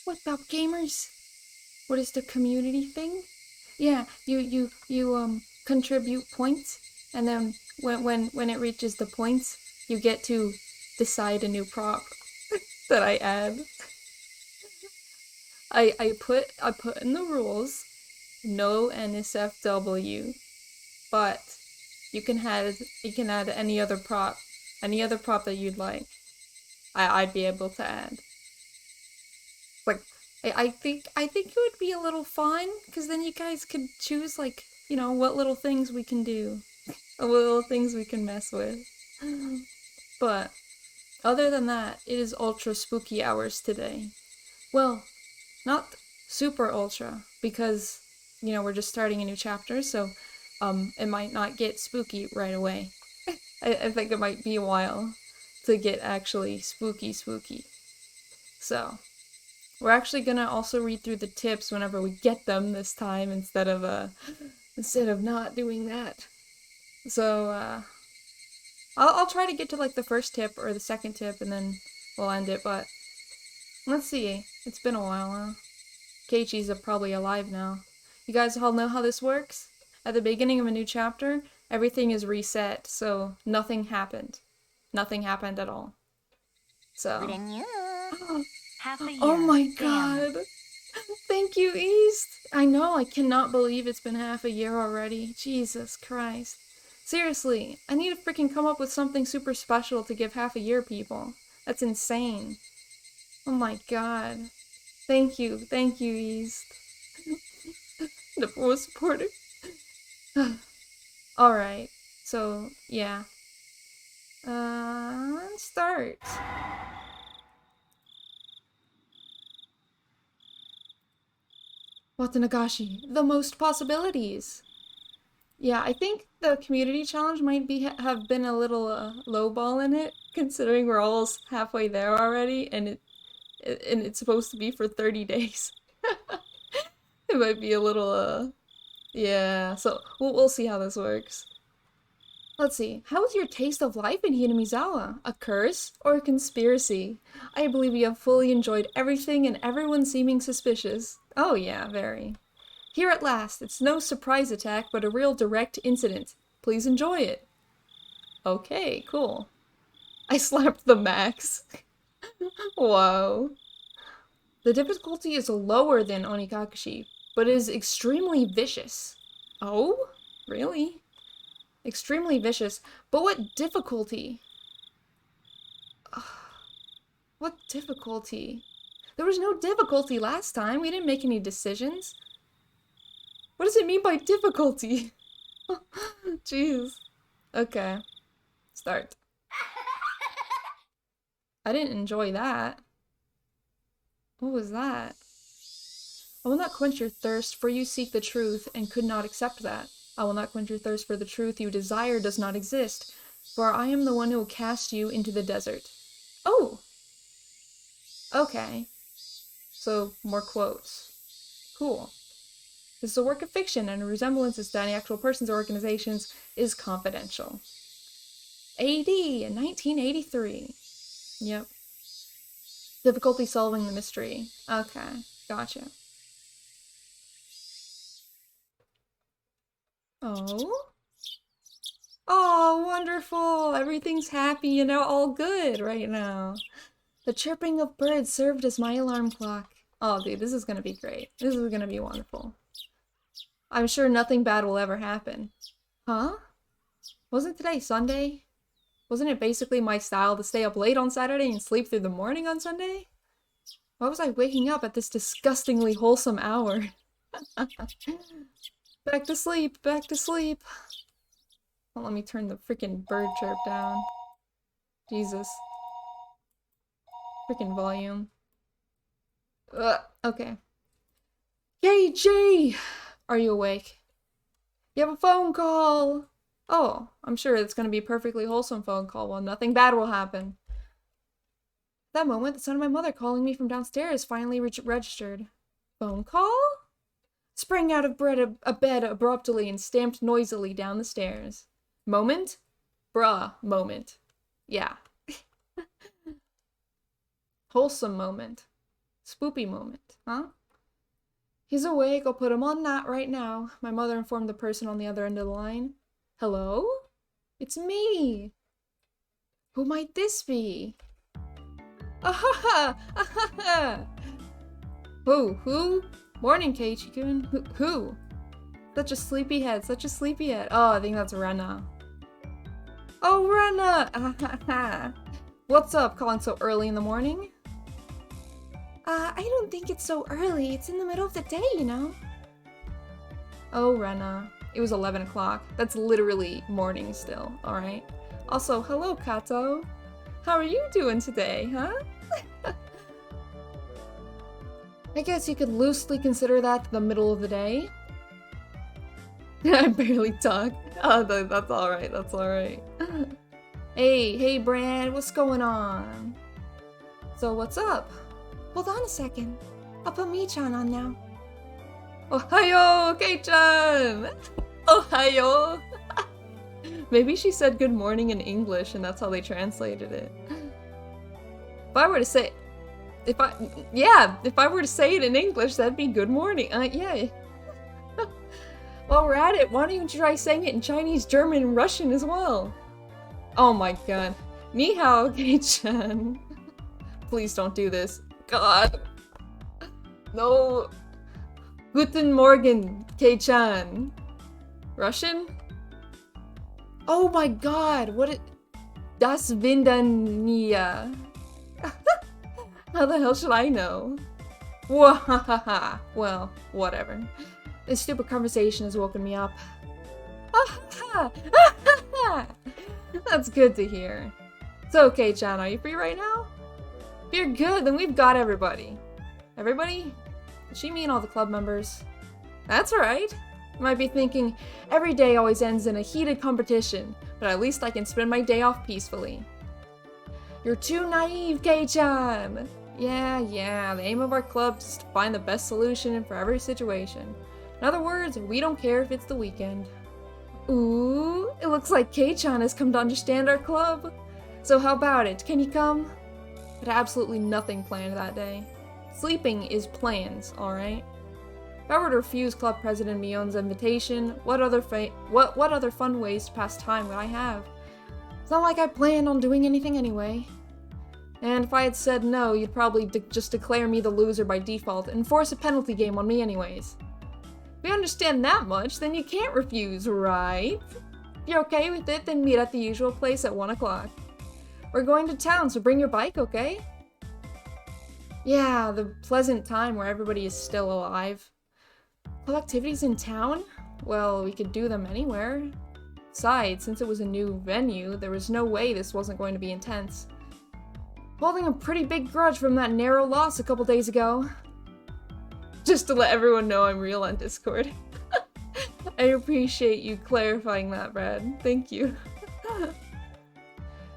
What's up, gamers? What is the community thing? Yeah, you contribute points, and then when it reaches the points, you get to decide a new prop that I add. I put in the rules, no NSFW, but you can add any other prop that you'd like. I'd be able to add. Like I think it would be a little fun because then you guys could choose like what little things we can do, what little things we can mess with. But other than that, it is ultra spooky hours today. Well, not super ultra because we're just starting a new chapter, so it might not get spooky right away. I think it might be a while to get actually spooky. So we're actually gonna also read through the tips whenever we get them this time instead of not doing that. So I'll try to get to like the first tip or the second tip and then we'll end it. But let's see. It's been a while, huh? Keiichi's probably alive now. You guys all know how this works? At the beginning of a new chapter, everything is reset, so nothing happened. Nothing happened at all. So. Half a year. Oh my Damn. god! Thank you, East! I know, I cannot believe it's been half a year already. Jesus Christ. Seriously, I need to freaking come up with something super special to give half a year people. That's insane. Oh my god. Thank you, East. The most supportive. Alright, so, yeah. Let's start. Watanagashi, the most possibilities. Yeah, I think the community challenge might have been a little lowball in it, considering we're almost halfway there already, and it's supposed to be for 30 days. It might be a little yeah. So we'll see how this works. Let's see. How is your taste of life in Hinamizawa? A curse or a conspiracy? I believe you have fully enjoyed everything and everyone seeming suspicious. Oh yeah, very. Here at last, it's no surprise attack, but a real direct incident. Please enjoy it. Okay, cool. I slapped the max. Wow. The difficulty is lower than Onigakashi, but is extremely vicious. Oh? Really? Extremely vicious. But what difficulty? What difficulty? There was no difficulty last time. We didn't make any decisions. What does it mean by difficulty? Jeez. Okay. Start. I didn't enjoy that. What was that? I will not quench your thirst, for you seek the truth and could not accept that. I will not quench your thirst, for the truth you desire does not exist, for I am the one who will cast you into the desert. Oh! Okay. So, more quotes. Cool. This is a work of fiction, and resemblances to any actual persons or organizations is confidential. AD in 1983. Yep. Difficulty solving the mystery. Okay, gotcha. Oh? Oh, wonderful! Everything's happy and all good right now. The chirping of birds served as my alarm clock. Oh, dude, this is gonna be great. This is gonna be wonderful. I'm sure nothing bad will ever happen. Huh? Wasn't today Sunday? Wasn't it basically my style to stay up late on Saturday and sleep through the morning on Sunday? Why was I waking up at this disgustingly wholesome hour? Back to sleep, back to sleep. Well, let me turn the freaking bird chirp down. Jesus. Freaking volume. Ugh, okay. Yay, Jay! Are you awake? You have a phone call! Oh, I'm sure it's gonna be a perfectly wholesome phone call. Well, nothing bad will happen. At that moment, the sound of my mother calling me from downstairs finally registered. Phone call? Sprang out of bed abruptly and stamped noisily down the stairs. Moment? Bruh, moment. Yeah. Wholesome moment. Spoopy moment, huh? He's awake, I'll put him on that right now. My mother informed the person on the other end of the line. Hello? It's me! Who might this be? Ahaha! Ahaha! Who? Morning, Keiichi-kun. Who? Such a sleepyhead, such a sleepyhead. Oh, I think that's Rena. Oh, Rena! Ahaha! What's up, calling so early in the morning? I don't think it's so early. It's in the middle of the day, you know? Oh, Rena. It was 11 o'clock. That's literally morning still, alright? Also, hello, Kato. How are you doing today, huh? I guess you could loosely consider that the middle of the day. I barely talk. Oh, that's alright, that's alright. Hey, Brand, what's going on? So, what's up? Hold on a second. I'll put Mi-chan on now. Ohayo, Kei-chan! Ohayo! Maybe she said good morning in English and that's how they translated it. If I were to say... If I were to say it in English, that'd be good morning. Yeah. While we're at it, why don't you try saying it in Chinese, German, and Russian as well? Oh my god. Ni hao, Kei-chan. Please don't do this. God. No. Guten Morgen, Kei-chan. Russian? Oh my god, what it... Das Vindania. How the hell should I know? Wahahaha. Well, whatever. This stupid conversation has woken me up. That's good to hear. So, Kei-chan, are you free right now? If you're good, then we've got everybody. Everybody? Does she mean all the club members? That's right. You might be thinking, every day always ends in a heated competition, but at least I can spend my day off peacefully. You're too naive, Kei-chan! Yeah, the aim of our club is to find the best solution for every situation. In other words, we don't care if it's the weekend. Ooh, it looks like Kei-chan has come to understand our club. So how about it? Can you come? I had absolutely nothing planned that day. Sleeping is plans, alright? If I were to refuse Club President Mion's invitation, what other fun ways to pass time would I have? It's not like I planned on doing anything anyway. And if I had said no, you'd probably just declare me the loser by default and force a penalty game on me anyways. If you understand that much, then you can't refuse, right? If you're okay with it, then meet at the usual place at 1 o'clock. We're going to town, so bring your bike, okay? Yeah, the pleasant time where everybody is still alive. Club activities in town? Well, we could do them anywhere. Besides, since it was a new venue, there was no way this wasn't going to be intense. Holding a pretty big grudge from that narrow loss a couple days ago. Just to let everyone know I'm real on Discord. I appreciate you clarifying that, Brad. Thank you.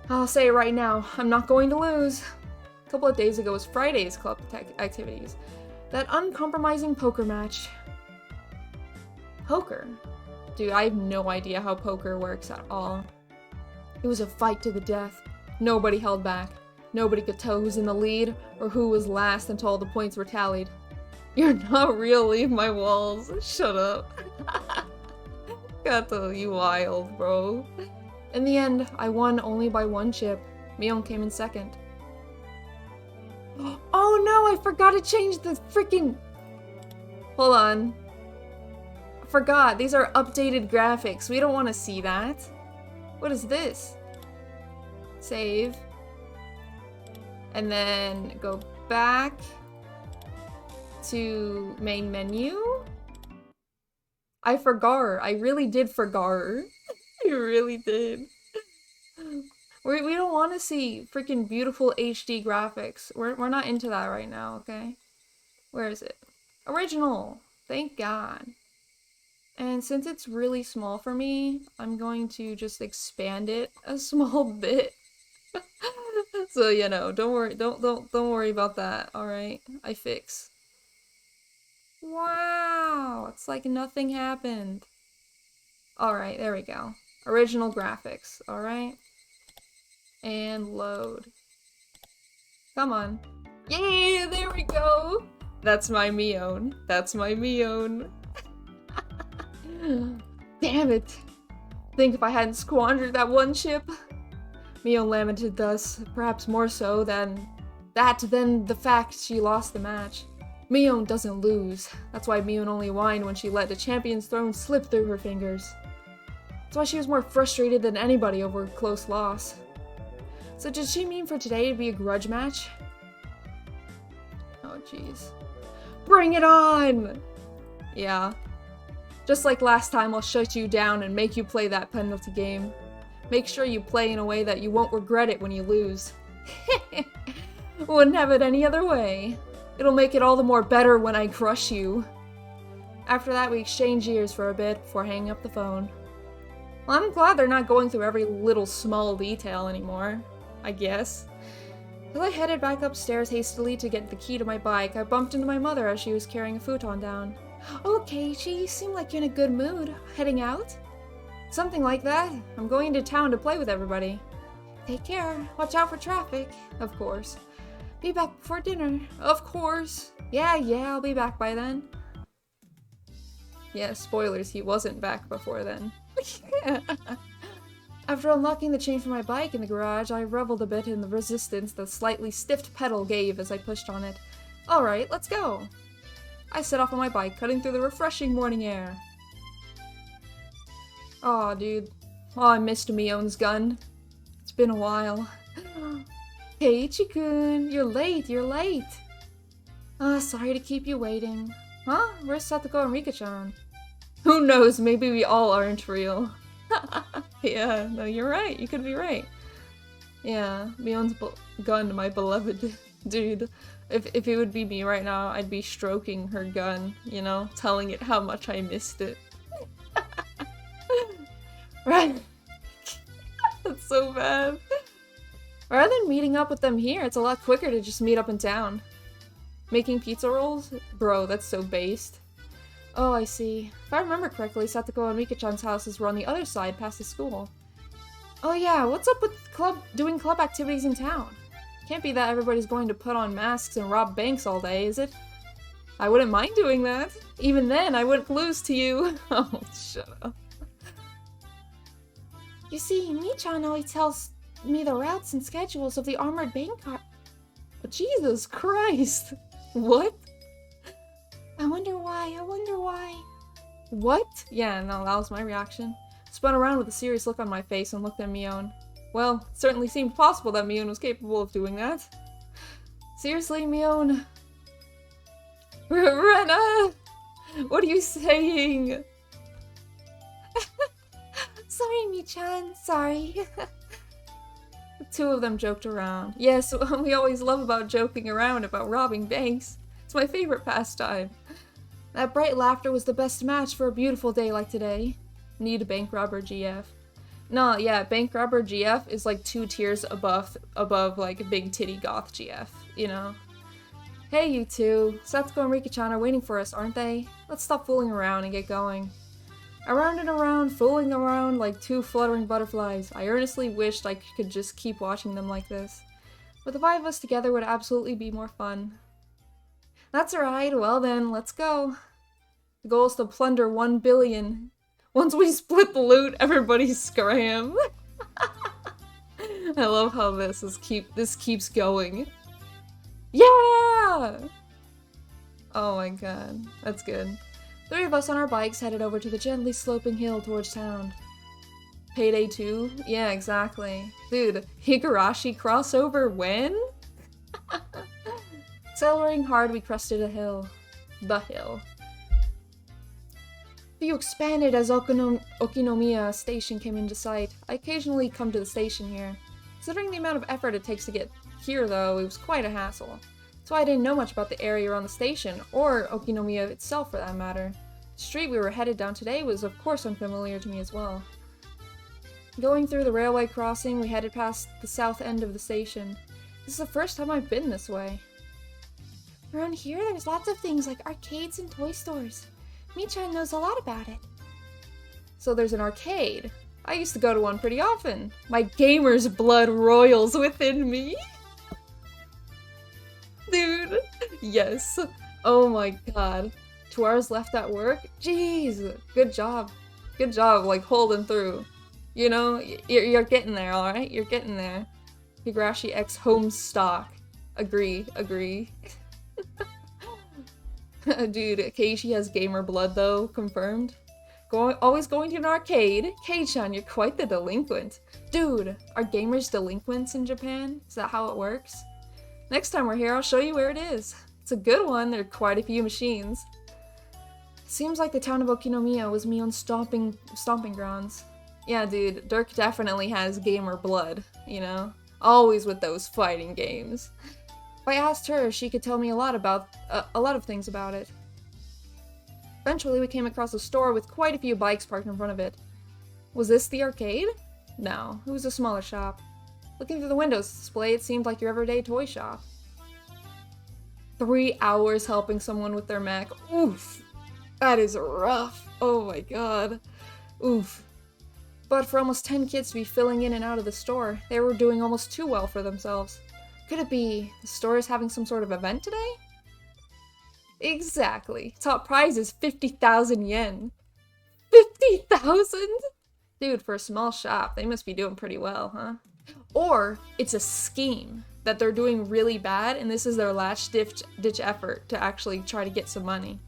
I'll say it right now, I'm not going to lose. A couple of days ago was Friday's club activities. That uncompromising poker match. Poker? Dude, I have no idea how poker works at all. It was a fight to the death. Nobody held back. Nobody could tell who's in the lead or who was last until all the points were tallied. You're not real, leave my walls. Shut up. Kato, you wild, bro. In the end, I won only by 1 chip. Mion came in second. Oh no, I forgot to change the freaking... Hold on. I forgot, these are updated graphics. We don't want to see that. What is this? Save. And then go back to main menu. I forgot. I really did forgot. I really did. We don't want to see freaking beautiful HD graphics. We're not into that right now, okay? Where is it? Original. Thank God. And since it's really small for me, I'm going to just expand it a small bit. So, you know, don't worry about that, alright? I fix. Wow, it's like nothing happened. Alright, there we go. Original graphics, alright? And load. Come on. Yeah, there we go! That's my Mion. That's my Mion. Damn it. Think if I hadn't squandered that one chip. Mion lamented thus, perhaps more so than the fact she lost the match. Mion doesn't lose. That's why Mion only whined when she let the champion's throne slip through her fingers. That's why she was more frustrated than anybody over a close loss. So did she mean for today to be a grudge match? Oh jeez. Bring it on! Yeah. Just like last time, I'll shut you down and make you play that penalty game. Make sure you play in a way that you won't regret it when you lose. Wouldn't have it any other way. It'll make it all the more better when I crush you. After that, we exchanged years for a bit before hanging up the phone. Well, I'm glad they're not going through every little small detail anymore, I guess. As I headed back upstairs hastily to get the key to my bike, I bumped into my mother as she was carrying a futon down. "Oh, Keiichi, you seem like you're in a good mood. Heading out?" "Something like that. I'm going into town to play with everybody." "Take care. Watch out for traffic." "Of course." "Be back before dinner." "Of course." Yeah, I'll be back by then." Yeah, spoilers, he wasn't back before then. After unlocking the chain for my bike in the garage, I reveled a bit in the resistance the slightly stiffed pedal gave as I pushed on it. Alright, let's go. I set off on my bike, cutting through the refreshing morning air. Aw, dude. Oh, I missed Mion's gun. It's been a while. Keiichi-kun, you're late. Sorry to keep you waiting. Huh? Where's Satoko and Rika-chan? Who knows, maybe we all aren't real. Yeah, no, you're right. You could be right. Yeah, Mion's gun, my beloved dude. If it would be me right now, I'd be stroking her gun, you know, telling it how much I missed it. Right? That's so bad. Rather than meeting up with them here, it's a lot quicker to just meet up in town. Making pizza rolls? Bro, that's so based. Oh, I see. If I remember correctly, Satoko and Rika-chan's houses were on the other side, past the school. Oh yeah, what's up with doing club activities in town? Can't be that everybody's going to put on masks and rob banks all day, is it? I wouldn't mind doing that. Even then, I wouldn't lose to you. Oh, shut up. You see, Mi-chan always tells me the routes and schedules of the armored bank car. Jesus Christ! What? I wonder why. What? Yeah, no, that was my reaction. Spun around with a serious look on my face and looked at Mion. Well, it certainly seemed possible that Mion was capable of doing that. Seriously, Mion? Rena! What are you saying? Sorry, Mi-chan, sorry. The two of them joked around. Yes, we always love about joking around about robbing banks. It's my favorite pastime. That bright laughter was the best match for a beautiful day like today. Need a bank robber GF. No, yeah, bank robber GF is like 2 tiers above like big titty goth GF, you know? Hey, you two. Satsuko and Rika-chan are waiting for us, aren't they? Let's stop fooling around and get going. Around and around, fooling around like 2 fluttering butterflies. I earnestly wished I could just keep watching them like this. But the 5 of us together would absolutely be more fun. That's right, well then, let's go. The goal is to plunder 1 billion. Once we split the loot, everybody scram. I love how this keeps going. Yeah! Oh my god, that's good. 3 of us on our bikes headed over to the gently sloping hill towards town. Payday 2? Yeah, exactly. Dude, Higurashi crossover when? Accelerating hard, we crested a hill. The hill. View expanded as Okinomiya Station came into sight. I occasionally come to the station here. Considering the amount of effort it takes to get here, though, it was quite a hassle. That's why I didn't know much about the area around the station, or Okinomiya itself for that matter. The street we were headed down today was of course unfamiliar to me as well. Going through the railway crossing, we headed past the south end of the station. This is the first time I've been this way. Around here, there's lots of things like arcades and toy stores. Mi-chan knows a lot about it. So there's an arcade. I used to go to one pretty often. My gamer's blood roils within me. Dude, yes. Oh my god. 2 hours left at work? Jeez, good job. Good job, like, holding through. You know, you're getting there, alright? You're getting there. Higurashi X home stock. Agree, agree. Dude, Keiichi has gamer blood though, confirmed. Always going to an arcade? Kei-chan, you're quite the delinquent. Dude, are gamers delinquents in Japan? Is that how it works? Next time we're here, I'll show you where it is. It's a good one, there are quite a few machines. Seems like the town of Okimura was Mion's stomping grounds. Yeah, dude, Dirk definitely has gamer blood, you know? Always with those fighting games. If I asked her, she could tell me a lot of things about it. Eventually, we came across a store with quite a few bikes parked in front of it. Was this the arcade? No, it was a smaller shop. Looking through the windows display, it seemed like your everyday toy shop. 3 hours helping someone with their Mac. Oof. That is rough. Oh my god. Oof. But for almost 10 kids to be filling in and out of the store, they were doing almost too well for themselves. Could it be the store is having some sort of event today? Exactly. Top prize is 50,000 yen. 50,000? Dude, for a small shop, they must be doing pretty well, huh? Or it's a scheme that they're doing really bad and this is their last ditch effort to actually try to get some money.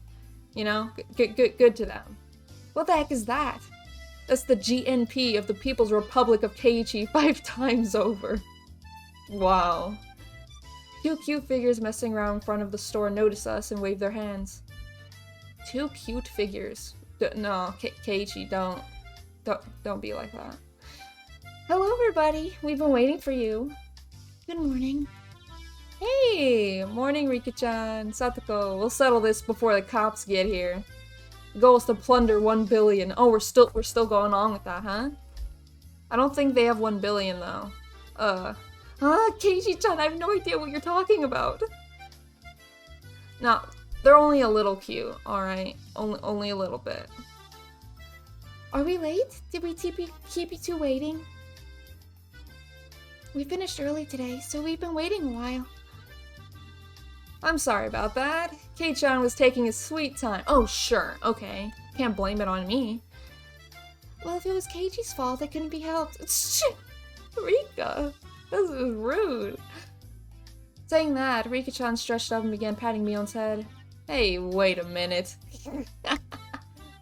You know? Good to them. What the heck is that? That's the GNP of the People's Republic of Keiichi 5 times over. Wow. 2 cute figures messing around in front of the store notice us and wave their hands. 2 cute figures. No, Keiichi, don't be like that. Hello, everybody. We've been waiting for you. Good morning. Hey, morning, Rika-chan, Satoko. We'll settle this before the cops get here. The goal is to plunder 1 billion. Oh, we're still going on with that, huh? I don't think they have 1 billion though. Keiichi-chan, I have no idea what you're talking about. No, they're only a little cute, alright? Only a little bit. Are we late? Did we keep you two waiting? We finished early today, so we've been waiting a while. I'm sorry about that. Kei-chan was taking his sweet time. Oh, sure, okay. Can't blame it on me. Well, if it was Keiichi's fault, it couldn't be helped. Shit! Rika! This is rude. Saying that, Rika-chan stretched up and began patting Mion's head. Hey, wait a minute. Are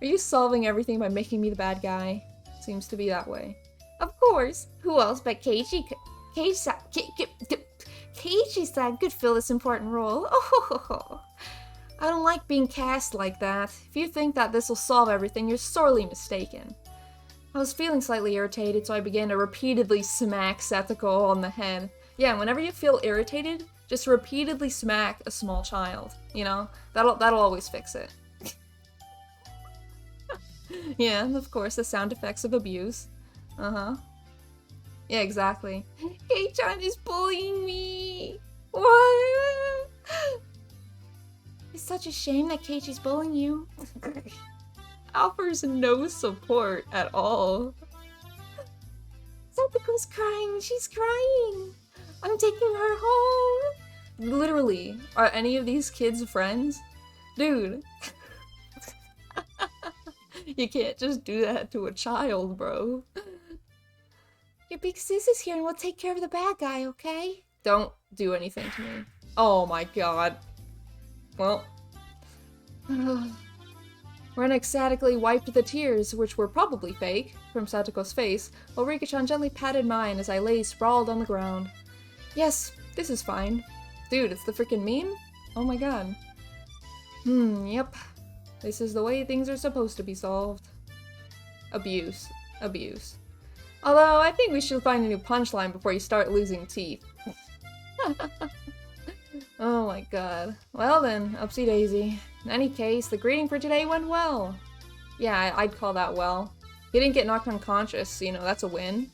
you solving everything by making me the bad guy? Seems to be that way. Of course. Who else but Keiichi Keiichi-san could fill this important role. Oh, I don't like being cast like that. If you think that this will solve everything, you're sorely mistaken. I was feeling slightly irritated, so I began to repeatedly smack Satoko on the head. Yeah, whenever you feel irritated, just repeatedly smack a small child. You know, that'll always fix it. Yeah, and of course the sound effects of abuse. Uh-huh. Yeah, exactly. Kei-chan is bullying me! What? It's such a shame that Keiichi's bullying you. Offers no support at all. Satoko's crying, she's crying! I'm taking her home! Literally, are any of these kids friends? Dude. You can't just do that to a child, bro. Your big sis is here and we'll take care of the bad guy, okay? Don't do anything to me. Oh my god. Well. Ren ecstatically wiped the tears, which were probably fake, from Satoko's face, while Rika-chan gently patted mine as I lay sprawled on the ground. Yes, this is fine. Dude, it's the freaking meme? Oh my god. Yep. This is the way things are supposed to be solved. Abuse. Abuse. Although, I think we should find a new punchline before you start losing teeth. Oh my god. Well then, upsy daisy. In any case, the greeting for today went well. Yeah, I'd call that well. He didn't get knocked unconscious, so, you know, that's a win.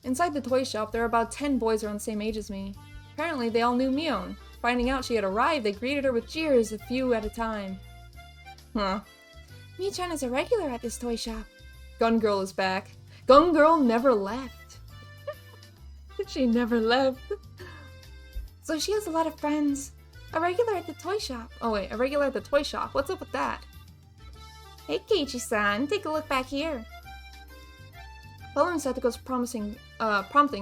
Inside the toy shop, there were about 10 boys around the same age as me. Apparently, they all knew Mion. Finding out she had arrived, they greeted her with jeers, a few at a time. Huh. Mi-chan is a regular at this toy shop. Gun Girl is back. Gun Girl never left. She never left. So she has a lot of friends. A regular at the toy shop. Oh wait, a regular at the toy shop. What's up with that? Hey Keiichi-san, take a look back here. Following Satsuko's prompting,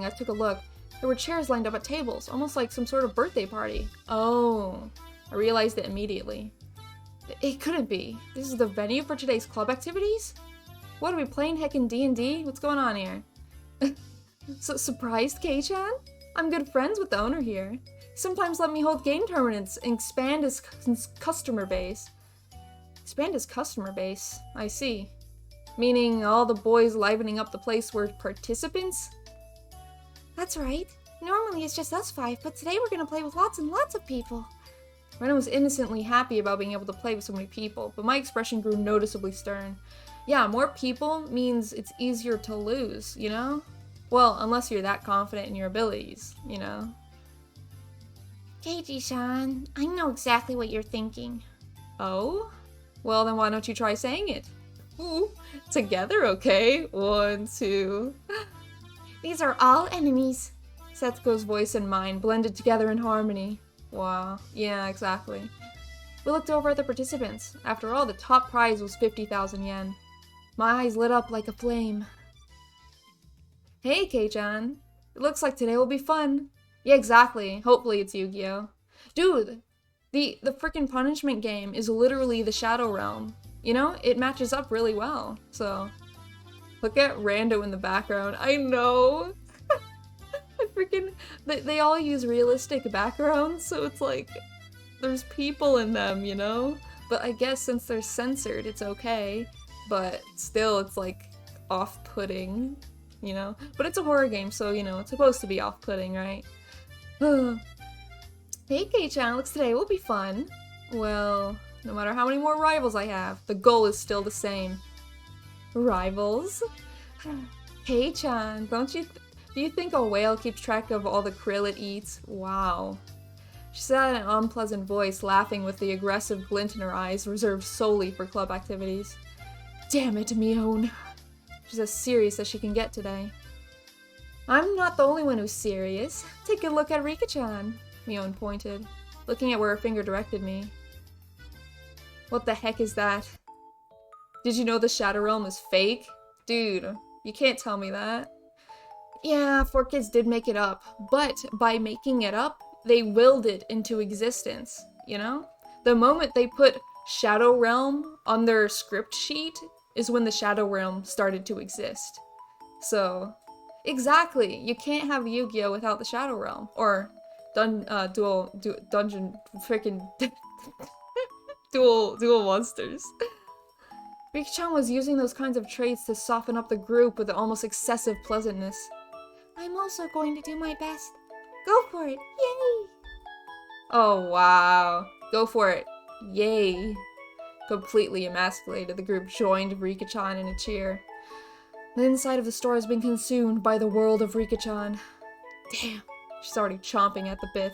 I took a look. There were chairs lined up at tables, almost like some sort of birthday party. Oh, I realized it immediately. It couldn't be. This is the venue for today's club activities? What, are we playing heckin' D&D? What's going on here? Surprised, Kei-chan? I'm good friends with the owner here. Sometimes let me hold game tournaments and expand his customer base. Expand his customer base? I see. Meaning all the boys livening up the place were participants? That's right. Normally it's just us 5, but today we're gonna play with lots and lots of people. Rena was innocently happy about being able to play with so many people, but my expression grew noticeably stern. Yeah, more people means it's easier to lose, you know? Well, unless you're that confident in your abilities, you know? Keiji-san, I know exactly what you're thinking. Oh? Well, then why don't you try saying it? Ooh, together, okay? 1, 2... These are all enemies. Setsuko's voice and mine blended together in harmony. Wow, yeah, exactly. We looked over at the participants. After all, the top prize was 50,000 yen. My eyes lit up like a flame. Hey, Kei-chan. It looks like today will be fun. Yeah, exactly. Hopefully it's Yu-Gi-Oh! Dude, the freaking punishment game is literally the Shadow Realm. You know, it matches up really well, so... Look at Rando in the background. I know! I freaking... They all use realistic backgrounds, so it's like... There's people in them, you know? But I guess since they're censored, it's okay. But still, it's like off-putting, you know? But it's a horror game, so, you know, it's supposed to be off-putting, right? Hey, Kei-chan, looks today will be fun. Well, no matter how many more rivals I have, the goal is still the same. Rivals? Kei-chan, do you think a whale keeps track of all the krill it eats? Wow. She said in an unpleasant voice, laughing with the aggressive glint in her eyes reserved solely for club activities. Damn it, Mion. She's as serious as she can get today. I'm not the only one who's serious. Take a look at Rika-chan, Mion pointed, looking at where her finger directed me. What the heck is that? Did you know the Shadow Realm is fake? Dude, you can't tell me that. Yeah, 4Kids did make it up, but by making it up, they willed it into existence, you know? The moment they put Shadow Realm on their script sheet is when the Shadow Realm started to exist. So, exactly, you can't have Yu-Gi-Oh! Without the Shadow Realm, or dungeon freaking dual monsters. Rika-chan was using those kinds of traits to soften up the group with an almost excessive pleasantness. I'm also going to do my best. Go for it! Yay! Oh wow. Go for it. Yay. Completely emasculated, the group joined Rika-chan in a cheer. The inside of the store has been consumed by the world of Rika-chan. Damn. She's already chomping at the bit.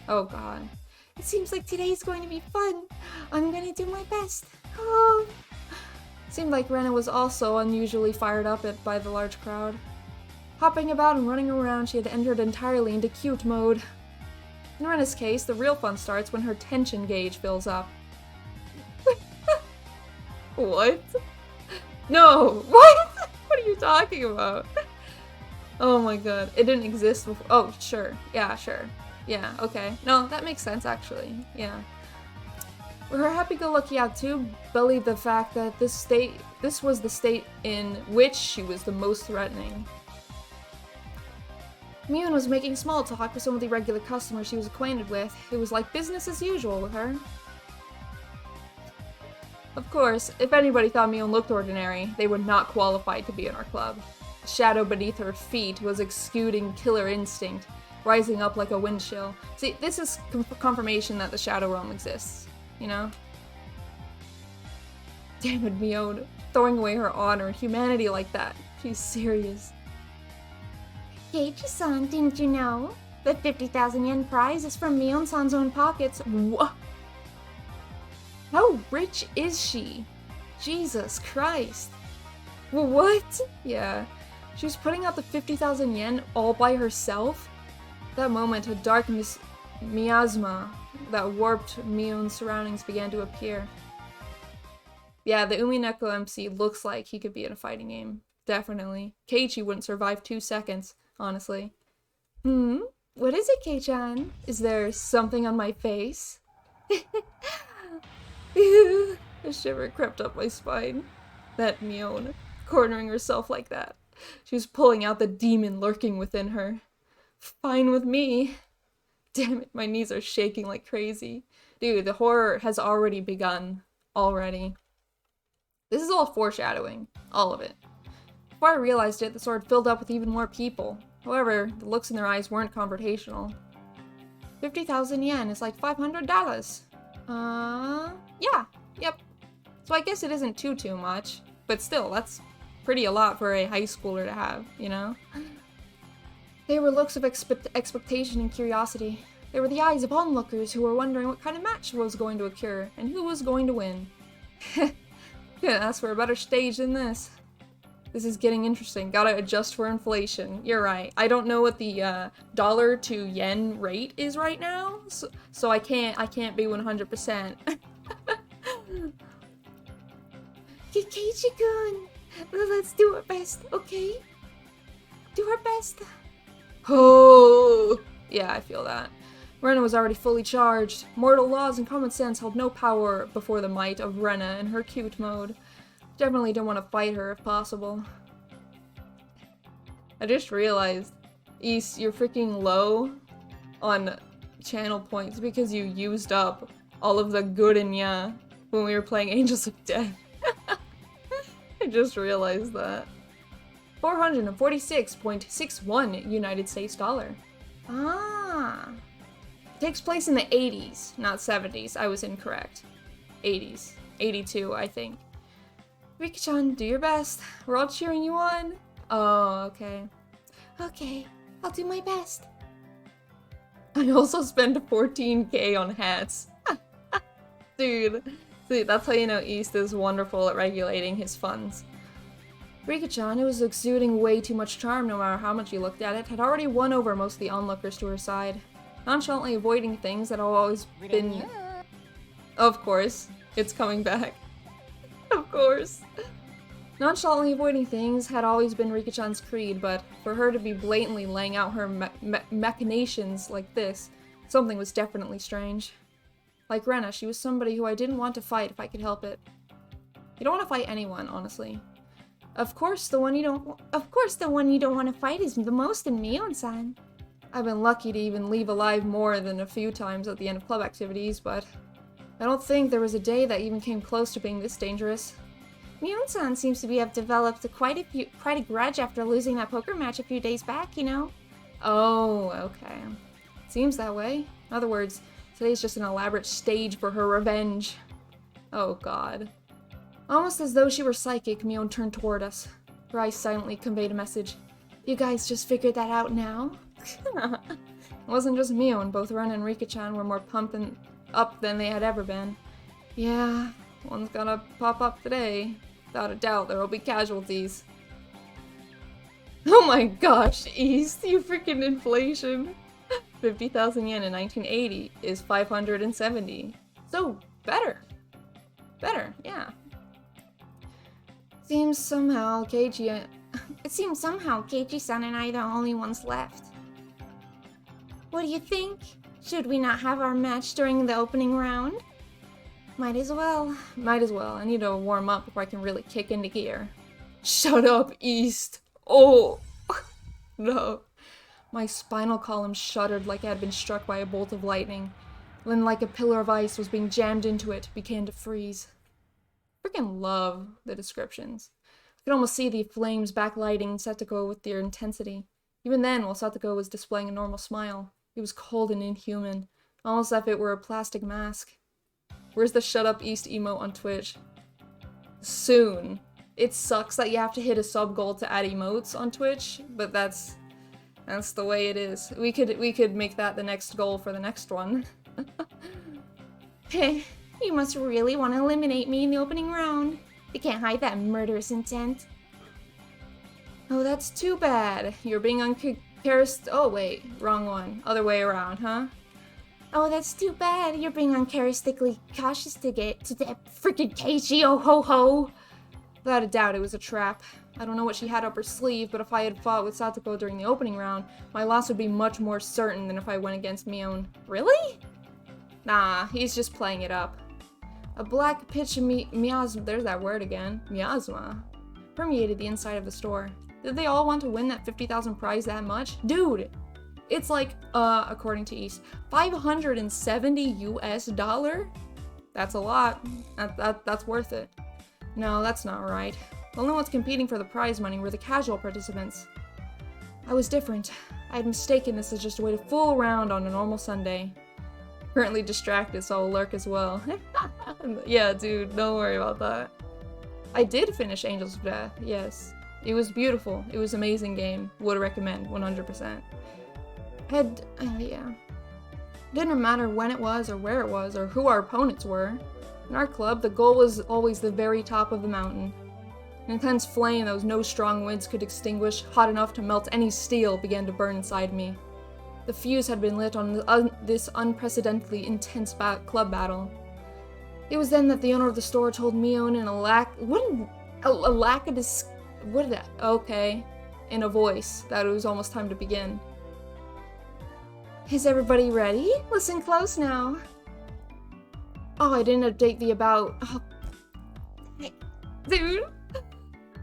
Oh god. It seems like today's going to be fun. I'm gonna do my best. Oh. Seemed like Rena was also unusually fired up by the large crowd. Hopping about and running around, she had entered entirely into cute mode. In Rena's case, the real fun starts when her tension gauge fills up. What? No! What? What are you talking about? Oh my god. It didn't exist before. Oh, sure. Yeah, sure. Yeah, okay. No, that makes sense, actually. Yeah. Her happy-go-lucky Atsu believed the fact that this was the state in which she was the most threatening. Mion was making small talk with some of the regular customers she was acquainted with. It was like business as usual with her. Of course, if anybody thought Mion looked ordinary, they were not qualified to be in our club. The shadow beneath her feet was exuding killer instinct, rising up like a wind chill. See, this is confirmation that the Shadow Realm exists, you know? Damn it, Mion, throwing away her honor and humanity like that. She's serious. Keiichi-san, didn't you know? The 50,000 yen prize is from Mion-san's own pockets. What? How rich is she? Jesus Christ. What? Yeah. She was putting out the 50,000 yen all by herself? That moment, a dark miasma that warped Mion's surroundings began to appear. Yeah, the Umineko MC looks like he could be in a fighting game. Definitely. Keiichi wouldn't survive 2 seconds, honestly. What is it, Kei-chan? Is there something on my face? A shiver crept up my spine. That Mion, cornering herself like that. She was pulling out the demon lurking within her. Fine with me. Damn it, my knees are shaking like crazy. Dude, the horror has already begun. Already. This is all foreshadowing. All of it. Before I realized it, the sword filled up with even more people. However, the looks in their eyes weren't confrontational. 50,000 yen is like $500. Yeah, yep. So I guess it isn't too much. But still, that's pretty a lot for a high schooler to have, you know? They were looks of expectation and curiosity. They were the eyes of onlookers who were wondering what kind of match was going to occur, and who was going to win. Couldn't ask for a better stage than this. This is getting interesting. Gotta adjust for inflation. You're right. I don't know what the dollar to yen rate is right now, so I can't be 100%. Keiichi-kun, let's do our best, okay? Do our best. Oh, yeah, I feel that. Rena was already fully charged. Mortal laws and common sense held no power before the might of Rena in her cute mode. Definitely don't want to fight her if possible. I just realized, East, you're freaking low on channel points because you used up all of the Gurinya when we were playing Angels of Death. I just realized that. 446.61 United States dollar. Ah. It takes place in the 80s, not 70s. I was incorrect. 80s. 82, I think. Rika-chan, do your best. We're all cheering you on. Oh, okay. Okay, I'll do my best. I also spent 14k on hats. Dude, see, that's how you know East is wonderful at regulating his funds. Rika-chan, who was exuding way too much charm no matter how much you looked at it, had already won over most of the onlookers to her side. Nonchalantly avoiding things that have always been... Of course, it's coming back. Of course. Nonchalantly avoiding things had always been Rika-chan's creed, but for her to be blatantly laying out her machinations like this, something was definitely strange. Like Rena, she was somebody who I didn't want to fight if I could help it. You don't want to fight anyone, honestly. Of course, the one you don't want to fight is the most in Mion-san. I've been lucky to even leave alive more than a few times at the end of club activities, but I don't think there was a day that even came close to being this dangerous. Mion-san seems to have developed quite a grudge after losing that poker match a few days back, you know? Oh, okay. Seems that way. In other words, today's just an elaborate stage for her revenge. Oh god. Almost as though she were psychic, Mion turned toward us. Her eyes silently conveyed a message. You guys just figured that out now? It wasn't just Mion, both Ren and Rika-chan were more pumped up than they had ever been. Yeah, one's gonna pop up today. Without a doubt, there will be casualties. Oh my gosh, East, you freaking inflation. 50,000 yen in 1980 is 570. So, better. Better, yeah. It seems somehow Keiichi-san and I are the only ones left. What do you think? Should we not have our match during the opening round? Might as well. Might as well. I need to warm up before I can really kick into gear. Shut up, East! Oh! No. My spinal column shuddered like I had been struck by a bolt of lightning. Then, like a pillar of ice was being jammed into it, began to freeze. Freaking love the descriptions. I could almost see the flames backlighting Satoko with their intensity. Even then, while Satoko was displaying a normal smile, it was cold and inhuman, almost as if it were a plastic mask. Where's the Shut Up East emote on Twitch? Soon. It sucks that you have to hit a sub goal to add emotes on Twitch, but that's the way it is. We could make that the next goal for the next one. Heh, you must really want to eliminate me in the opening round. You can't hide that murderous intent. Oh, that's too bad. You're being oh wait, wrong one. Other way around, huh? Oh, that's too bad. You're being uncharacteristically cautious to get to that freaking cagey, oh ho ho. Without a doubt, it was a trap. I don't know what she had up her sleeve, but if I had fought with Satoko during the opening round, my loss would be much more certain than if I went against Mion. Really? Nah, he's just playing it up. A black pitch of miasma, there's that word again, miasma, permeated the inside of the store. Did they all want to win that 50,000 prize that much? Dude, it's like, according to East, $570 US? That's a lot. That's worth it. No, that's not right. The only ones competing for the prize money were the casual participants. I was different. I had mistaken this as just a way to fool around on a normal Sunday. Currently distracted, so I'll lurk as well. Yeah, dude, don't worry about that. I did finish Angels of Death, yes. It was beautiful. It was an amazing game. Would recommend, 100%. Yeah. Didn't matter when it was, or where it was, or who our opponents were. In our club, the goal was always the very top of the mountain. An intense flame that was no strong winds could extinguish, hot enough to melt any steel, began to burn inside me. The fuse had been lit on this unprecedentedly intense club battle. It was then that the owner of the store told Mion in in a voice that it was almost time to begin. Is everybody ready? Listen close now. Oh, I didn't update the about. Oh, dude.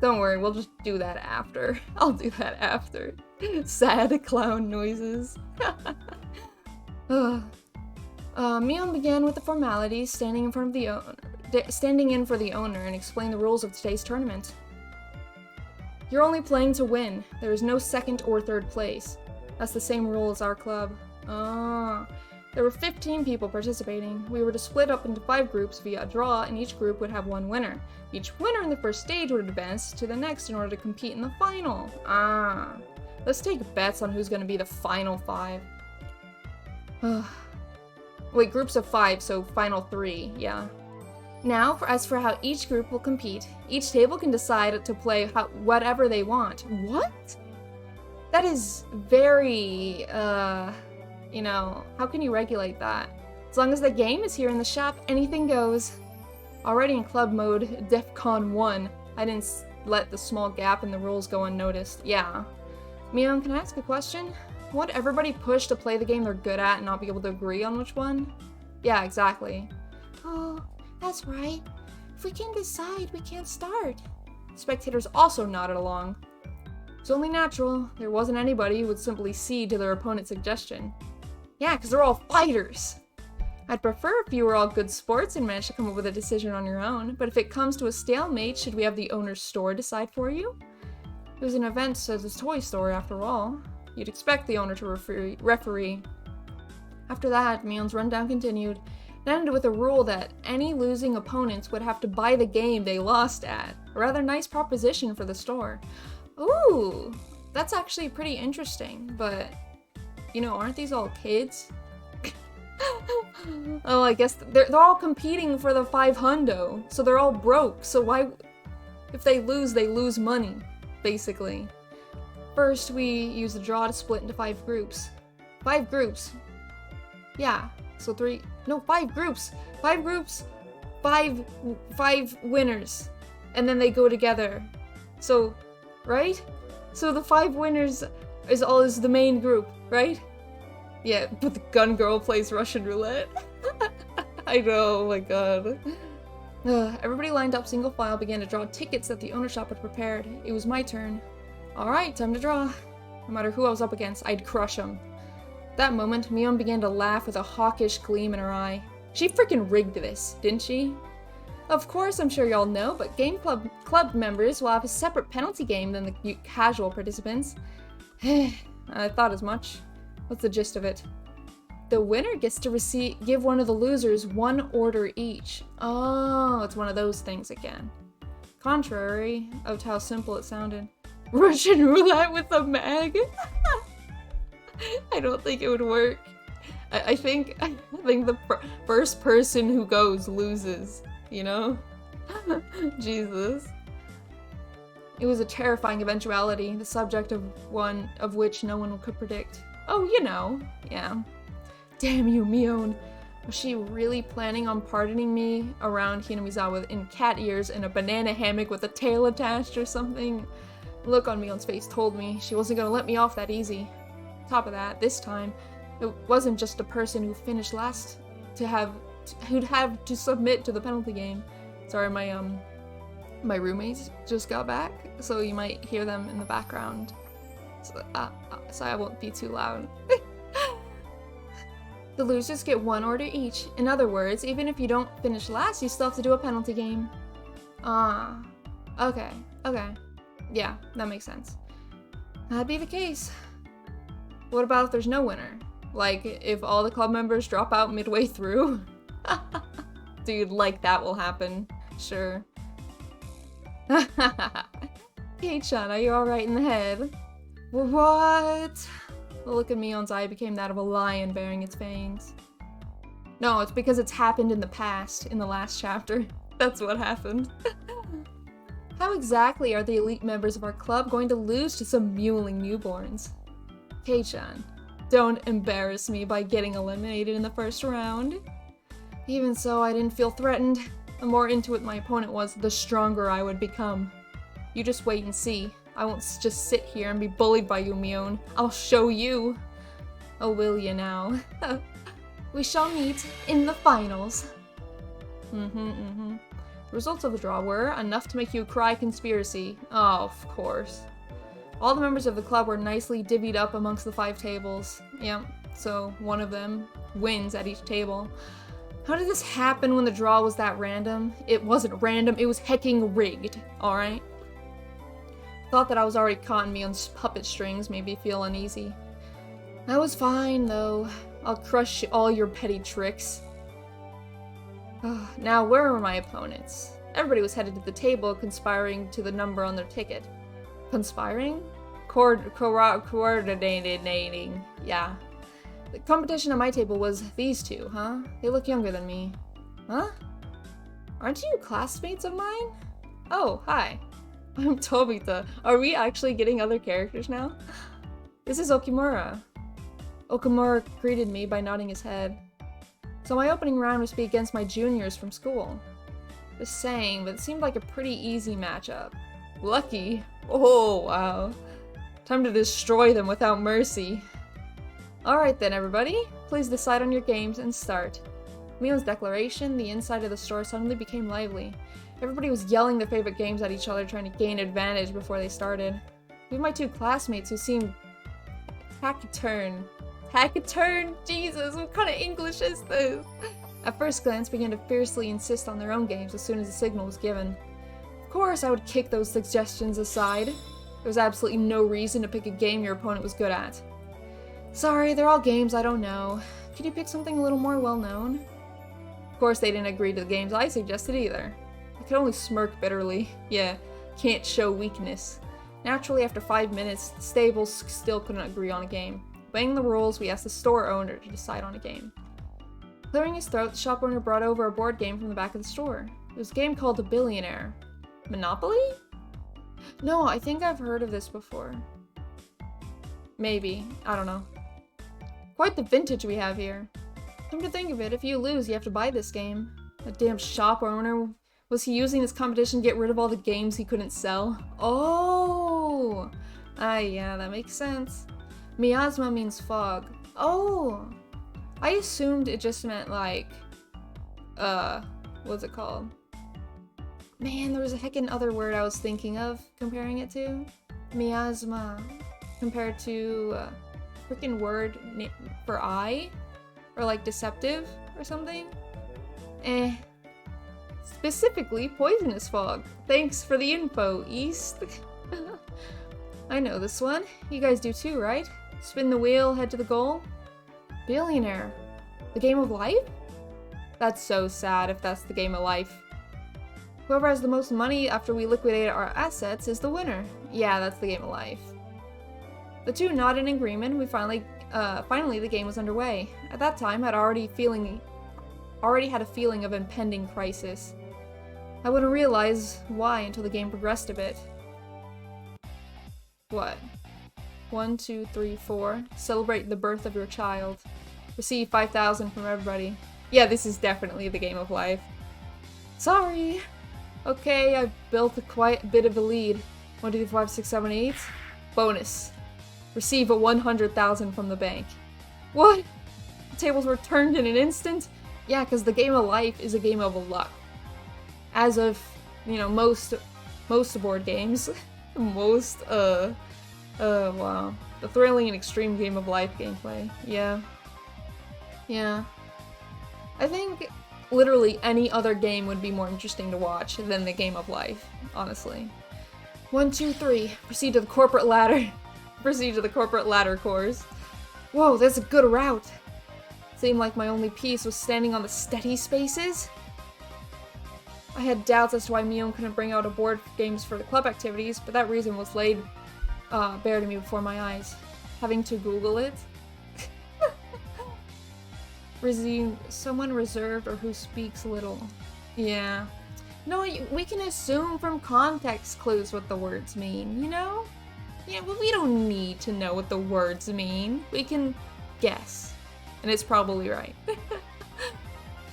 Don't worry, we'll just do that after. I'll do that after. Sad clown noises. Mion began with the formalities, standing in for the owner and explained the rules of today's tournament. You're only playing to win. There is no second or third place. That's the same rule as our club. There were 15 people participating. We were to split up into 5 groups via a draw, and each group would have 1 winner. Each winner in the first stage would advance to the next in order to compete in the final. Let's take bets on who's gonna be the final 5. Wait, groups of 5, so final 3, yeah. Now, as for how each group will compete, each table can decide to play whatever they want. What? That is very, you know, how can you regulate that? As long as the game is here in the shop, anything goes. Already in club mode, DEFCON 1, I didn't let the small gap in the rules go unnoticed. Yeah. Mion, can I ask a question? Won't everybody push to play the game they're good at and not be able to agree on which one? Yeah, exactly. Oh, that's right. If we can't decide, we can't start. Spectators also nodded along. It's only natural. There wasn't anybody who would simply cede to their opponent's suggestion. Yeah, because they're all fighters. I'd prefer if you were all good sports and managed to come up with a decision on your own, but if it comes to a stalemate, should we have the owner's store decide for you? It was an event as a toy store, after all. You'd expect the owner to referee. After that, Mion's rundown continued. It ended with a rule that any losing opponents would have to buy the game they lost at. A rather nice proposition for the store. Ooh, that's actually pretty interesting, but, you know, aren't these all kids? Oh, I guess they're all competing for the 500, so they're all broke, so why, if they lose money, basically. First, we use the draw to split into 5 groups. 5 groups. Yeah, so 5 groups. 5 groups, 5 winners, and then they go together. So, right? So the 5 winners is the main group, right? Yeah, but the gun girl plays Russian roulette. I know, oh my god. Everybody lined up single file began to draw tickets that the owner shop had prepared. It was my turn. Alright, time to draw. No matter who I was up against, I'd crush him. At that moment, Mion began to laugh with a hawkish gleam in her eye. She freaking rigged this, didn't she? Of course, I'm sure y'all know, but game club members will have a separate penalty game than the casual participants. I thought as much. What's the gist of it? The winner gets to give one of the losers 1 order each. Oh, it's one of those things again. Contrary of how simple it sounded. Russian roulette with a mag? I don't think it would work. I think the first person who goes loses, you know? Jesus. It was a terrifying eventuality, the subject of one of which no one could predict. Oh, you know, yeah. Damn you, Mion. Was she really planning on pardoning me around Hinamizawa in cat ears and a banana hammock with a tail attached or something? The look on Mion's face told me she wasn't gonna let me off that easy. Top of that, this time, it wasn't just a person who finished last who'd have to submit to the penalty game. Sorry, my roommates just got back, so you might hear them in the background. So I won't be too loud. The losers get 1 order each. In other words, even if you don't finish last, you still have to do a penalty game. Okay. Yeah, that makes sense. That'd be the case. What about if there's no winner? Like, if all the club members drop out midway through? Dude, like that will happen. Sure. Kate-chan, are you alright in the head? What? The look in Mion's eye became that of a lion bearing its fangs. No, it's because it's happened in the past, in the last chapter. That's what happened. How exactly are the elite members of our club going to lose to some mewling newborns? Kei-chan, don't embarrass me by getting eliminated in the first round. Even so, I didn't feel threatened. The more into it my opponent was, the stronger I would become. You just wait and see. I won't just sit here and be bullied by you, Mion. I'll show you. Oh, will you now? We shall meet in the finals. The results of the draw were enough to make you cry conspiracy. Oh, of course. All the members of the club were nicely divvied up amongst the 5 tables. Yep, so one of them wins at each table. How did this happen when the draw was that random? It wasn't random, it was hecking rigged, alright? Thought that I was already caught in Mion's puppet strings made me feel uneasy. I was fine, though. I'll crush all your petty tricks. Now, where were my opponents? Everybody was headed to the table, conspiring to the number on their ticket. Conspiring? Coordinating. Yeah. The competition at my table was these two, huh? They look younger than me. Huh? Aren't you classmates of mine? Oh, hi. I'm Tobita. Are we actually getting other characters now? This is Okimura. Okimura greeted me by nodding his head. So my opening round must be against my juniors from school. Just saying, but it seemed like a pretty easy matchup. Lucky. Oh, wow. Time to destroy them without mercy. Alright then, everybody. Please decide on your games and start. Mion's declaration, the inside of the store suddenly became lively. Everybody was yelling their favorite games at each other, trying to gain advantage before they started. Even my 2 classmates who seemed taciturn. Taciturn? Jesus, what kind of English is this? At first glance, began to fiercely insist on their own games as soon as the signal was given. Of course, I would kick those suggestions aside. There was absolutely no reason to pick a game your opponent was good at. Sorry, they're all games I don't know. Could you pick something a little more well-known? Of course, they didn't agree to the games I suggested either. I could only smirk bitterly. Yeah, can't show weakness. Naturally, after 5 minutes, the stables still couldn't agree on a game. Obeying the rules, we asked the store owner to decide on a game. Clearing his throat, the shop owner brought over a board game from the back of the store. It was a game called The Billionaire. Monopoly? No, I think I've heard of this before. Maybe. I don't know. Quite the vintage we have here. Come to think of it, if you lose, you have to buy this game. That damn shop owner. Was he using this competition to get rid of all the games he couldn't sell? Oh! Yeah, that makes sense. Miasma means fog. Oh! I assumed it just meant like, what's it called? Man, there was a heckin' other word I was thinking of comparing it to. Miasma. Compared to, freaking word for eye? Or like deceptive or something? Specifically, poisonous fog. Thanks for the info, East. I know this one. You guys do too, right? Spin the wheel, head to the goal. Billionaire. The game of life? That's so sad if that's the game of life. Whoever has the most money after we liquidate our assets is the winner. Yeah, that's the game of life. The two nodded in agreement. We finally the game was underway. At that time, I'd already had a feeling of impending crisis. I wouldn't realize why until the game progressed a bit. What? 1, 2, 3, 4. Celebrate the birth of your child. Receive 5,000 from everybody. Yeah, this is definitely the game of life. Sorry. Okay, I built quite a bit of a lead. 1, 2, 3, 4, 5, 6, 7, 8. Bonus. Receive a 100,000 from the bank. What? The tables were turned in an instant? Yeah, because the game of life is a game of luck. As of, you know, most board games. Wow. The thrilling and extreme game of life gameplay. Yeah. Yeah. I think literally any other game would be more interesting to watch than the game of life, honestly. 1, 2, 3. Proceed to the corporate ladder. Proceed to the corporate ladder course. Whoa, that's a good route. Seemed like my only piece was standing on the steady spaces. I had doubts as to why Mion couldn't bring out a board games for the club activities, but that reason was laid bare to me before my eyes. Having to Google it. Someone reserved or who speaks little. Yeah. No, we can assume from context clues what the words mean, you know? Yeah, but we don't need to know what the words mean. We can guess. And it's probably right.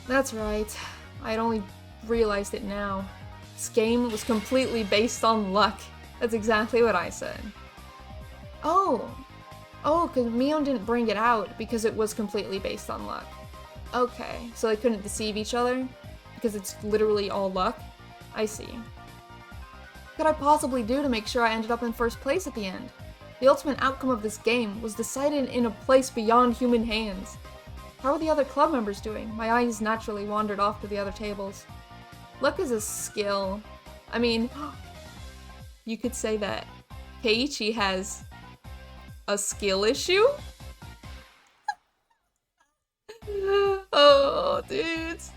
That's right. I'd only realized it now. This game was completely based on luck. That's exactly what I said. Oh, because Mion didn't bring it out because it was completely based on luck. Okay, so they couldn't deceive each other? Because it's literally all luck? I see. What could I possibly do to make sure I ended up in first place at the end? The ultimate outcome of this game was decided in a place beyond human hands. How are the other club members doing? My eyes naturally wandered off to the other tables. Luck is a skill. I mean, you could say that Keiichi has a skill issue? Oh, dudes.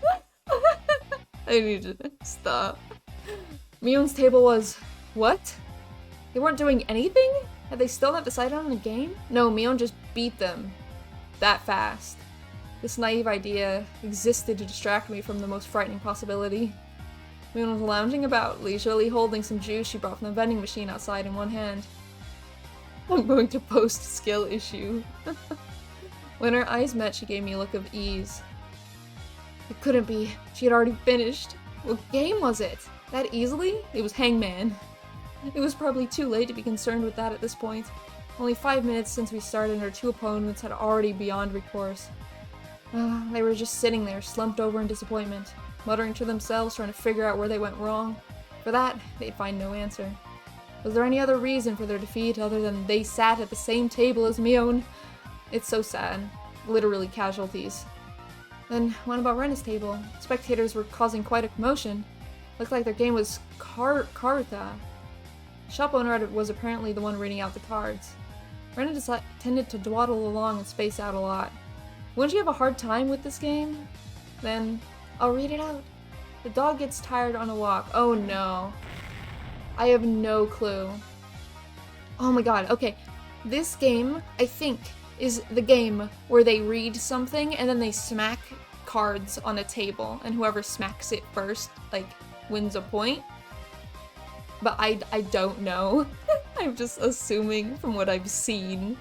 I need to stop. Mion's table was... what? They weren't doing anything? Had they still not decided on a game? No, Mion just beat them. That fast. This naive idea existed to distract me from the most frightening possibility. Mion was lounging about, leisurely holding some juice she brought from the vending machine outside in one hand. I'm going to post skill issue. When our eyes met, she gave me a look of ease. It couldn't be. She had already finished. What game was it? That easily? It was Hangman. It was probably too late to be concerned with that at this point. Only 5 minutes since we started and our two opponents had already beyond recourse. They were just sitting there, slumped over in disappointment, muttering to themselves, trying to figure out where they went wrong. For that, they'd find no answer. Was there any other reason for their defeat other than they sat at the same table as Mion? It's so sad. Literally casualties. Then, what about Rena's table? Spectators were causing quite a commotion. Looked like their game was Karuta. Shop owner was apparently the one reading out the cards. Rena tended to dawdle along and space out a lot. Wouldn't you have a hard time with this game? Then, I'll read it out. The dog gets tired on a walk. Oh no. I have no clue. Oh my god, okay. This game, I think, is the game where they read something and then they smack cards on a table, and whoever smacks it first, like, wins a point. But I don't know. I'm just assuming from what I've seen.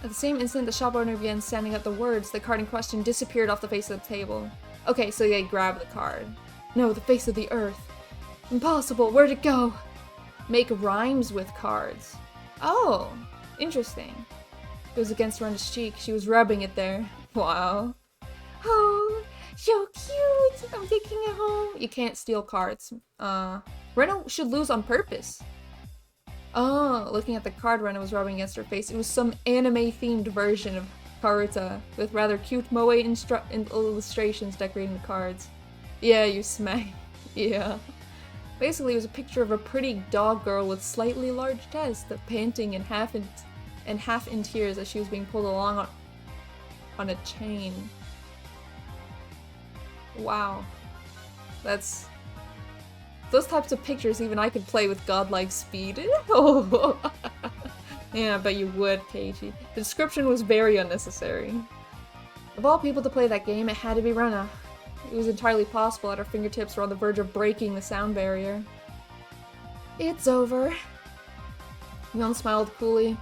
At the same instant the shop owner began standing up the words, the card in question disappeared off the face of the table. Okay, so they grab the card. No, the face of the earth. Impossible, where'd it go? Make rhymes with cards. Oh, interesting. It was against Rena's cheek. She was rubbing it there. Wow. Oh, so cute! I'm taking it home. You can't steal cards. Rena should lose on purpose. Oh, looking at the card Rena was rubbing against her face, it was some anime-themed version of Karuta, with rather cute moe illustrations decorating the cards. Yeah, you smack. Yeah. Basically, it was a picture of a pretty dog girl with slightly large chest, panting and half in tears as she was being pulled along on a chain. Wow. That's... those types of pictures even I could play with godlike speed. Oh. Yeah, I bet you would, Keiichi. The description was very unnecessary. Of all people to play that game, it had to be Rena. It was entirely possible that her fingertips were on the verge of breaking the sound barrier. It's over. Yon smiled coolly.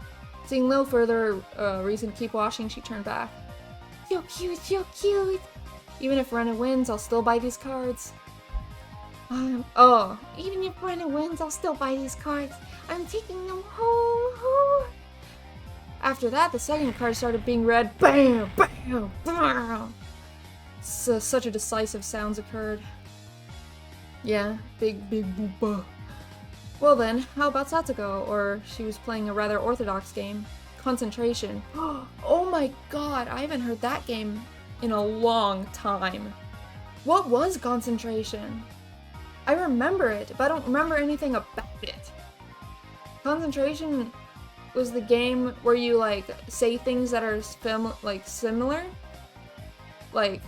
Seeing no further reason to keep watching, she turned back. So cute, so cute. Even if Rena wins, I'll still buy these cards. Even if Rena wins, I'll still buy these cards. I'm taking them home. After that, the second card started being read. Bam, bam, bam. Such a decisive sounds occurred. Yeah, big boopa. Well then, how about Satsuko? Or she was playing a rather orthodox game. Concentration. Oh my god, I haven't heard that game in a long time. What was concentration? I remember it, but I don't remember anything about it. Concentration was the game where you, like, say things that are similar. Like,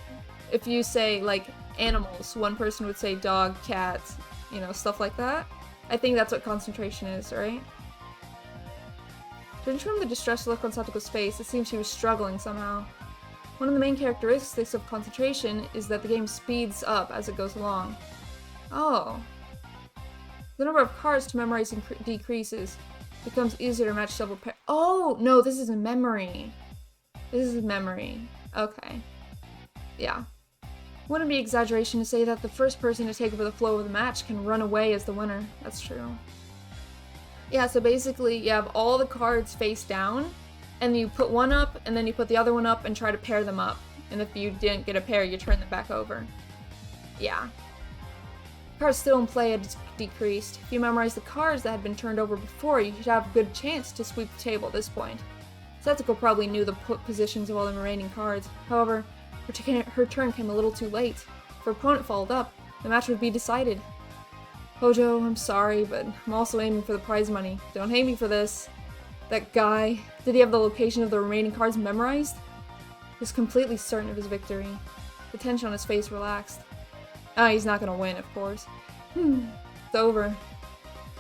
if you say, like, animals, one person would say dog, cat, you know, stuff like that. I think that's what concentration is, right? Judging from the distressed look on Satoko's face, it seems she was struggling somehow. One of the main characteristics of concentration is that the game speeds up as it goes along. Oh. The number of cards to memorize decreases. It becomes easier to match several pairs. Oh, no, this is memory. This is memory. Okay. Yeah. Wouldn't be exaggeration to say that the first person to take over the flow of the match can run away as the winner. That's true. Yeah, so basically you have all the cards face down, and you put one up, and then you put the other one up and try to pair them up. And if you didn't get a pair, you turn them back over. Yeah. Cards still in play had decreased. If you memorized the cards that had been turned over before, you should have a good chance to sweep the table at this point. Setsuko probably knew the positions of all the remaining cards. However, her turn came a little too late. If her opponent followed up, the match would be decided. Hojo, I'm sorry, but I'm also aiming for the prize money. Don't hate me for this. That guy, did he have the location of the remaining cards memorized? He was completely certain of his victory. The tension on his face relaxed. Ah, he's not gonna win, of course. It's over.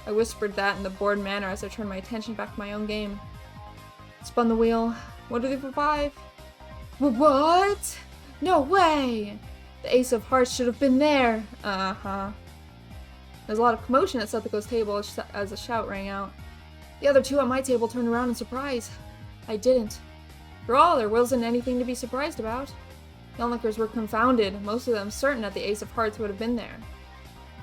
I whispered that in the bored manner as I turned my attention back to my own game. Spun the wheel. 1, 2, 3, 4, 5. What? No way! The ace of hearts should have been there. Uh-huh. There's a lot of commotion at Satsuko's table as a shout rang out. The other two at my table turned around in surprise. I didn't. For all, there wasn't anything to be surprised about. The onlookers were confounded, most of them certain that the ace of hearts would have been there.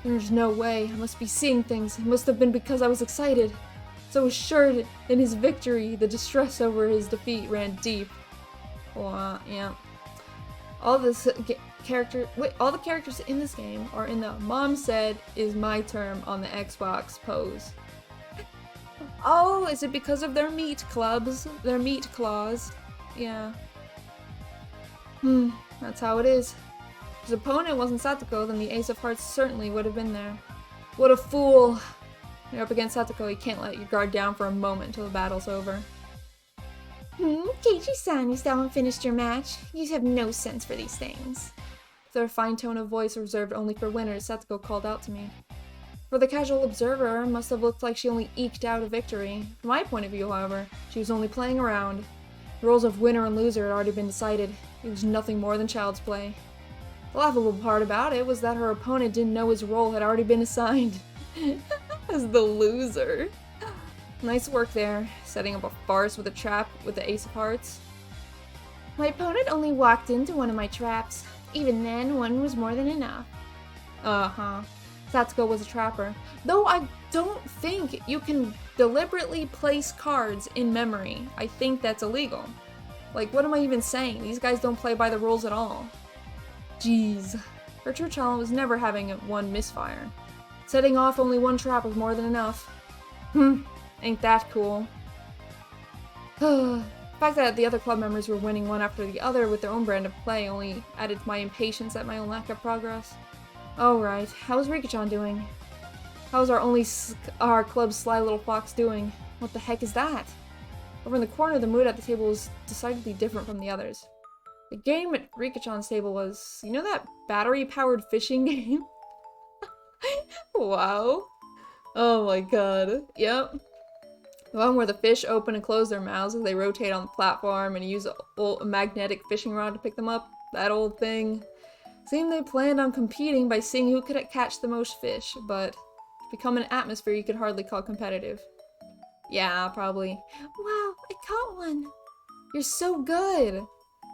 There's no way. I must be seeing things. It must have been because I was excited. So assured in his victory, the distress over his defeat ran deep. Yeah. All the characters in this game are in the "Mom said is my term on the Xbox" pose. Oh, is it because of their meat clubs? Their meat claws? Yeah. That's how it is. If his opponent wasn't Satsuko, then the ace of hearts certainly would have been there. What a fool! You're up against Satsuko, you can't let your guard down for a moment until the battle's over. Keiichi-san, you still haven't finished your match. You have no sense for these things. With their fine tone of voice reserved only for winners, Satsuko called out to me. For the casual observer, it must have looked like she only eked out a victory. From my point of view, however, she was only playing around. The roles of winner and loser had already been decided. It was nothing more than child's play. The laughable part about it was that her opponent didn't know his role had already been assigned. As the loser. Nice work there, setting up a farce with a trap with the ace of hearts. My opponent only walked into one of my traps. Even then, one was more than enough. Uh-huh. Satsuko was a trapper. Though I don't think you can deliberately place cards in memory. I think that's illegal. Like, what am I even saying? These guys don't play by the rules at all. Jeez. Her true talent was never having one misfire. Setting off only one trap was more than enough. Ain't that cool. The fact that the other club members were winning one after the other with their own brand of play only added to my impatience at my own lack of progress. Alright, how's Rika-chan doing? How's our club's sly little fox doing? What the heck is that? Over in the corner, the mood at the table was decidedly different from the others. The game at Rika-chan's table was, you know that battery-powered fishing game? Wow. Oh my god. Yep. The one where the fish open and close their mouths as they rotate on the platform and use a magnetic fishing rod to pick them up. That old thing. Seemed they planned on competing by seeing who could catch the most fish, but it's become an atmosphere you could hardly call competitive. Yeah, probably. Wow, I caught one! You're so good!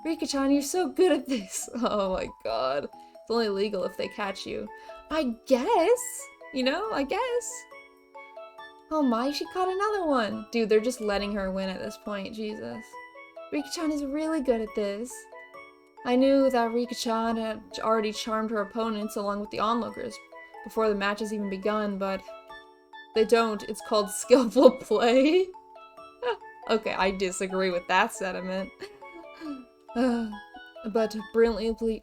Rika-chan, you're so good at this. Oh my god. It's only legal if they catch you. I guess. You know, I guess. Oh my, she caught another one. Dude, they're just letting her win at this point. Jesus. Rika-chan is really good at this. I knew that Rika-chan had already charmed her opponents along with the onlookers before the match has even begun, but they don't. It's called skillful play. Okay, I disagree with that sentiment. But brilliantly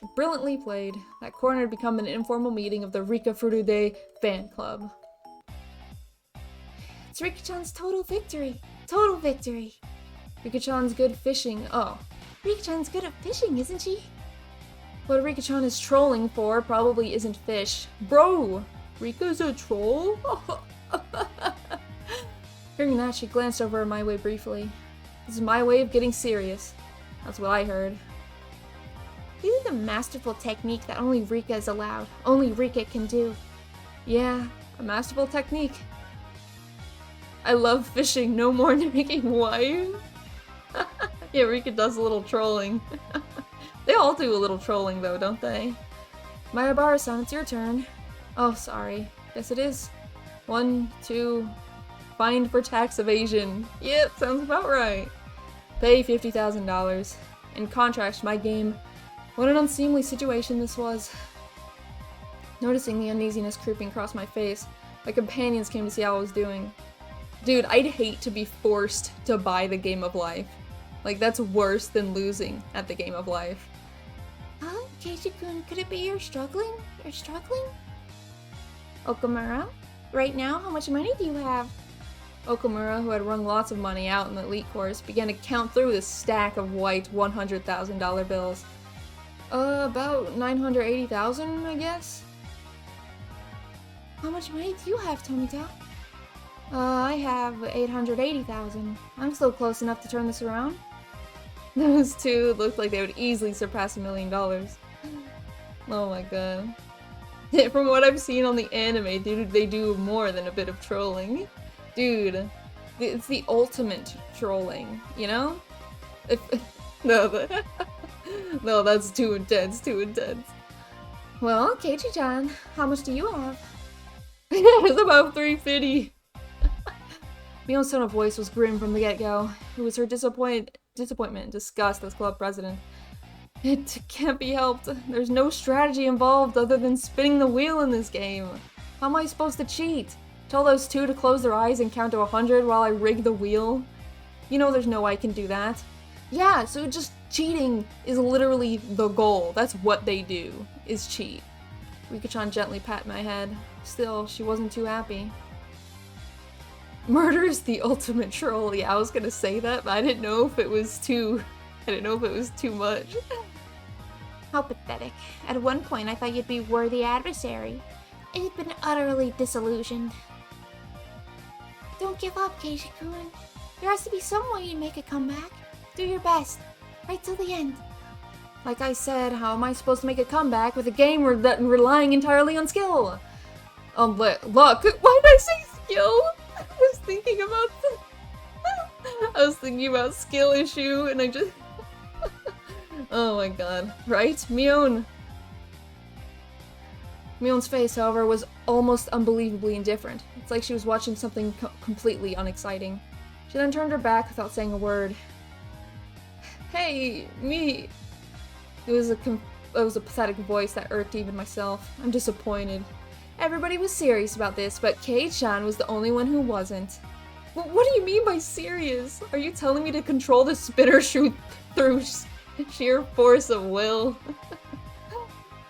played. That corner had become an informal meeting of the Rika Furude fan club. It's Rika-chan's total victory. Total victory. Rika-chan's good fishing. Oh. Rika-chan's good at fishing, isn't she? What Rika-chan is trolling for probably isn't fish. Bro! Rika's a troll? Hearing that, she glanced over my way briefly. This is my way of getting serious. That's what I heard. This is a masterful technique that only Rika is allowed. Only Rika can do. Yeah, a masterful technique. I love fishing no more than making wire. Yeah, Rika does a little trolling. They all do a little trolling though, don't they? Mayabara-san, it's your turn. Oh, sorry. Guess it is. 1, 2... Fined for tax evasion. Yep, sounds about right. Pay $50,000. In contrast to my game, what an unseemly situation this was. Noticing the uneasiness creeping across my face, my companions came to see how I was doing. Dude, I'd hate to be forced to buy the game of life. Like, that's worse than losing at the game of life. Keiji-kun, could it be you're struggling? You're struggling? Okimura? Right now, how much money do you have? Okimura, who had wrung lots of money out in the elite course, began to count through this stack of white $100,000 bills. About 980,000, I guess? How much money do you have, Tomita? I have 880,000. I'm still close enough to turn this around. Those two looked like they would easily surpass $1 million. Oh my god. From what I've seen on the anime, dude, they do more than a bit of trolling. Dude, it's the ultimate trolling, you know? No, no, that's too intense, too intense. Well, Keiichi-chan, how much do you have? It's about 350. Mio's tone of voice was grim from the get-go. It was her disappointment and disgust as club president. It can't be helped. There's no strategy involved other than spinning the wheel in this game. How am I supposed to cheat? Tell those two to close their eyes and count to 100 while I rig the wheel? You know there's no way I can do that. Yeah, so just cheating is literally the goal. That's what they do, is cheat. Rika-chan gently pat my head. Still, she wasn't too happy. Murder is the ultimate troll. Yeah, I was gonna say that, but I didn't know if it was too much. How pathetic. At one point, I thought you'd be worthy adversary. I've been utterly disillusioned. Don't give up, Keiji-kun. There has to be some way you make a comeback. Do your best. Right till the end. Like I said, how am I supposed to make a comeback with a game relying entirely on skill? Luck. Why did I say skill? I was thinking about skill issue, and I just... Oh my god. Right? Mion's face, however, was almost unbelievably indifferent. It's like she was watching something completely unexciting. She then turned her back without saying a word. Hey, me! It was a pathetic voice that irked even myself. I'm disappointed. Everybody was serious about this, but Kei-chan was the only one who wasn't. What do you mean by serious? Are you telling me to control the spinner shoot through sheer force of will?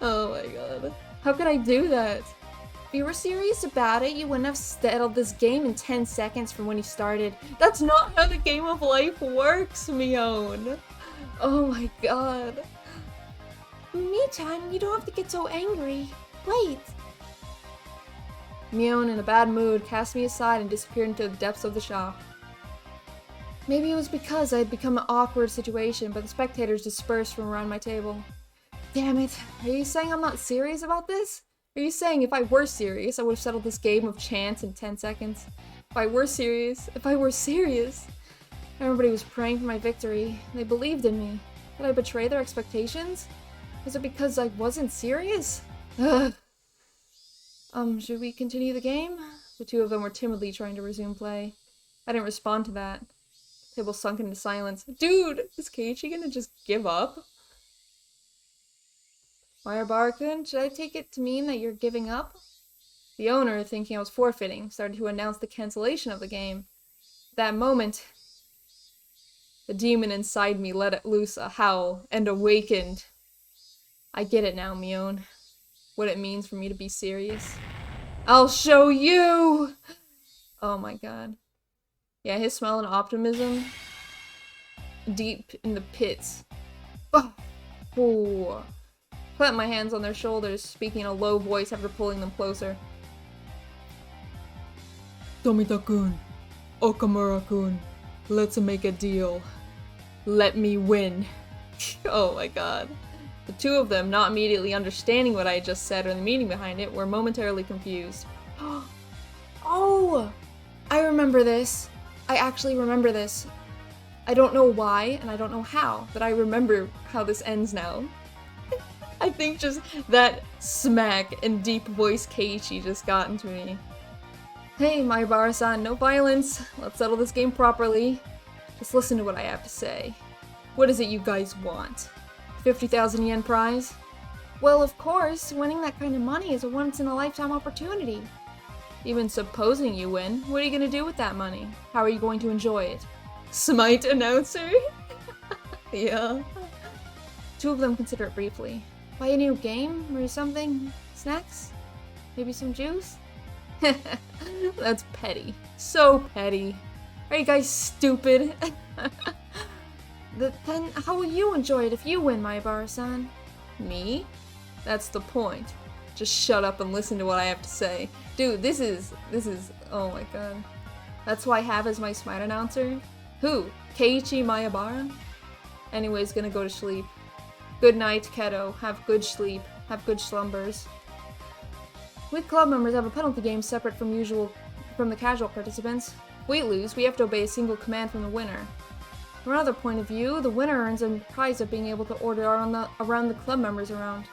Oh my god. How could I do that? If you were serious about it, you wouldn't have settled this game in 10 seconds from when you started. That's not how the game of life works, Mion. Oh my god. Me-chan, you don't have to get so angry. Wait. Mion, in a bad mood, cast me aside and disappeared into the depths of the shop. Maybe it was because I had become an awkward situation, but the spectators dispersed from around my table. Damn it, are you saying I'm not serious about this? Are you saying if I were serious, I would have settled this game of chance in 10 seconds? If I were serious... Everybody was praying for my victory. They believed in me. Did I betray their expectations? Was it because I wasn't serious? Ugh. Should we continue the game? The two of them were timidly trying to resume play. I didn't respond to that. The table sunk into silence. Dude, is Keiichi gonna just give up? Mayabara-kun, should I take it to mean that you're giving up? The owner, thinking I was forfeiting, started to announce the cancellation of the game. At that moment, the demon inside me let loose a howl and awakened. I get it now, Mion. What it means for me to be serious. I'll show you! Oh my god. Yeah, his smile and optimism. Deep in the pits. Oh. Clap my hands on their shoulders, speaking in a low voice after pulling them closer. Tomita-kun, Okimura-kun, let's make a deal. Let me win. Oh my god. The two of them, not immediately understanding what I had just said or the meaning behind it, were momentarily confused. Oh! I remember this. I actually remember this. I don't know why, and I don't know how, but I remember how this ends now. I think just that smack and deep voice Keiichi just got into me. Hey, Mayabara-san, no violence. Let's settle this game properly. Just listen to what I have to say. What is it you guys want? 50,000 yen prize? Well, of course, winning that kind of money is a once-in-a-lifetime opportunity. Even supposing you win, what are you gonna do with that money? How are you going to enjoy it? Smite announcer? Yeah. Two of them consider it briefly. Buy a new game or something? Snacks? Maybe some juice? That's petty. So petty. Are you guys stupid? Then how will you enjoy it if you win, Mayabara-san? Me? That's the point. Just shut up and listen to what I have to say. Dude, this is, oh my god. That's who I have as my smite announcer? Who? Keiichi Mayabara? Anyways, gonna go to sleep. Good night, Keto. Have good sleep. Have good slumbers. We club members have a penalty game separate from the casual participants. If we lose, we have to obey a single command from the winner. From another point of view, the winner earns a prize of being able to order around the club members around.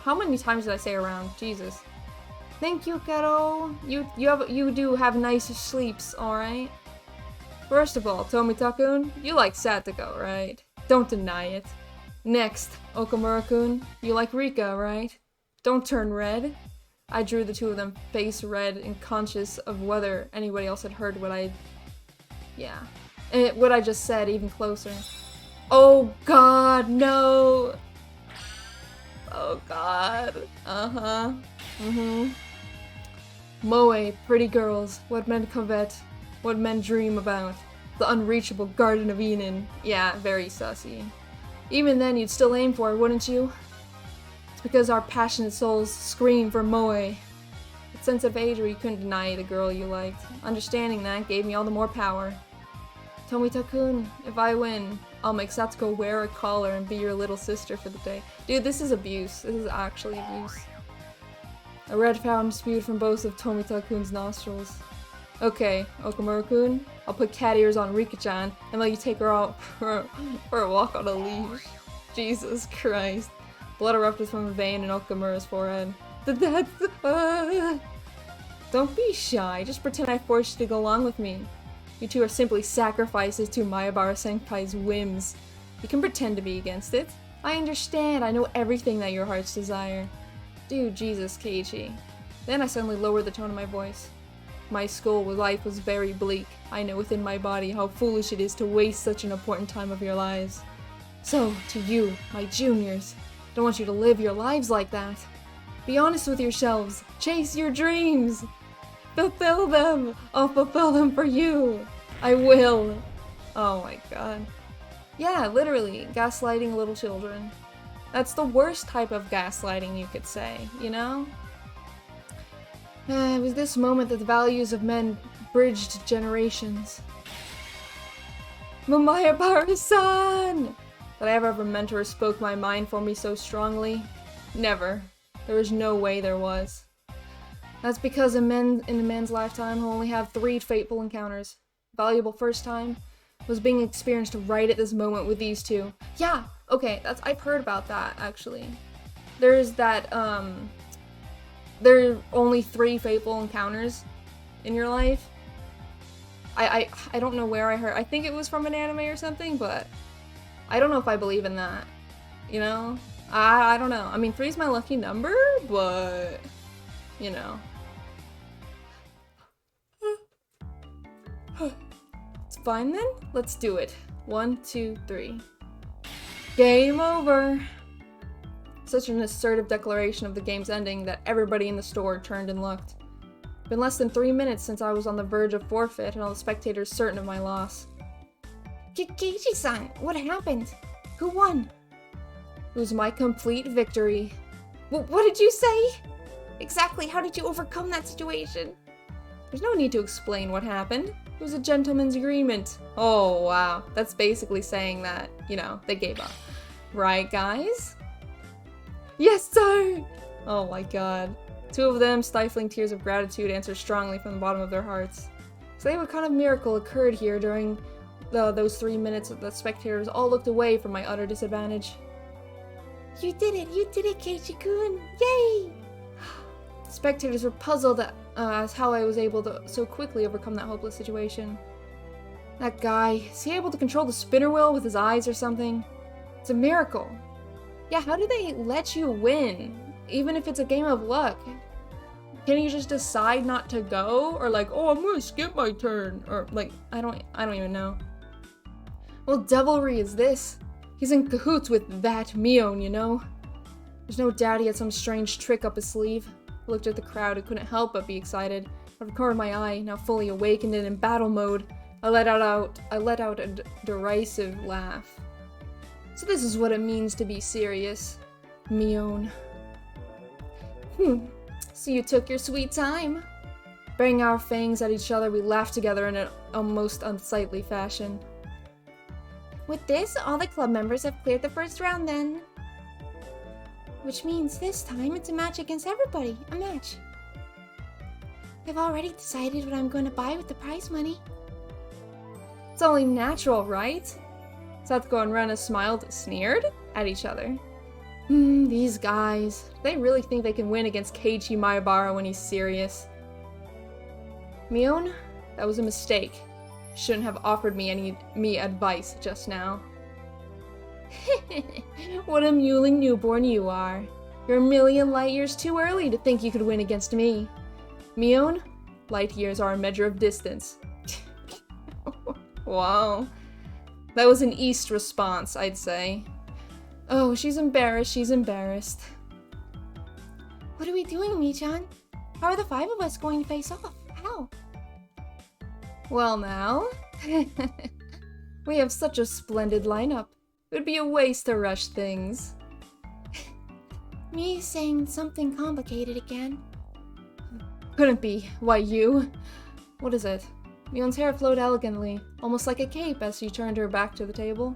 How many times did I say around? Jesus. Thank you, Keto. You do have nice sleeps, alright? First of all, Tomita-kun, you like Satoko, right? Don't deny it. Next, Okimura-kun, you like Rika, right? Don't turn red. I drew the two of them face red and conscious of whether anybody else had heard what I just said even closer. Oh god, no! Oh god. Uh-huh. Moe, pretty girls, what men covet, what men dream about. The unreachable Garden of Eden. Yeah, very sussy. Even then, you'd still aim for it, wouldn't you? It's because our passionate souls scream for Moe. That sense of age where you couldn't deny the girl you liked. Understanding that gave me all the more power. Tomita-kun, if I win, I'll make Satsuko wear a collar and be your little sister for the day. Dude, this is abuse. This is actually abuse. A red fountain spewed from both of Tomita-kun's nostrils. Okay, Okimura-kun, I'll put cat ears on Rika-chan and let you take her out for a walk on a leash. Jesus Christ. Blood erupted from a vein in Okimura's forehead. Don't be shy, just pretend I forced you to go along with me. You two are simply sacrifices to Mayabara-senpai's whims. You can pretend to be against it. I understand, I know everything that your hearts desire. Dude, Jesus, Keiichi. Then I suddenly lowered the tone of my voice. My school life was very bleak. I know within my body how foolish it is to waste such an important time of your lives. So, to you, my juniors, I don't want you to live your lives like that. Be honest with yourselves. Chase your dreams. Fulfill them. I'll fulfill them for you. I will. Oh my god. Yeah, literally, gaslighting little children. That's the worst type of gaslighting you could say, you know? It was this moment that the values of men bridged generations. Mayabara-san! Did I ever have a mentor who spoke my mind for me so strongly? Never. There was no way there was. That's because in a man's lifetime will only have 3 fateful encounters. Valuable first time was being experienced right at this moment with these two. Yeah, Okay, I've heard about that, actually. There's that, there are only 3 fateful encounters in your life. I don't know where I heard. I think it was from an anime or something, but I don't know if I believe in that. You know? I don't know. I mean, 3 is my lucky number, but you know. It's fine then. Let's do it. 1, 2, 3. Game over. Such an assertive declaration of the game's ending that everybody in the store turned and looked. Been less than 3 minutes since I was on the verge of forfeit and all the spectators certain of my loss. Keiichi-san, what happened? Who won? It was my complete victory. What did you say? Exactly, how did you overcome that situation? There's no need to explain what happened. It was a gentleman's agreement. Oh, wow. That's basically saying that, you know, they gave up. Right, guys? Yes, sir! Oh my god. 2 of them, stifling tears of gratitude, answered strongly from the bottom of their hearts. Say what kind of miracle occurred here during those 3 minutes that the spectators all looked away from my utter disadvantage. You did it, Keiichi-kun! Yay! The spectators were puzzled as how I was able to so quickly overcome that hopeless situation. That guy, is he able to control the spinner wheel with his eyes or something? It's a miracle. Yeah, how do they let you win? Even if it's a game of luck. Can you just decide not to go? Or like, oh, I'm gonna skip my turn. Or like, I don't even know. What devilry is this? He's in cahoots with that Mion, you know? There's no doubt he had some strange trick up his sleeve. I looked at the crowd and couldn't help but be excited. Out of the corner of my eye, now fully awakened and in battle mode, I let out a derisive laugh. So this is what it means to be serious, Mion. So you took your sweet time. Baring our fangs at each other, we laughed together in a most unsightly fashion. With this, all the club members have cleared the first round then. Which means this time it's a match against everybody. A match. I've already decided what I'm going to buy with the prize money. It's only natural, right? Satsuko and Rena sneered at each other. These guys. They really think they can win against Keiichi Maebara when he's serious. Mion, that was a mistake. Shouldn't have offered me advice just now. What a mewling newborn you are. You're a million light years too early to think you could win against me. Mion, light years are a measure of distance. Wow. That was an East response, I'd say. Oh, she's embarrassed, she's embarrassed. What are we doing, Mi-chan? How are the 5 of us going to face off? How? Well now, we have such a splendid lineup. It would be a waste to rush things. Me saying something complicated again. Couldn't be. Why, you? What is it? Mion's hair flowed elegantly, almost like a cape as she turned her back to the table.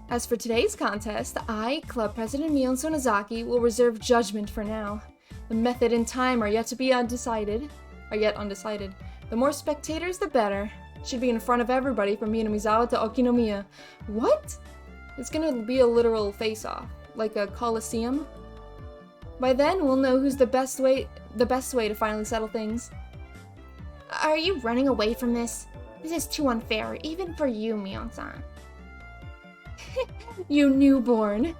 As for today's contest, I, Club President Mion Sonozaki, will reserve judgment for now. The method and time are yet undecided. The more spectators, the better. Should be in front of everybody from Minamizawa to Okinomiya. What? It's gonna be a literal face-off, like a coliseum. By then, we'll know who's the best way to finally settle things. Are you running away from this? This is too unfair, even for you, Mion-san. You newborn.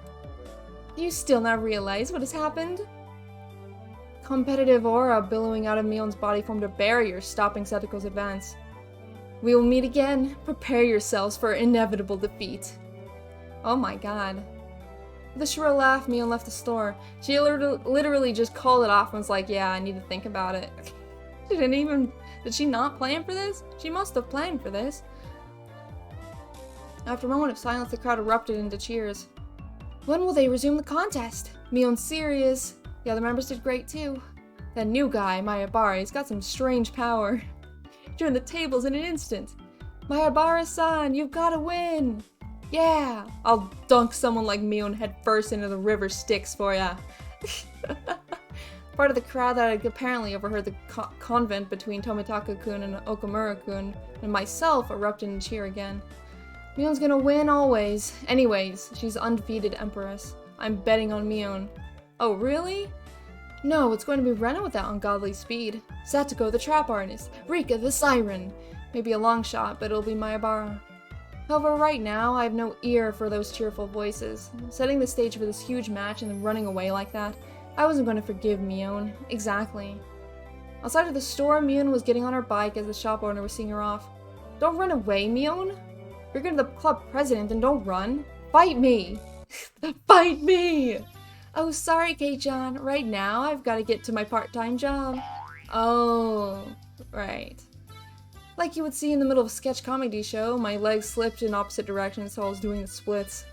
Do you still not realize what has happened? Competitive aura billowing out of Mion's body formed a barrier, stopping Satoko's advance. We will meet again. Prepare yourselves for inevitable defeat. Oh my god. With a shrill laugh, Mion left the store. She literally just called it off and was like, yeah, I need to think about it. Did she not plan for this? She must have planned for this. After a moment of silence, the crowd erupted into cheers. When will they resume the contest? Mion's serious. The other members did great too. That new guy, Maebara, he's got some strange power. Turn the tables in an instant. Maebara-san, you've gotta win! Yeah! I'll dunk someone like Mion head first into the river Styx for ya. Part of the crowd that had apparently overheard the convent between Tomitaka-kun and Okimura-kun and myself erupted in cheer again. Mion's gonna win always. Anyways, she's undefeated Empress. I'm betting on Mion. Oh, really? No, it's going to be Rena with that ungodly speed. Satoko the trap artist. Rika the siren. Maybe a long shot, but it'll be Mayabara. However, right now, I have no ear for those cheerful voices. Setting the stage for this huge match and then running away like that, I wasn't going to forgive Mion. Exactly. Outside of the store, Mion was getting on her bike as the shop owner was seeing her off. Don't run away, Mion. You're going to the club president and don't run. Fight me. Fight me! Oh, sorry, Kei-chan. Right now, I've got to get to my part-time job. Oh, right. Like you would see in the middle of a sketch comedy show, my legs slipped in opposite directions so I was doing the splits.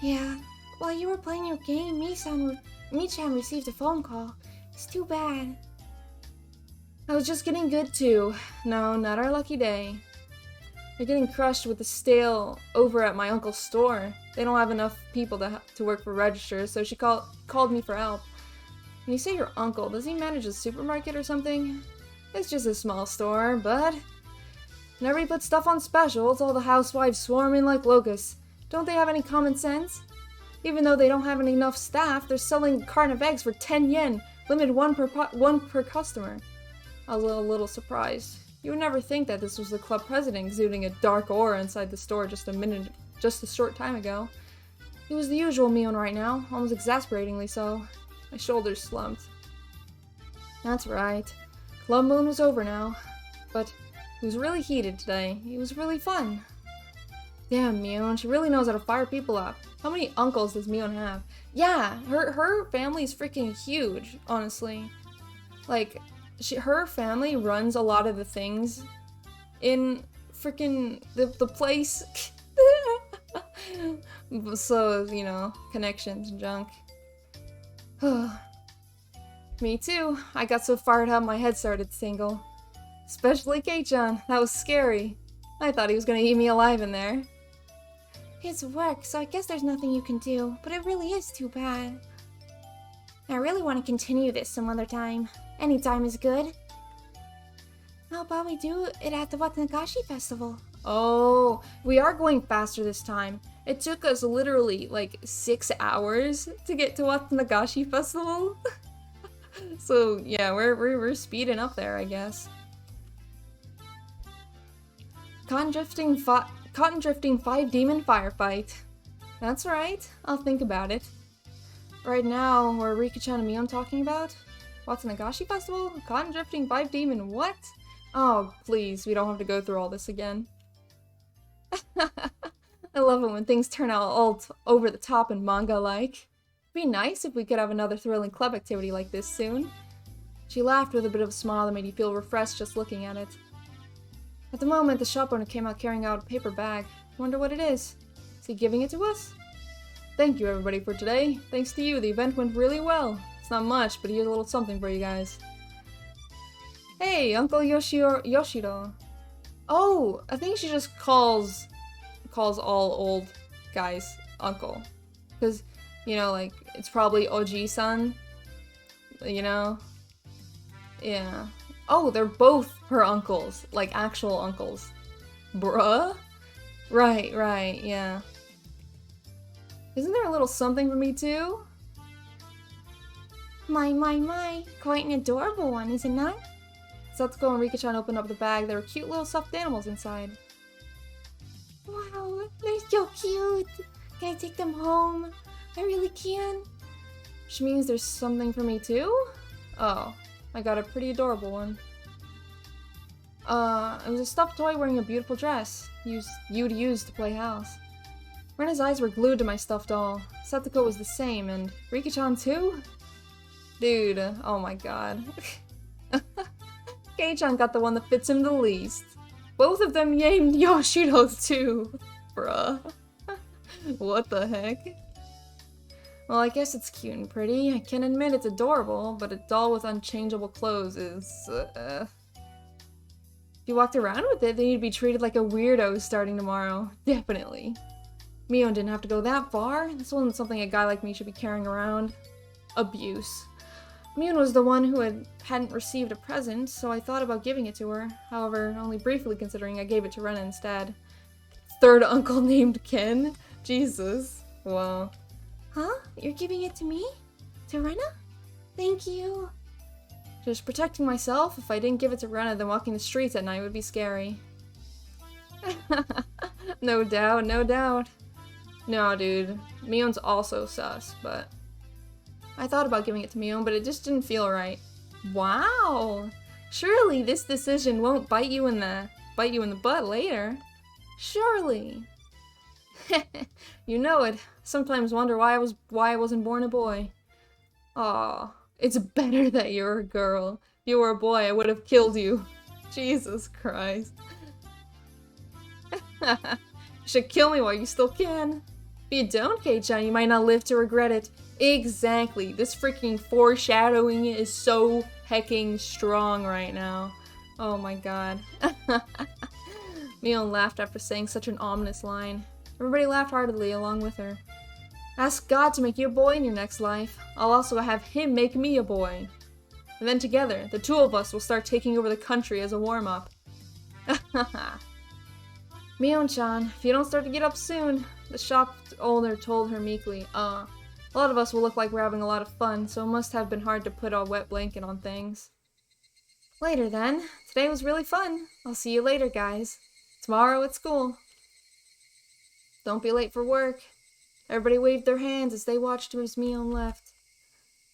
Yeah, while you were playing your game, Mi-chan received a phone call. It's too bad. I was just getting good too. No, not our lucky day. They're getting crushed with the stale over at my uncle's store. They don't have enough people to work for registers, so she called me for help. When you say your uncle, does he manage a supermarket or something? It's just a small store, but whenever he puts stuff on specials, all the housewives swarm in like locusts. Don't they have any common sense? Even though they don't have enough staff, they're selling a carton of eggs for 10 yen, limited one per customer. I was a little surprised. You would never think that this was the club president exuding a dark aura inside the store just a short time ago. It was the usual Mion right now, almost exasperatingly so. My shoulders slumped. That's right. Club Moon was over now, but it was really heated today. It was really fun. Damn, Mion, she really knows how to fire people up. How many uncles does Mion have? Yeah, her family is freaking huge, honestly. Like, her family runs a lot of the things in freaking the place. So, you know, connections and junk. Me too. I got so fired up my head started to tingle. Especially Kei-chan. That was scary. I thought he was gonna eat me alive in there. It's work, so I guess there's nothing you can do, but it really is too bad. I really want to continue this some other time. Any time is good. How about we do it at the Watanagashi festival? Oh, we are going faster this time. It took us literally like 6 hours to get to Watanagashi festival. So yeah, we're speeding up there, I guess. Cotton drifting 5 demon firefight. That's right. I'll think about it. Right now, we're Rika-chan and Mion talking about Watanagashi festival? Cotton drifting 5 demon what? Oh, please, we don't have to go through all this again. I love it when things turn out all over the top and manga-like. It'd be nice if we could have another thrilling club activity like this soon. She laughed with a bit of a smile that made you feel refreshed just looking at it. At the moment, the shop owner came out carrying out a paper bag. Wonder what it is. Is he giving it to us? Thank you everybody for today. Thanks to you, the event went really well. It's not much, but here's a little something for you guys. Hey, Uncle Yoshiro. Oh, I think she just calls all old guys uncle. Because, you know, like, it's probably Oji-san. You know? Yeah. Oh, they're both her uncles. Like, actual uncles. Bruh? Right, yeah. Isn't there a little something for me too? My. Quite an adorable one, is it not? Satsuko and Rika-chan opened up the bag. There were cute little stuffed animals inside. Wow, they're so cute. Can I take them home? I really can. Which means there's something for me too? Oh, I got a pretty adorable one. It was a stuffed toy wearing a beautiful dress you'd use to play house. Rena's eyes were glued to my stuffed doll. Satsuko was the same, and Rika-chan too? Dude, oh my god. Kei-chan got the one that fits him the least. Both of them named Yoshiro too. Bruh. What the heck? Well, I guess it's cute and pretty. I can admit it's adorable, but a doll with unchangeable clothes is, If you walked around with it, then you'd be treated like a weirdo starting tomorrow. Definitely. Mion didn't have to go that far. This wasn't something a guy like me should be carrying around. Abuse. Mion was the one who hadn't received a present, so I thought about giving it to her. However, only briefly considering I gave it to Rena instead. third uncle named Ken? Jesus. Wow. Huh? You're giving it to me? To Rena? Thank you. Just protecting myself. If I didn't give it to Rena, then walking the streets at night would be scary. No doubt, no doubt. No, dude. Mion's also sus, but... I thought about giving it to Mion, but it just didn't feel right. Wow! Surely this decision won't bite you in the butt later. Surely. You know it. Sometimes wonder why I wasn't born a boy. Aw, it's better that you're a girl. If you were a boy, I would have killed you. Jesus Christ. You should kill me while you still can. If you don't, Kei-chan, you might not live to regret it. Exactly. This freaking foreshadowing is so hecking strong right now. Oh my god. Mion laughed after saying such an ominous line. Everybody laughed heartily along with her. Ask God to make you a boy in your next life. I'll also have him make me a boy. And then together, the two of us will start taking over the country as a warm-up. Mion-chan, if you don't start to get up soon, the shop owner told her meekly. A lot of us will look like we're having a lot of fun, so it must have been hard to put a wet blanket on things. Later then. Today was really fun. I'll see you later, guys. Tomorrow at school. Don't be late for work. Everybody waved their hands as they watched as Mion left.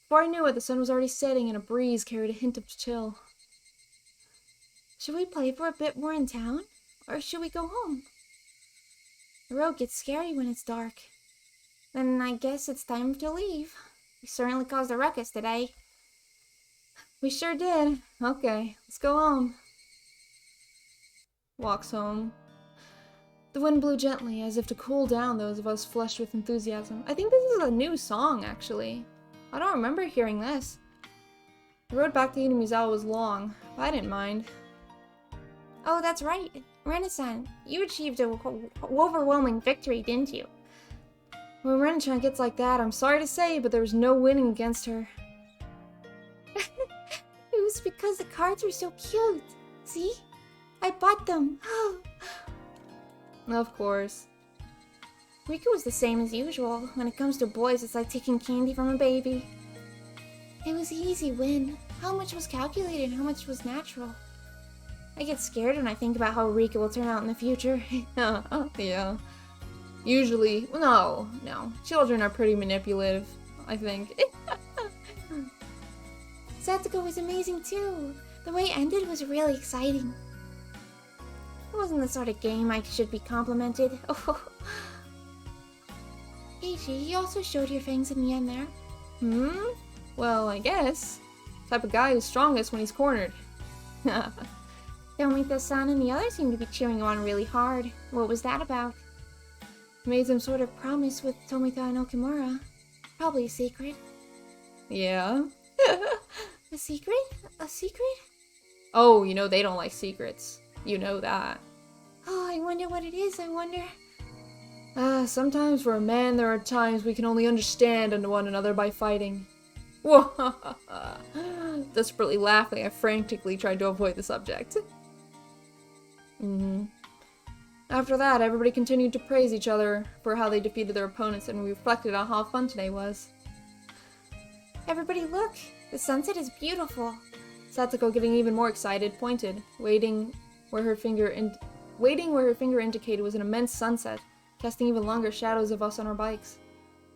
Before I knew it, the sun was already setting and a breeze carried a hint of chill. Should we play for a bit more in town? Or should we go home? The road gets scary when it's dark. Then I guess it's time to leave. We certainly caused a ruckus today. We sure did. Okay, let's go home. Walks home. The wind blew gently, as if to cool down those of us flushed with enthusiasm. I think this is a new song, actually. I don't remember hearing this. The road back to Inamizawa was long, but I didn't mind. Oh, that's right. Rena-san, you achieved a overwhelming victory, didn't you? When Ren-chan gets like that, I'm sorry to say, but there was no winning against her. It was because the cards were so cute. See? I bought them. Of course. Rika was the same as usual. When it comes to boys, it's like taking candy from a baby. It was an easy win. How much was calculated and how much was natural? I get scared when I think about how Rika will turn out in the future. Yeah. Usually, no. Children are pretty manipulative, I think. Satsuko was amazing too. The way it ended was really exciting. It wasn't the sort of game I should be complimented. Eiji, you also showed your fangs in the end there. Well, I guess. Type of guy who's strongest when he's cornered. Tomita-san and the others seemed to be cheering you on really hard. What was that about? Made some sort of Promise with Tomita and Okimura. Probably a secret. Yeah. A secret? A secret? Oh, you know they don't like secrets. You know that. Oh, I wonder what it is, I wonder. Sometimes for a man there are times we can only understand one another by fighting. Whoa! Desperately laughing, I frantically tried to avoid the subject. After that, everybody continued to praise each other for how they defeated their opponents, and we reflected on how fun today was. Everybody look! The sunset is beautiful! Satsuko, getting even more excited, pointed, waiting where her finger indicated was an immense sunset, casting even longer shadows of us on our bikes.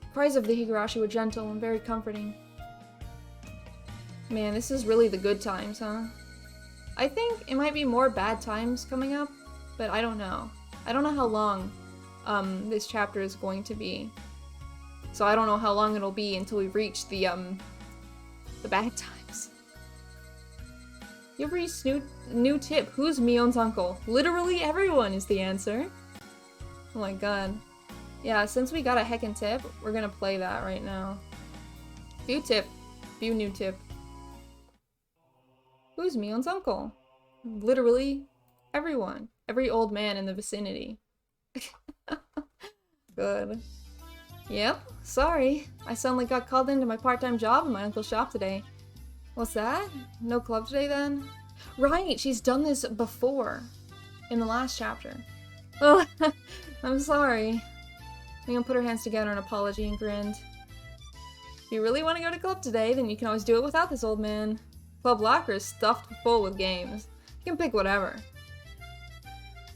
The cries of the Higurashi were gentle and very comforting. Man, this is really the good times, huh? I think it might be more bad times coming up, but I don't know. I don't know how long this chapter is going to be. So I don't know how long it'll be until we reach the bad times. Every new tip. Who's Mion's uncle? Literally everyone is the answer. Oh my god. Yeah, since we got a heckin' tip, we're gonna play that right now. Few new tip. Who's Mion's uncle? Literally everyone. Every old man in the vicinity. Good. Yep, sorry. I suddenly got called into my part-time job in my uncle's shop today. What's that? No club today then? Right, she's done this before. In the last chapter. Oh, I'm sorry. Megan put her hands together in apology and grinned. If you really want to go to club today, then you can always do it without this old man. Club locker is stuffed full with games. You can pick whatever.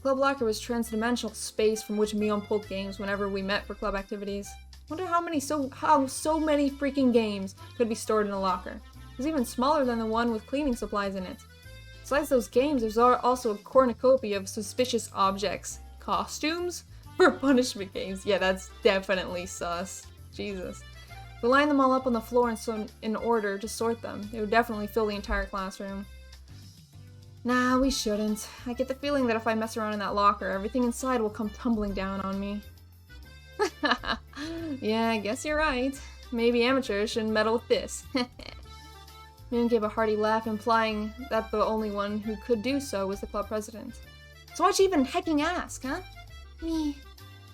Club locker was trans-dimensional space from which Mion pulled games whenever we met for club activities. Wonder how so many freaking games could be stored in a locker. It was even smaller than the one with cleaning supplies in it. Besides those games, there's also a cornucopia of suspicious objects. Costumes? For punishment games. Yeah, that's definitely sus. Jesus. We lined them all up on the floor in order to sort them. They would definitely fill the entire classroom. Nah, we shouldn't. I get the feeling that if I mess around in that locker, everything inside will come tumbling down on me. Yeah, I guess you're right. Maybe amateurs shouldn't meddle with this. Moon gave a hearty laugh, implying that the only one who could do so was the club president. So why'd you even hecking ask, huh? Me.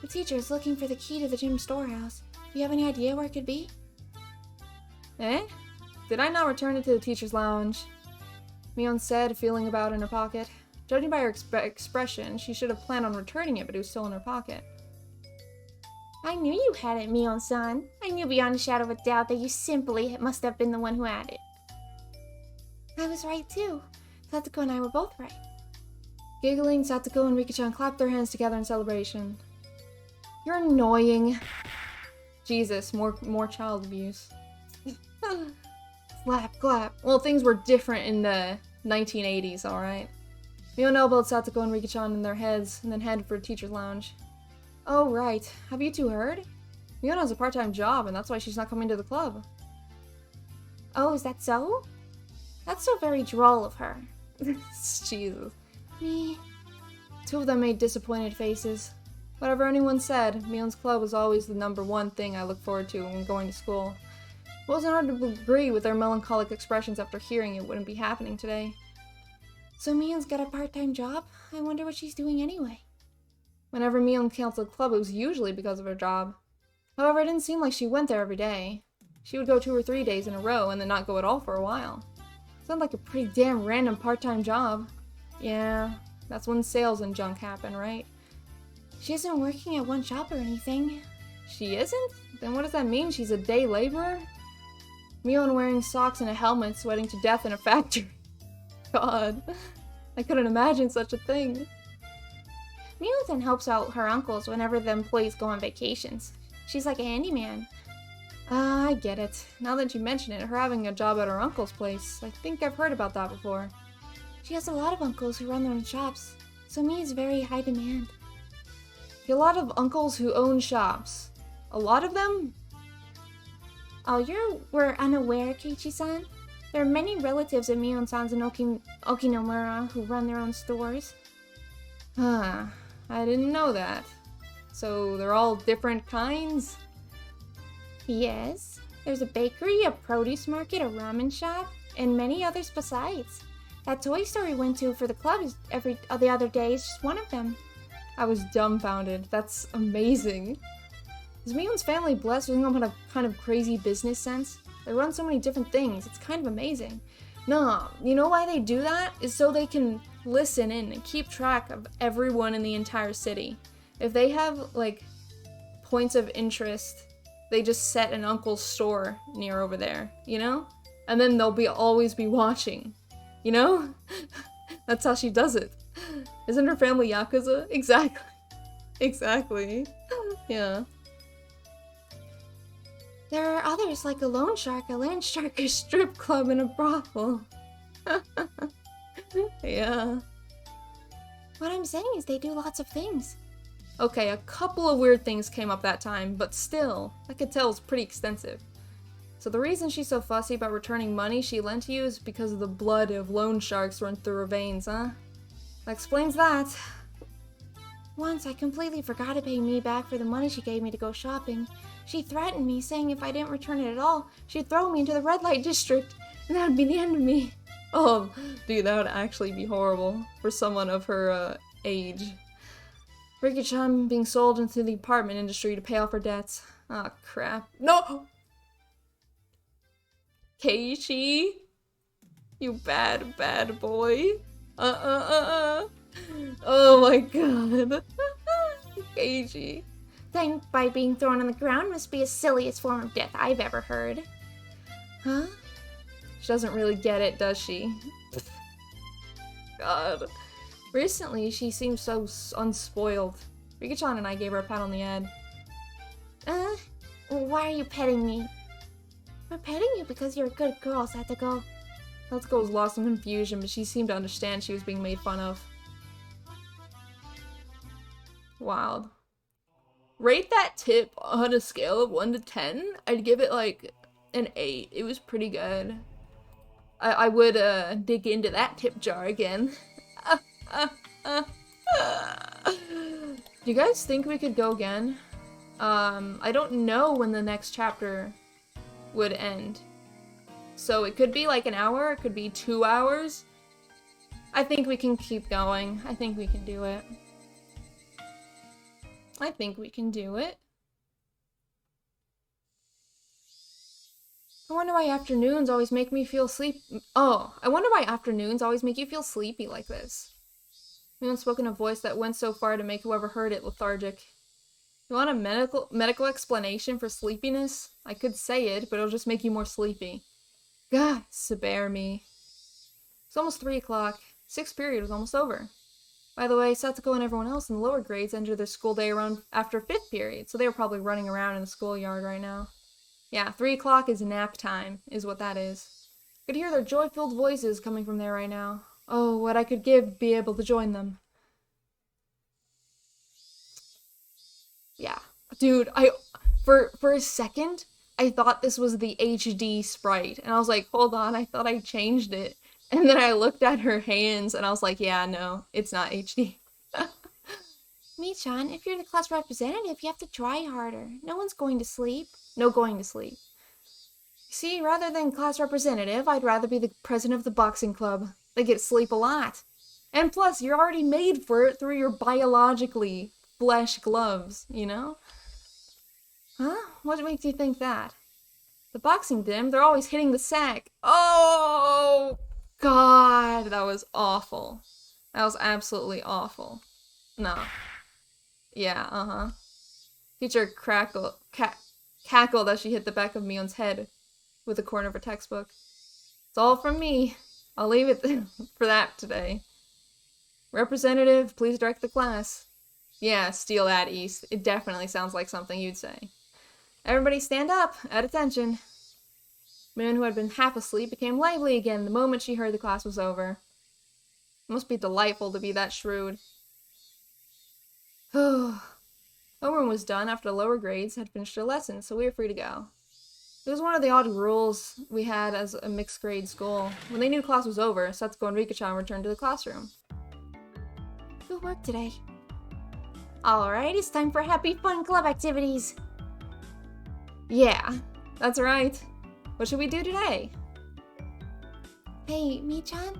The teacher is looking for the key to the gym storehouse. Do you have any idea where it could be? Eh? Did I not return it to the teacher's lounge? Mion said, feeling about in her pocket. Judging by her expression, she should have planned on returning it, but it was still in her pocket. I knew you had it, Mion-san. I knew beyond a shadow of a doubt that you simply must have been the one who had it. I was right too. Satoko and I were both right. Giggling, Satoko and Rika-chan clapped their hands together in celebration. You're annoying. Jesus, more child abuse. Clap, clap. Well, things were different in the 1980s, alright? Mion elbowed Satoko and Rika-chan in their heads, and then headed for the teacher's lounge. Oh, right. Have you two heard? Mion has a part-time job, and that's why she's not coming to the club. Oh, is that so? That's so very droll of her. Jesus. Me. Two of them made disappointed faces. Whatever anyone said, Mion's club was always the #1 thing I looked forward to when going to school. It wasn't hard to agree with their melancholic expressions after hearing it wouldn't be happening today. So Mion's got a part-time job? I wonder what she's doing anyway. Whenever Mion canceled club, it was usually because of her job. However, it didn't seem like she went there every day. She would go 2 or 3 days in a row and then not go at all for a while. Sounded like a pretty damn random part-time job. Yeah, that's when sales and junk happen, right? She isn't working at one shop or anything. She isn't? Then what does that mean? She's a day laborer? Mion wearing socks and a helmet, sweating to death in a factory. God, I couldn't imagine such a thing. Mion helps out her uncles whenever the employees go on vacations. She's like a handyman. I get it. Now that you mention it, her having a job at her uncle's place, I think I've heard about that before. She has a lot of uncles who run their own shops, so Mi is very high demand. A lot of uncles who own shops. A lot of them? Oh, you were unaware, Keiichi-san? There are many relatives of Mion-san's in Okimura who run their own stores. Huh. I didn't know that. So they're all different kinds? Yes. There's a bakery, a produce market, a ramen shop, and many others besides. That toy store we went to for the club the other day is just one of them. I was dumbfounded. That's amazing. Is Mion's family blessed with some kind of crazy business sense? They run so many different things. It's kind of amazing. No, you know why they do that? Is so they can listen in and keep track of everyone in the entire city. If they have, like, points of interest, they just set an uncle's store near over there, you know? And then they'll always be watching, you know? That's how she does it. Isn't her family Yakuza? Exactly. Exactly. Yeah. There are others like a loan shark, a land shark, a strip club, and a brothel. Yeah. What I'm saying is they do lots of things. Okay, a couple of weird things came up that time, but still, I could tell it's pretty extensive. So the reason she's so fussy about returning money she lent to you is because of the blood of loan sharks run through her veins, huh? That explains that. Once, I completely forgot to pay me back for the money she gave me to go shopping. She threatened me, saying if I didn't return it at all, she'd throw me into the red light district, and that would be the end of me. Oh, dude, that would actually be horrible for someone of her age. Rika-chan being sold into the apartment industry to pay off her debts. Ah, crap. No! Keiichi? You bad boy. Oh my god. Keiji. Dying by being thrown on the ground must be the silliest form of death I've ever heard. Huh? She doesn't really get it, does she? God. Recently, she seems so unspoiled. Rika-chan and I gave her a pat on the head. Why are you petting me? I'm petting you because you're a good girl, Satoko. Satoko was lost in confusion, but she seemed to understand she was being made fun of. Wild. Rate that tip on a scale of 1 to 10. I'd give it like an 8. It was pretty good. I would dig into that tip jar again. Do you guys think we could go again? I don't know when the next chapter would end. So it could be like an hour, it could be 2 hours. I think we can keep going. I think we can do it. I think we can do it. I wonder why afternoons always make me feel I wonder why afternoons always make you feel sleepy like this. We once spoke in a voice that went so far to make whoever heard it lethargic. You want a medical explanation for sleepiness? I could say it, but it'll just make you more sleepy. God, spare me. It's almost 3 o'clock. 6th period was almost over. By the way, Satoko and everyone else in the lower grades entered their school day around after 5th period, so they were probably running around in the schoolyard right now. Yeah, 3 o'clock is nap time, is what that is. I could hear their joy-filled voices coming from there right now. Oh, what I could give to be able to join them. Yeah. Dude, for a second, I thought this was the HD sprite, and I was like, hold on, I thought I changed it. And then I looked at her hands, and I was like, yeah, no, it's not HD. Mii-chan, if you're the class representative, you have to try harder. No one's going to sleep. No going to sleep. See, rather than class representative, I'd rather be the president of the boxing club. They get to sleep a lot. And plus, you're already made for it through your biologically flesh gloves, you know? Huh? What makes you think that? The boxing gym, they're always hitting the sack. Oh, God, that was awful. That was absolutely awful. No. Yeah, Teacher cackled as she hit the back of Mion's head with the corner of her textbook. It's all from me. I'll leave it for that today. Representative, please direct the class. Yeah, steal that, East. It definitely sounds like something you'd say. Everybody stand up, at attention. Moon, who had been half asleep, became lively again the moment she heard the class was over. It must be delightful to be that shrewd. Homeroom was done after the lower grades had finished their lessons, so we were free to go. It was one of the odd rules we had as a mixed grade school. When they knew class was over, Setsuko and Rika-chan returned to the classroom. Good work today. Alright, it's time for happy fun club activities. Yeah, that's right. What should we do today? Hey, Mii-chan,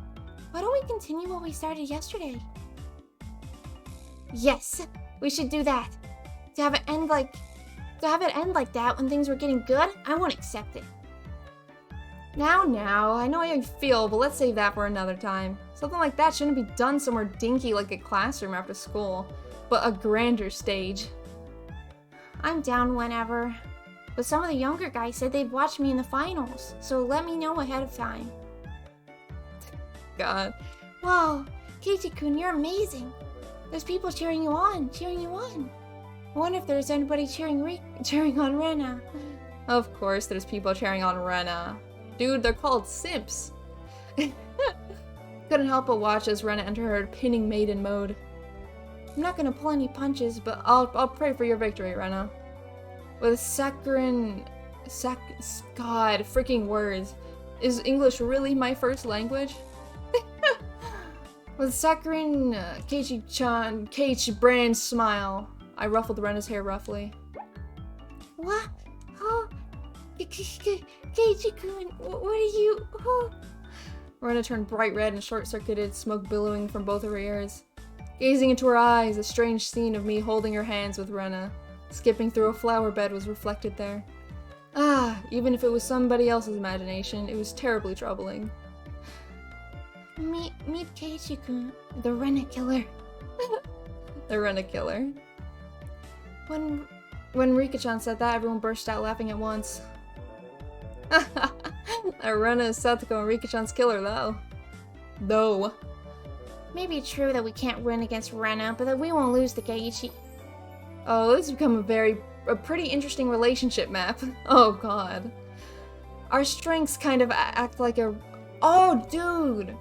why don't we continue what we started yesterday? Yes, we should do that. To have it end like that when things were getting good, I won't accept it. Now, I know how you feel, but let's save that for another time. Something like that shouldn't be done somewhere dinky like a classroom after school, but a grander stage. I'm down whenever. But some of the younger guys said they'd watch me in the finals, so let me know ahead of time. God. Wow, Keiji-kun, you're amazing. There's people cheering you on. I wonder if there's anybody cheering on Rena. Of course there's people cheering on Rena. Dude, they're called simps. Couldn't help but watch as Rena entered her pinning maiden mode. I'm not gonna pull any punches, but I'll pray for your victory, Rena. With God, freaking words. Is English really my first language? With saccharine Keiji brand smile, I ruffled Rena's hair roughly. What? Oh, Keiji-kun, what are you? Oh. Rena turned bright red and short-circuited, smoke billowing from both of her ears. Gazing into her eyes, a strange scene of me holding her hands with Rena, skipping through a flower bed was reflected there. Ah, even if it was somebody else's imagination, it was terribly troubling. Meet Keiji-kun, the Rena killer. The Rena killer. When Rika-chan said that, everyone burst out laughing at once. Rena is Satoko and Rika-chan's killer, though. No. Maybe it's true that we can't win against Rena, but that we won't lose to Geiichi. Oh, this has become a pretty interesting relationship map. Oh god. Our strengths kind of act like a... Oh, dude!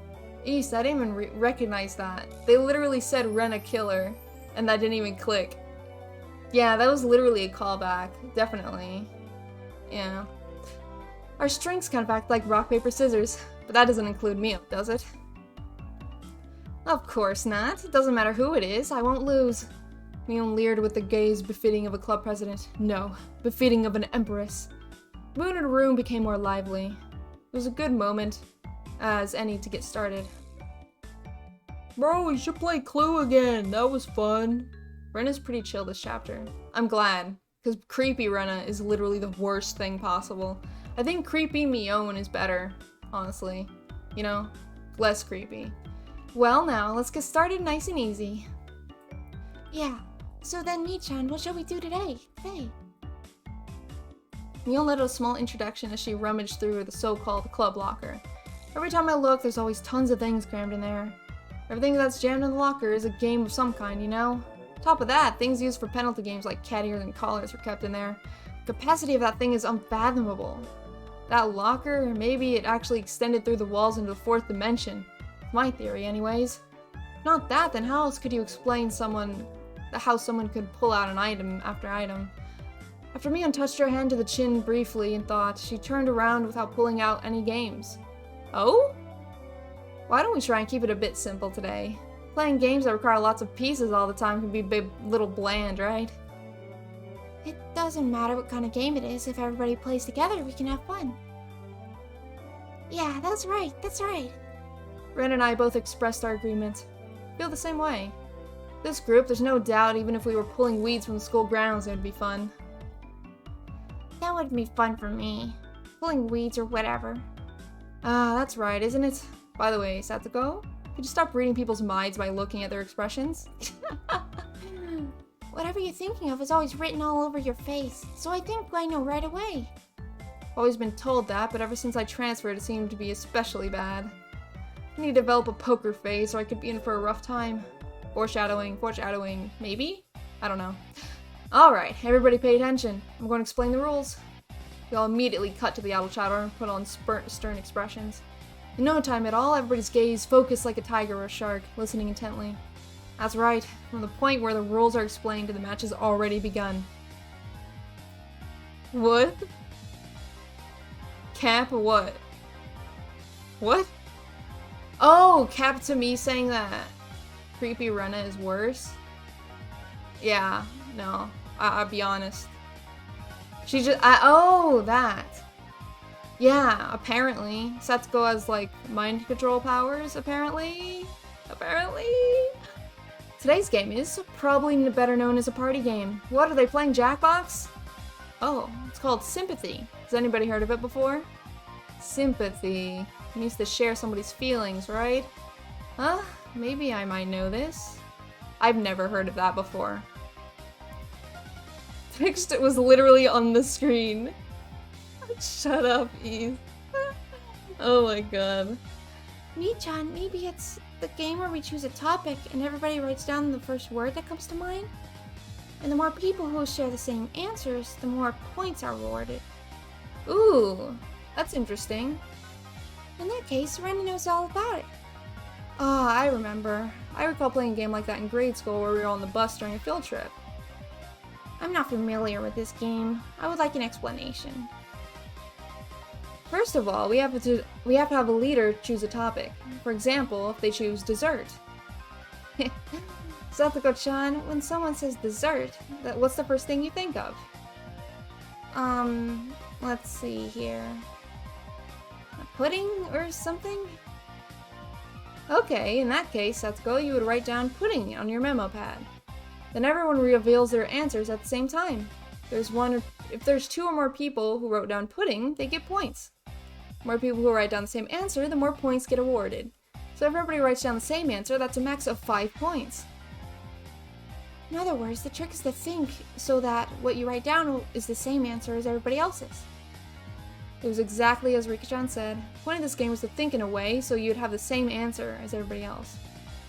East, I didn't even recognize that. They literally said Rena killer, and that didn't even click. Yeah, that was literally a callback. Definitely. Yeah. Our strengths kind of act like rock, paper, scissors, but that doesn't include me, does it? Of course not. It doesn't matter who it is, I won't lose. Mion leered with the gaze befitting of a club president. No, befitting of an empress. The mood in the room became more lively. It was a good moment, as any, to get started. Bro, we should play Clue again. That was fun. Rena's pretty chill this chapter. I'm glad, because creepy Rena is literally the worst thing possible. I think creepy Mion is better, honestly. You know, less creepy. Well now, let's get started nice and easy. Yeah, so then Mi-chan, what shall we do today? Mion led a small introduction as she rummaged through the so-called club locker. Every time I look, there's always tons of things crammed in there. Everything that's jammed in the locker is a game of some kind, you know? Top of that, things used for penalty games like cat ears and collars are kept in there. The capacity of that thing is unfathomable. That locker, maybe it actually extended through the walls into the fourth dimension. My theory, anyways. If not that, then how else could you explain how someone could pull out an item after item? After Mion touched her hand to the chin briefly in thought, she turned around without pulling out any games. Oh? Why don't we try and keep it a bit simple today? Playing games that require lots of pieces all the time can be a little bland, right? It doesn't matter what kind of game it is. If everybody plays together, we can have fun. Yeah, that's right. Ren and I both expressed our agreement. Feel the same way. This group, there's no doubt even if we were pulling weeds from the school grounds, it would be fun. That would be fun for me. Pulling weeds or whatever. Ah, that's right, isn't it? By the way, Satoko, could you stop reading people's minds by looking at their expressions? Whatever you're thinking of is always written all over your face, so I think I know right away. Always been told that, but ever since I transferred it seemed to be especially bad. I need to develop a poker face or I could be in for a rough time. Foreshadowing, maybe? I don't know. Alright, everybody pay attention. I'm going to explain the rules. We all immediately cut to the idle chatter and put on stern expressions. In no time at all, everybody's gaze focused like a tiger or a shark, listening intently. That's right, from the point where the rules are explained, the match has already begun. What? Cap what? What? Oh, cap to me saying that creepy Rena is worse? Yeah, no, I'll be honest. She just, oh, that. Yeah, apparently. Setsuko has, like, mind control powers, apparently. Today's game is probably better known as a party game. What, are they playing Jackbox? Oh, it's called Sympathy. Has anybody heard of it before? Sympathy. It means to share somebody's feelings, right? Huh? Maybe I might know this. I've never heard of that before. Text it was literally on the screen. Shut up, Eve. Oh my god. Mi-chan, maybe it's the game where we choose a topic and everybody writes down the first word that comes to mind? And the more people who share the same answers, the more points are awarded. Ooh, that's interesting. In that case, Ren knows all about it. Ah, I remember. I recall playing a game like that in grade school where we were on the bus during a field trip. I'm not familiar with this game. I would like an explanation. First of all, we have to have a leader choose a topic. For example, if they choose dessert. Satoko-chan, when someone says dessert, what's the first thing you think of? Let's see here. A pudding or something? Okay, in that case, Satsuko, you would write down pudding on your memo pad. Then everyone reveals their answers at the same time. If there's two or more people who wrote down pudding, they get points. The more people who write down the same answer, the more points get awarded. So if everybody writes down the same answer, that's a max of 5 points. In other words, the trick is to think so that what you write down is the same answer as everybody else's. It was exactly as Rika-chan said. The point of this game was to think in a way so you'd have the same answer as everybody else.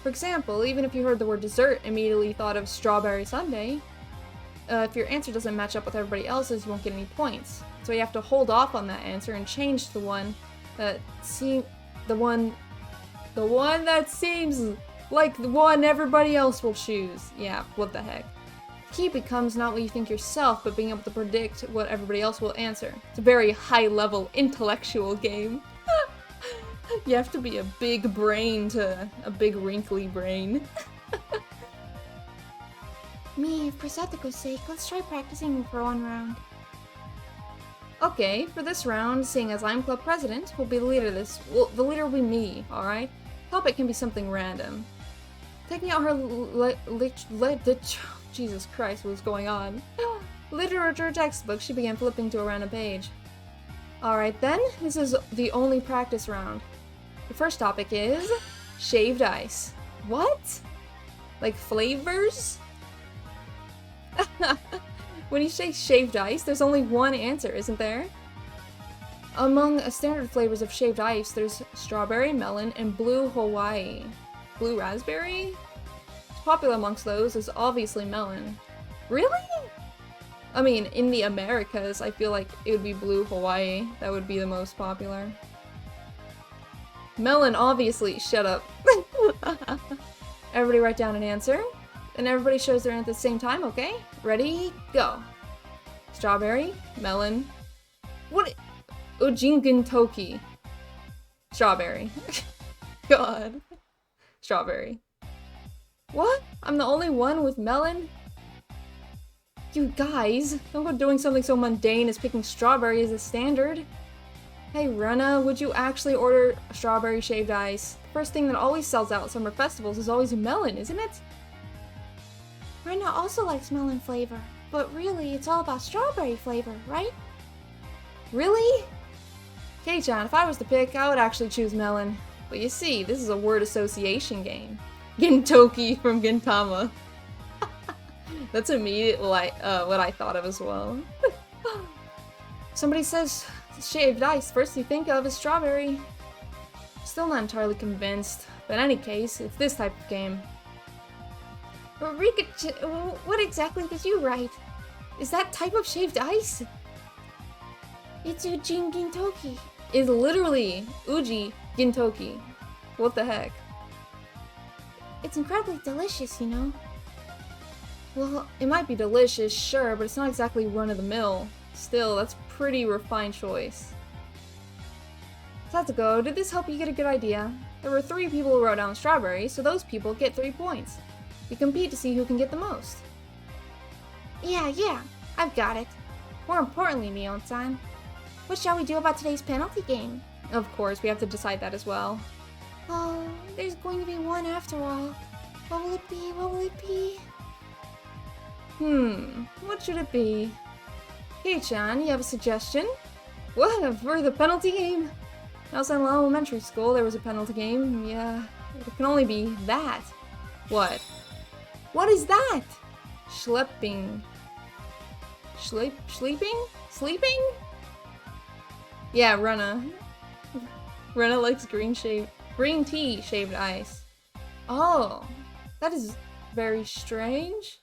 For example, even if you heard the word dessert, immediately thought of strawberry sundae, if your answer doesn't match up with everybody else's, you won't get any points. So you have to hold off on that answer and change to the one that seems like the one everybody else will choose. Yeah, what the heck. The key becomes not what you think yourself, but being able to predict what everybody else will answer. It's a very high-level intellectual game. You have to be a big brain to a big wrinkly brain. Me, for Satsuko's sake, let's try practicing for one round. Okay, for this round, seeing as I'm club president, will be the leader of this. Well, the leader will be me, alright? Topic can be something random. Taking out her Jesus Christ, what's going on? Literature textbook, she began flipping to a random page. Alright then, this is the only practice round. The first topic is shaved ice. What? Like flavors? When you say shaved ice, there's only one answer, isn't there? Among standard flavors of shaved ice, there's strawberry, melon, and blue Hawaii. Blue raspberry? Popular amongst those is obviously melon. Really? I mean, in the Americas, I feel like it would be blue Hawaii. That would be the most popular. Melon, obviously. Shut up. Everybody write down an answer. And everybody shows their answer at the same time, okay? Ready, go. Strawberry, melon. What? Ujingentoki. Strawberry. God. Strawberry. What? I'm the only one with melon? You guys, don't go doing something so mundane as picking strawberry as a standard. Hey Rena, would you actually order strawberry shaved ice? The first thing that always sells out at summer festivals is always melon, isn't it? Rena also likes melon flavor, but really, it's all about strawberry flavor, right? Really? Kei-chan, if I was to pick, I would actually choose melon. But you see, this is a word association game. Gintoki from Gintama. That's immediately what I thought of as well. Somebody says shaved ice, first you think of is strawberry. Still not entirely convinced, but in any case, it's this type of game. Rika, what exactly did you write? Is that type of shaved ice? It's Ujin Gintoki. It's literally Uji Gintoki. What the heck? It's incredibly delicious, you know? Well, it might be delicious, sure, but it's not exactly run-of-the-mill. Still, that's a pretty refined choice. Satsuko, did this help you get a good idea? There were 3 people who wrote down strawberry, so those people get 3 points. We compete to see who can get the most. Yeah, I've got it. More importantly, Mion-san, what shall we do about today's penalty game? Of course, we have to decide that as well. Oh, there's going to be one after all. What will it be? What will it be? What should it be? Kei-chan, you have a suggestion? What, for the penalty game? Outside elementary school, there was a penalty game. Yeah, it can only be that. What? What is that? Schlepping. Sleeping? Sleeping? Yeah, Rena. Rena likes green tea shaved ice. Oh, that is very strange.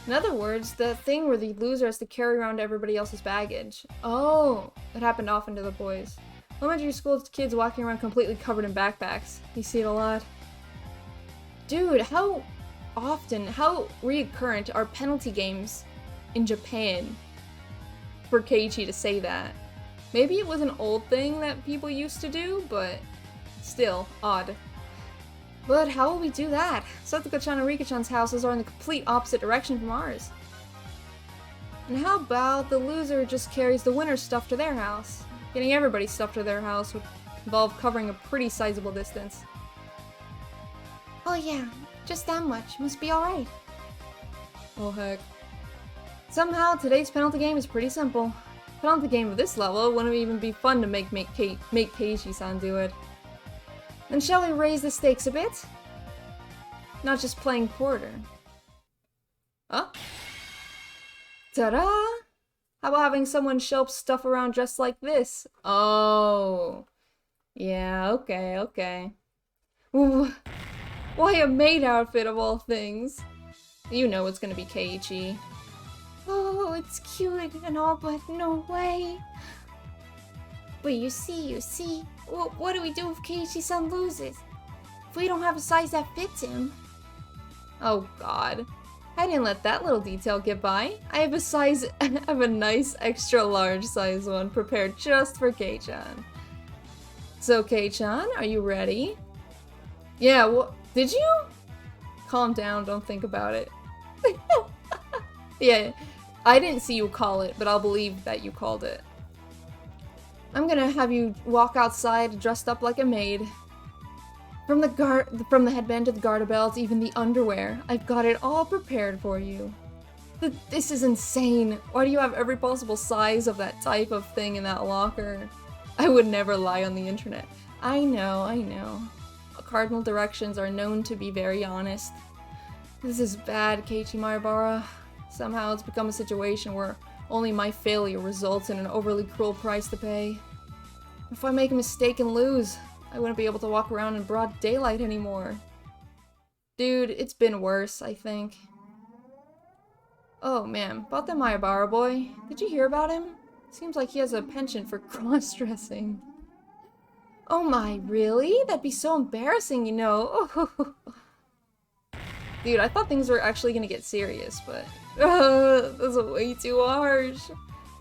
In other words, the thing where the loser has to carry around everybody else's baggage. Oh, it happened often to the boys. Elementary school kids walking around completely covered in backpacks. You see it a lot. Dude, how recurrent are penalty games in Japan? For Keiichi to say that. Maybe it was an old thing that people used to do, but still, odd. But how will we do that? Satsuko-chan and Rika-chan's houses are in the complete opposite direction from ours. And how about the loser just carries the winner's stuff to their house? Getting everybody's stuff to their house would involve covering a pretty sizable distance. Oh yeah, just that much. Must be alright. Oh heck. Somehow, today's penalty game is pretty simple. Penalty game of this level wouldn't even be fun to make Keiichi-san do it. Then shall we raise the stakes a bit? Not just playing quarter. Huh? Ta-da! How about having someone shelf stuff around just like this? Oh. Yeah, okay, okay. Ooh, why a maid outfit of all things? You know it's gonna be Keiichi. Oh, it's cute and all, but no way. But you see. What do we do if Keiichi-san loses? If we don't have a size that fits him? Oh god. I didn't let that little detail get by. I have a nice extra large size one prepared just for Kei-chan. So Kei-chan, are you ready? Yeah, what? Did you? Calm down, don't think about it. Yeah, I didn't see you call it, but I'll believe that you called it. I'm gonna have you walk outside dressed up like a maid. From the headband to the garter belt, even the underwear, I've got it all prepared for you. This is insane. Why do you have every possible size of that type of thing in that locker? I would never lie on the internet. I know. Cardinal directions are known to be very honest. This is bad, Keiichi Maebara. Somehow it's become a situation where only my failure results in an overly cruel price to pay. If I make a mistake and lose, I wouldn't be able to walk around in broad daylight anymore. Dude, it's been worse, I think. Oh man, about the Maebara boy. Did you hear about him? Seems like he has a penchant for cross-dressing. Oh my, really? That'd be so embarrassing, you know. Dude, I thought things were actually gonna get serious, but that's way too harsh.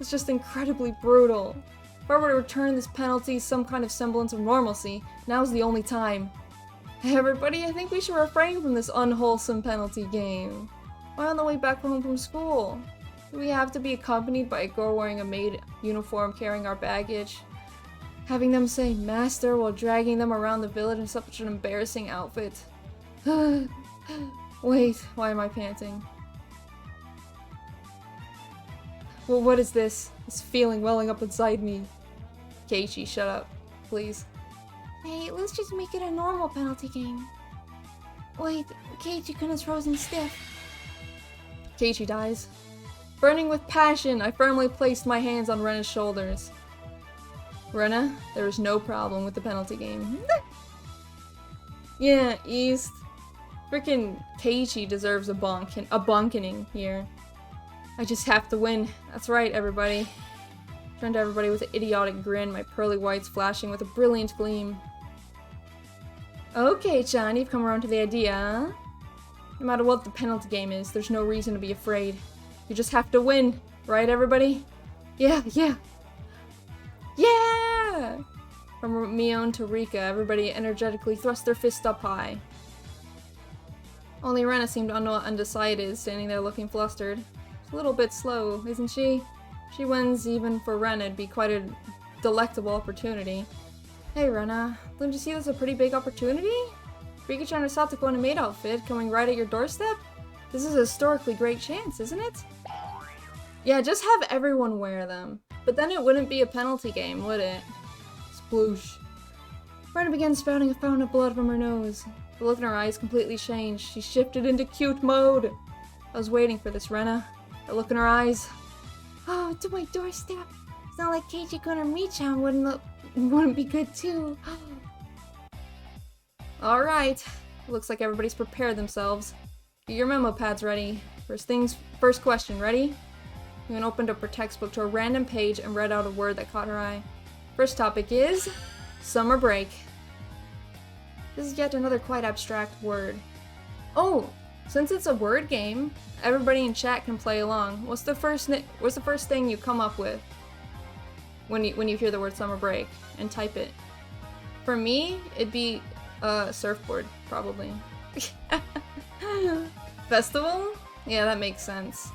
It's just incredibly brutal. If I were to return this penalty some kind of semblance of normalcy, now's the only time. Everybody, I think we should refrain from this unwholesome penalty game. Why on the way back home from school? Do we have to be accompanied by a girl wearing a maid uniform carrying our baggage? Having them say master while dragging them around the village in such an embarrassing outfit. Wait, why am I panting? Well, what is this? This feeling welling up inside me. Keiichi, shut up, please. Hey, let's just make it a normal penalty game. Wait, Keiichi-kun is frozen stiff. Keiichi dies. Burning with passion, I firmly placed my hands on Rena's shoulders. Rena, there is no problem with the penalty game. Yeah, East. Frickin' Keiichi deserves a bonkening here. I just have to win. That's right, everybody. Turned to everybody with an idiotic grin, my pearly whites flashing with a brilliant gleam. Okay, Chan, you've come around to the idea, huh? No matter what the penalty game is, there's no reason to be afraid. You just have to win, right, everybody? Yeah! From Mion to Rika, everybody energetically thrust their fist up high. Only Rena seemed undecided, standing there looking flustered. She's a little bit slow, isn't she? If she wins even for Rena, it'd be quite a delectable opportunity. Hey Rena, don't you see this as a pretty big opportunity? Rika-chan or Satoko in a maid outfit coming right at your doorstep? This is a historically great chance, isn't it? Yeah, just have everyone wear them. But then it wouldn't be a penalty game, would it? Sploosh. Rena began spouting a fountain of blood from her nose. The look in her eyes completely changed. She shifted into cute mode. I was waiting for this, Rena. The look in her eyes. Oh, to my doorstep. It's not like Keiichi-kun or Mi-chan wouldn't be good too. Alright. Looks like everybody's prepared themselves. Get your memo pads ready. First question, ready? Yuan opened up her textbook to a random page and read out a word that caught her eye. First topic is summer break. This is yet another quite abstract word. Oh, since it's a word game, everybody in chat can play along. What's the first thing you come up with when you hear the word summer break and type it? For me, it'd be surfboard, probably. Festival? Yeah, that makes sense.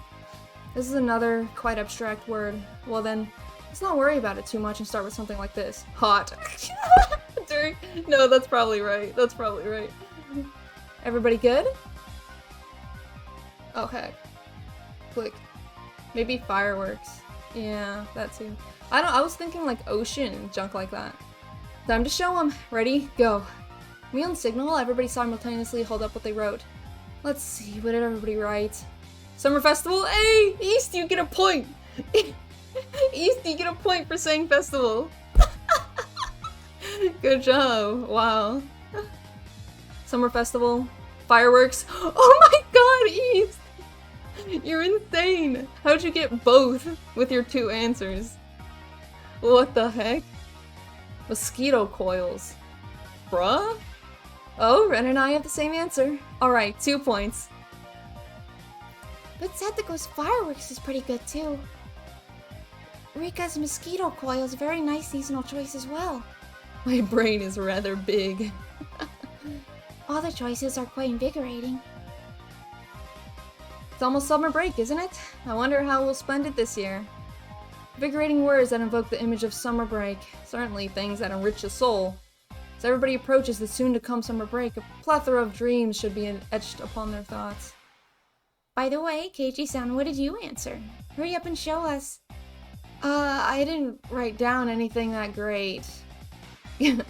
This is another quite abstract word. Well then, let's not worry about it too much and start with something like this. Hot. No, that's probably right. Everybody good? Oh heck. Click. Maybe fireworks. Yeah, that too. I was thinking like ocean and junk like that. Time to show them. Ready? Go. Me on signal, everybody simultaneously hold up what they wrote. Let's see, what did everybody write? Summer Festival. Hey, East, you get a point. East, you get a point for saying festival. Good job. Wow. Summer Festival. Fireworks. Oh my god, East! You're insane. How'd you get both with your 2 answers? What the heck? Mosquito coils. Bruh? Oh, Ren and I have the same answer. Alright, 2 points. But Sethiko's fireworks is pretty good too. Rika's mosquito coil is a very nice seasonal choice as well. My brain is rather big. All the choices are quite invigorating. It's almost summer break, isn't it? I wonder how we'll spend it this year. Invigorating words that invoke the image of summer break. Certainly things that enrich the soul. As everybody approaches the soon-to-come summer break, a plethora of dreams should be etched upon their thoughts. By the way, Keiichi-san, what did you answer? Hurry up and show us. I didn't write down anything that great. Yeah,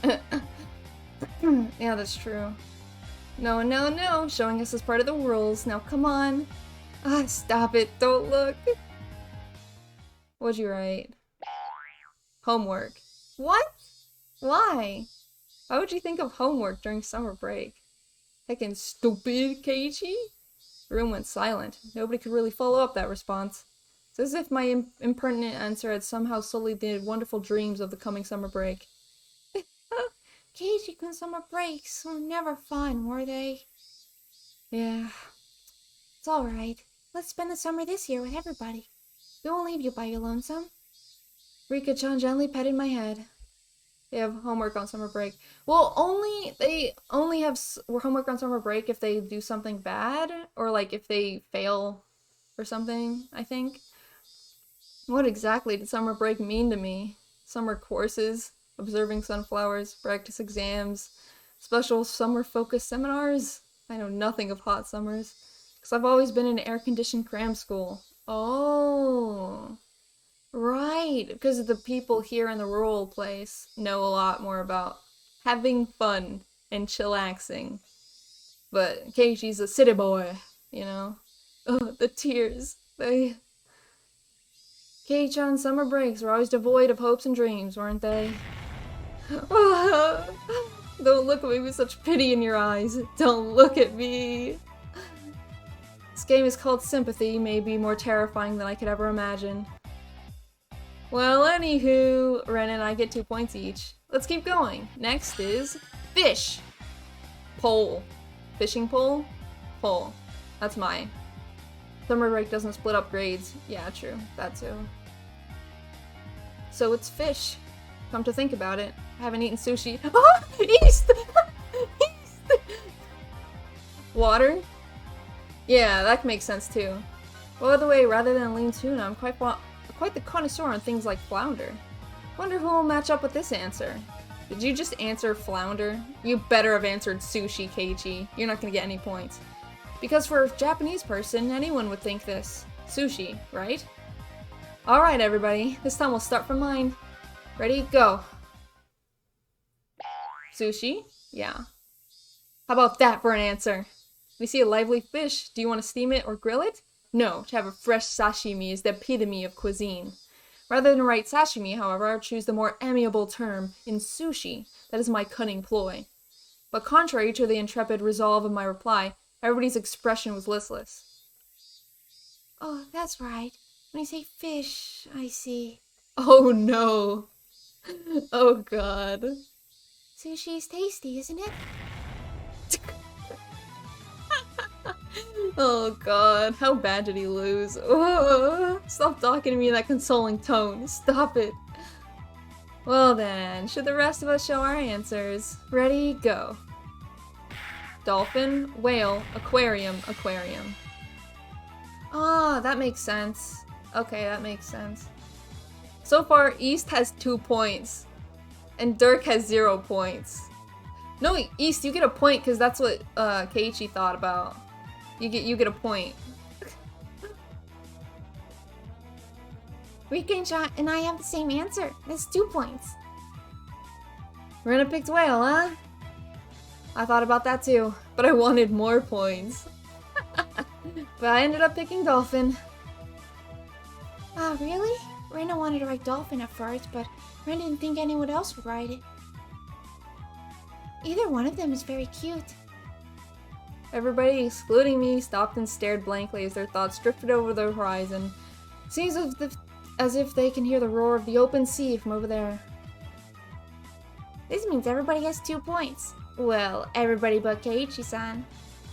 that's true. No, no, no! Showing us is part of the rules. Now come on! Ah, stop it! Don't look! What'd you write? Homework. What? Why? Why would you think of homework during summer break? Heckin' stupid, Keiichi? The room went silent. Nobody could really follow up that response. It's as if my impertinent answer had somehow sullied the wonderful dreams of the coming summer break. Keiichi-kun summer breaks were never fun, were they? Yeah. It's alright. Let's spend the summer this year with everybody. We won't leave you by your lonesome. Rika-chan gently petted my head. They have homework on summer break. Well, they only have homework on summer break if they do something bad, or like if they fail or something, I think. What exactly did summer break mean to me? Summer courses, observing sunflowers, practice exams, special summer-focused seminars? I know nothing of hot summers, because I've always been in air-conditioned cram school. Oh, right, because the people here in the rural place know a lot more about having fun and chillaxing. But Keiichi's a city boy, you know? Oh, the tears. Kei-chan summer breaks were always devoid of hopes and dreams, weren't they? Don't look at me with such pity in your eyes. Don't look at me. This game is called Sympathy, may be more terrifying than I could ever imagine. Well, anywho, Ren and I get 2 points each. Let's keep going. Next is fish. Pole. Fishing pole? Pole. That's mine. Summer break doesn't split up grades. Yeah, true. That too. So it's fish. Come to think about it, I haven't eaten sushi. Ah! East! East! Water? Yeah, that makes sense too. By the way, rather than lean tuna, I'm quite the connoisseur on things like flounder. Wonder who will match up with this answer. Did you just answer flounder? You better have answered sushi, Keiichi. You're not gonna get any points. Because for a Japanese person, anyone would think this. Sushi, right? Alright everybody, this time we'll start from mine. Ready? Go. Sushi? Yeah. How about that for an answer? We see a lively fish. Do you want to steam it or grill it? No, to have a fresh sashimi is the epitome of cuisine. Rather than write sashimi, however, I would choose the more amiable term in sushi. That is my cunning ploy. But contrary to the intrepid resolve of my reply, everybody's expression was listless. Oh, that's right. When you say fish, I see. Oh no. Oh god. Sushi's tasty, isn't it? Oh god, how bad did he lose? Oh, stop talking to me in that consoling tone. Stop it. Well then, should the rest of us show our answers? Ready, go. Dolphin, whale, aquarium, aquarium. Ah, that makes sense. Okay, that makes sense. So far, East has 2 points. And Dirk has 0 points. No, East, you get a point because that's what Keiichi thought about. You get a point. Rika and I have the same answer. That's 2 points. Rena picked whale, huh? I thought about that too, but I wanted more points. But I ended up picking dolphin. Ah, really? Rena wanted to write dolphin at first, but Ren didn't think anyone else would write it. Either one of them is very cute. Everybody, excluding me, stopped and stared blankly as their thoughts drifted over the horizon. Seems as if they can hear the roar of the open sea from over there. This means everybody has 2 points. Well, everybody but Keiichi-san.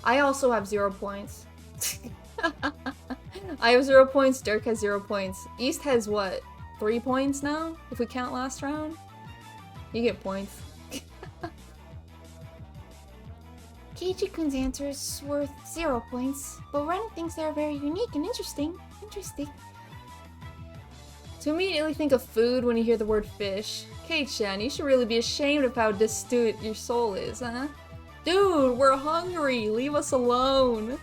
I also have 0 points. I have 0 points, Dirk has 0 points. East has what? 3 points now? If we count last round? You get points. Keiichi-kun's answer is worth 0 points, but Ren thinks they're very unique and interesting. To immediately think of food when you hear the word fish. Kate-chan, you should really be ashamed of how destitute your soul is, huh? Dude, we're hungry! Leave us alone!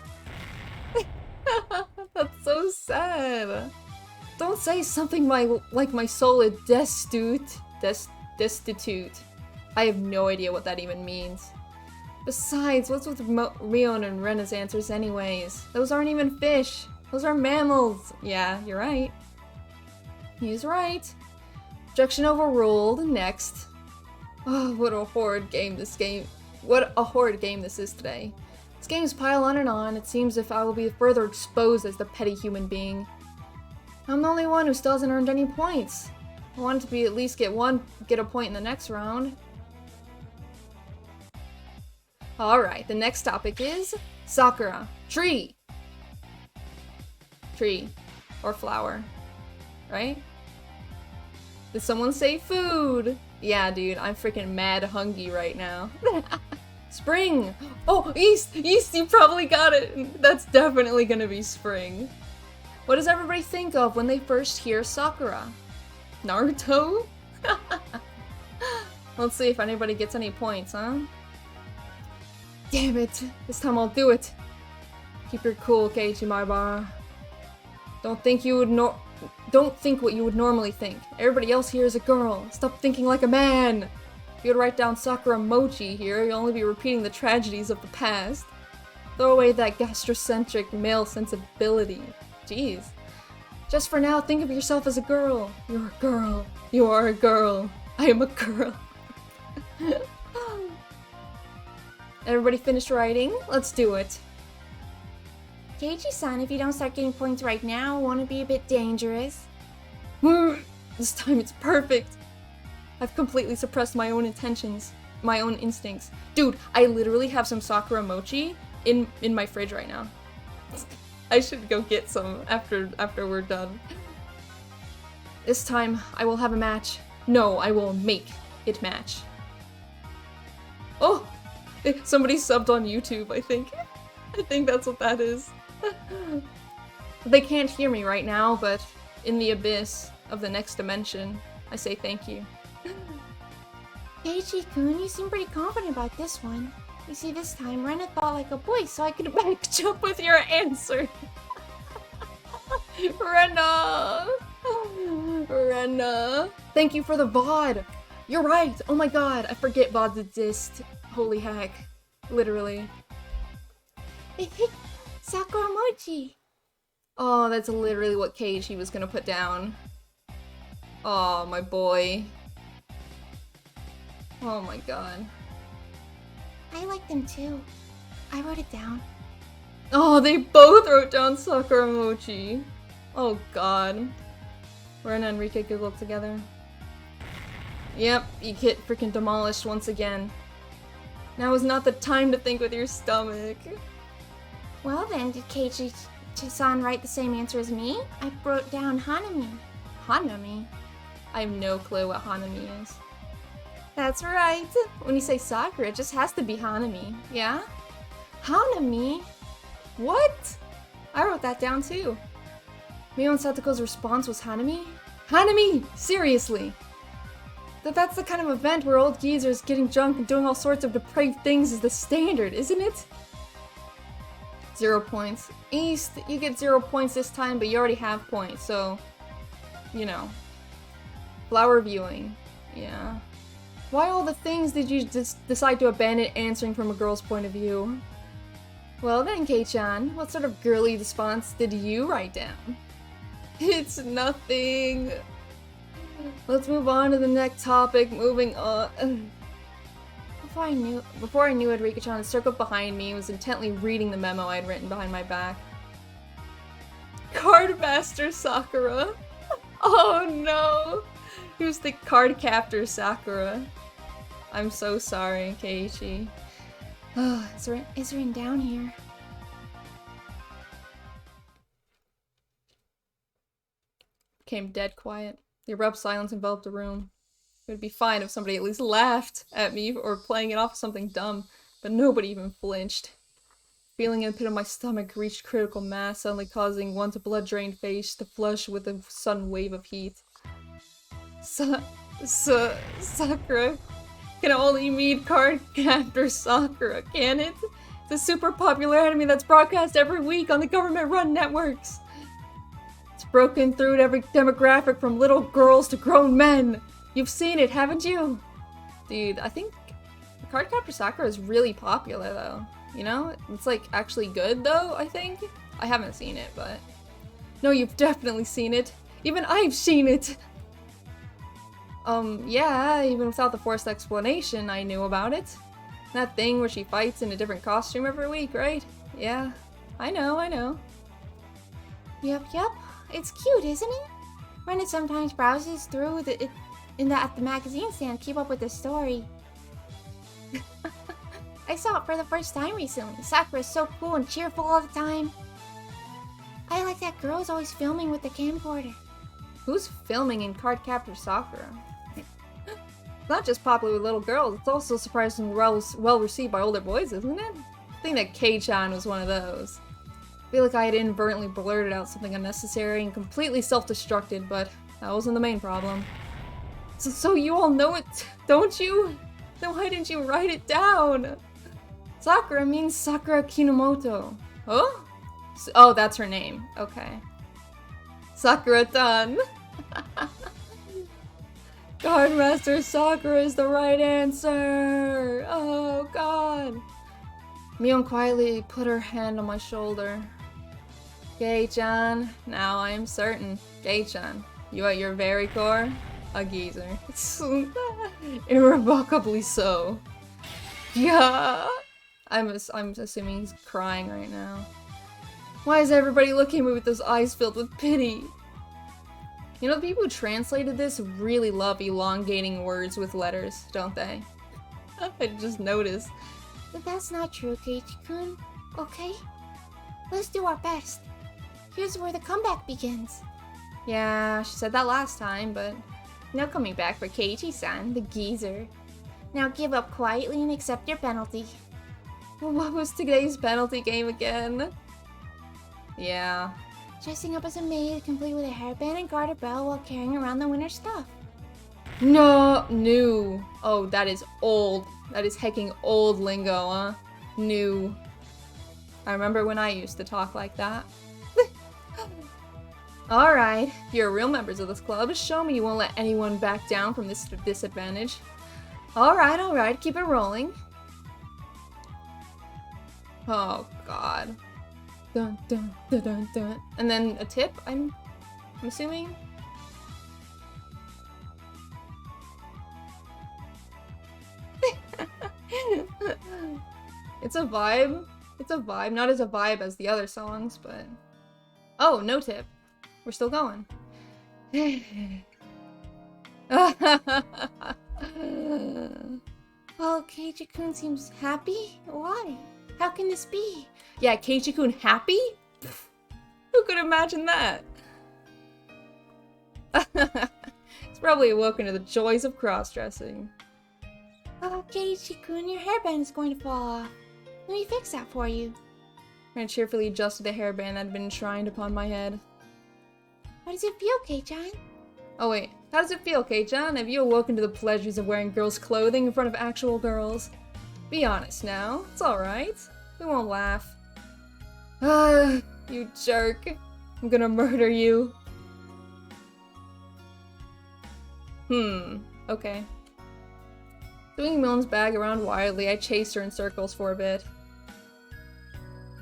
That's so sad. Don't say something like my soul is destitute. Destitute. I have no idea what that even means. Besides, what's with Rion and Rena's answers anyways? Those aren't even fish. Those are mammals. Yeah, you're right. He's right. Objection overruled. Next. Oh, what a horrid game this is today. As games pile on and on, it seems as if I will be further exposed as the petty human being. I'm the only one who still hasn't earned any points. I wanted to be at least get a point in the next round. Alright, the next topic is Sakura. Tree. Tree. Or flower. Right? Did someone say food? Yeah, dude, I'm freaking mad hungry right now. Spring! Oh, East! East, you probably got it! That's definitely gonna be spring. What does everybody think of when they first hear Sakura? Naruto? Let's see if anybody gets any points, huh? Damn it! This time I'll do it! Keep your cool, Keiichi Maibara. Don't think what you would normally think. Everybody else here is a girl. Stop thinking like a man! If you would write down Sakura Mochi here, you'll only be repeating the tragedies of the past. Throw away that gastrocentric male sensibility. Jeez. Just for now, think of yourself as a girl. You're a girl. You are a girl. I am a girl. Everybody finished writing? Let's do it. Keiichi-san, if you don't start getting points right now, won't it be a bit dangerous? This time it's perfect. I've completely suppressed my own intentions, my own instincts. Dude, I literally have some Sakura mochi in my fridge right now. I should go get some after we're done. This time, I will have a match. No, I will make it match. Oh! Somebody subbed on YouTube, I think. I think that's what that is. They can't hear me right now, but in the abyss of the next dimension, I say thank you. Keiichi-kun, you seem pretty confident about this one. You see, this time, Rena thought like a boy, so I could match up with your answer. Rena! Rena! Thank you for the VOD! You're right! Oh my god, I forget VODs exist. Holy heck. Literally. Sakura Mochi! Oh, that's literally what Keiichi was gonna put down. Oh, my boy. Oh my god. I like them too. I wrote it down. Oh, they both wrote down Sakura Mochi. Oh god. Rena and Rika giggled together. Yep, you get freaking demolished once again. Now is not the time to think with your stomach. Well then, did Keiichi-san write the same answer as me? I wrote down Hanami. Hanami? I have no clue what Hanami is. That's right. When you say Sakura, it just has to be Hanami. Yeah? Hanami? What? I wrote that down too. Mio and Satoko's response was Hanami? Hanami! Seriously! That's the kind of event where old geezers getting drunk and doing all sorts of depraved things is the standard, isn't it? 0 points. East, you get 0 points this time, but you already have points, so... You know. Flower viewing. Yeah. Why all the things did you just decide to abandon answering from a girl's point of view? Well then, Kei-chan, what sort of girly response did you write down? It's nothing. Let's move on to the next topic. Moving on. Before I knew it, Rika-chan had circled behind me and was intently reading the memo I'd written behind my back. Cardmaster Sakura. Oh no. He was the card captor Sakura. I'm so sorry, Keiichi. Oh, it's written down here. Became dead quiet. The abrupt silence enveloped the room. It would be fine if somebody at least laughed at me or playing it off as something dumb, but nobody even flinched. Feeling in the pit of my stomach reached critical mass, suddenly causing one's blood-drained face to flush with a sudden wave of heat. Sakura can only mean card captor Sakura, can it? It's a super popular anime that's broadcast every week on the government-run networks. It's broken through every demographic from little girls to grown men. You've seen it, haven't you? Dude, I think Cardcaptor Sakura is really popular though. You know? It's like actually good though, I think. I haven't seen it, but... No, you've definitely seen it. Even I've seen it! Yeah, even without the forced explanation, I knew about it. That thing where she fights in a different costume every week, right? Yeah. I know. Yep. It's cute, isn't it? Renan sometimes browses through at the magazine stand to keep up with the story. I saw it for the first time recently. Sakura's so cool and cheerful all the time. I like that girl's always filming with the camcorder. Who's filming in Cardcaptor Sakura? It's not just popular with little girls, it's also surprisingly well received by older boys, isn't it? I think that Kei-chan was one of those. I feel like I had inadvertently blurted out something unnecessary and completely self-destructed, but that wasn't the main problem. So you all know it, don't you? Then why didn't you write it down? Sakura means Sakura Kinomoto. Huh? Oh, that's her name. Okay. Sakura-tan. Guardmaster Sakura is the right answer! Oh god! Mion quietly put her hand on my shoulder. Kei-chan, now I am certain. Kei-chan, you at your very core? A geezer. Irrevocably so. Yeah! I'm assuming he's crying right now. Why is everybody looking at me with those eyes filled with pity? You know, the people who translated this really love elongating words with letters, don't they? I just noticed. But that's not true, Keiichi-kun. Okay? Let's do our best. Here's where the comeback begins. Yeah, she said that last time, but no coming back for Keiichi-san, the geezer. Now give up quietly and accept your penalty. What was today's penalty game again? Yeah. Dressing up as a maid, complete with a hairband and garter belt while carrying around the winter stuff. No, new. Oh, that is old. That is hecking old lingo, huh? New. I remember when I used to talk like that. Alright, if you're real members of this club, show me you won't let anyone back down from this disadvantage. Alright, keep it rolling. Oh, God. Dun, dun, dun, dun, dun. And then a tip, I'm assuming? It's a vibe. It's a vibe. Not as a vibe as the other songs, but... Oh, no tip. We're still going. Well, Keiichi-kun seems happy. Why? How can this be? Yeah, Keiichi-kun happy? Who could imagine that? He's probably awoken to the joys of cross-dressing. Oh, Keiichi-kun, your hairband is going to fall off. Let me fix that for you. I cheerfully adjusted the hairband that had been enshrined upon my head. How does it feel, Kei-chan? Oh wait, how does it feel, Kei-chan? Have you awoken to the pleasures of wearing girls' clothing in front of actual girls? Be honest now, it's alright. We won't laugh. Ah, you jerk. I'm gonna murder you. Okay. Swinging Milne's bag around wildly, I chased her in circles for a bit.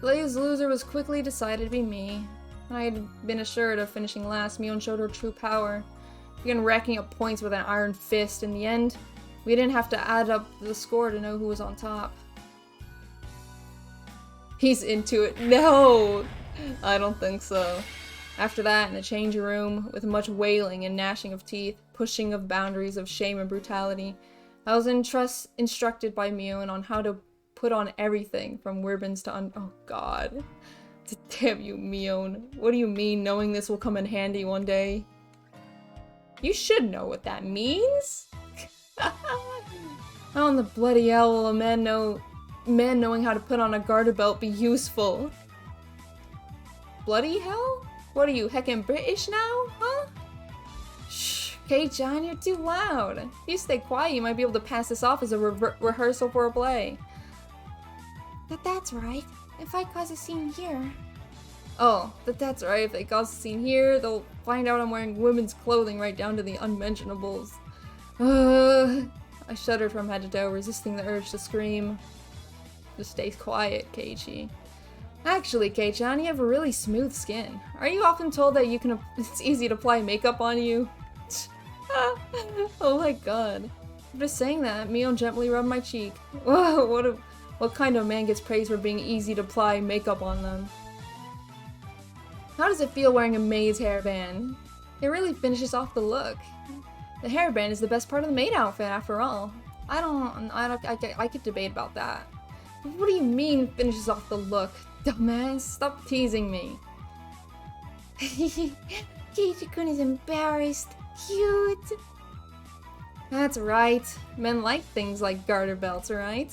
Today's loser was quickly decided to be me. When I had been assured of finishing last, Mion showed her true power. Began racking up points with an iron fist. In the end, we didn't have to add up the score to know who was on top. He's into it. No! I don't think so. After that, in the changing room, with much wailing and gnashing of teeth, pushing of boundaries of shame and brutality, I was instructed by Mion on how to put on everything from ribbons to oh god. Damn you, Mion. What do you mean knowing this will come in handy one day? You should know what that means! How in the bloody hell will a man knowing how to put on a garter belt be useful? Bloody hell? What are you, heckin' British now, huh? Shh, Kei-chan, you're too loud. If you stay quiet, you might be able to pass this off as a rehearsal for a play. That's right. If I cause a scene here... Oh, that's right. If they cause a scene here, they'll find out I'm wearing women's clothing right down to the unmentionables. I shuddered from head to toe, resisting the urge to scream. Just stay quiet, Keiichi. Actually, Kei-chan, you have a really smooth skin. Are you often told that it's easy to apply makeup on you? Oh my god. After saying that, Mion gently rubbed my cheek. Whoa, what kind of man gets praised for being easy to apply makeup on them? How does it feel wearing a maid's hairband? It really finishes off the look. The hairband is the best part of the maid outfit, after all. I could debate about that. But what do you mean finishes off the look? Dumbass, stop teasing me. Keiichi-kun is embarrassed. Cute. That's right. Men like things like garter belts, right?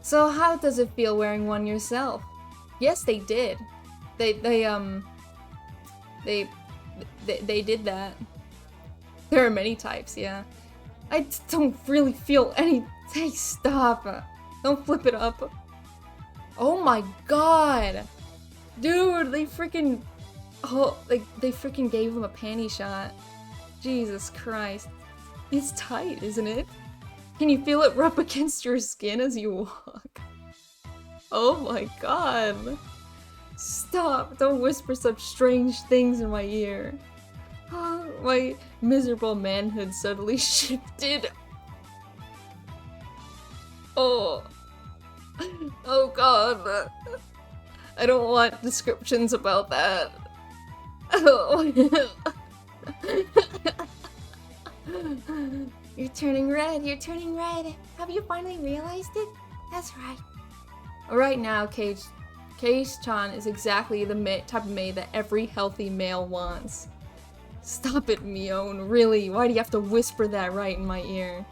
So how does it feel wearing one yourself? Yes, they did. They did that. There are many types, yeah. I don't really feel any... Hey, stop. Don't flip it up. Oh my god! Dude, they freaking... Oh, like, they freaking gave him a panty shot. Jesus Christ. It's tight, isn't it? Can you feel it rub against your skin as you walk? Oh my god. Stop! Don't whisper such strange things in my ear. My miserable manhood suddenly shifted. Oh. Oh god. I don't want descriptions about that. Oh. You're turning red, you're turning red. Have you finally realized it? That's right. Right now, Kei-chan is exactly the type of maid that every healthy male wants. Stop it, Mion. Really, why do you have to whisper that right in my ear?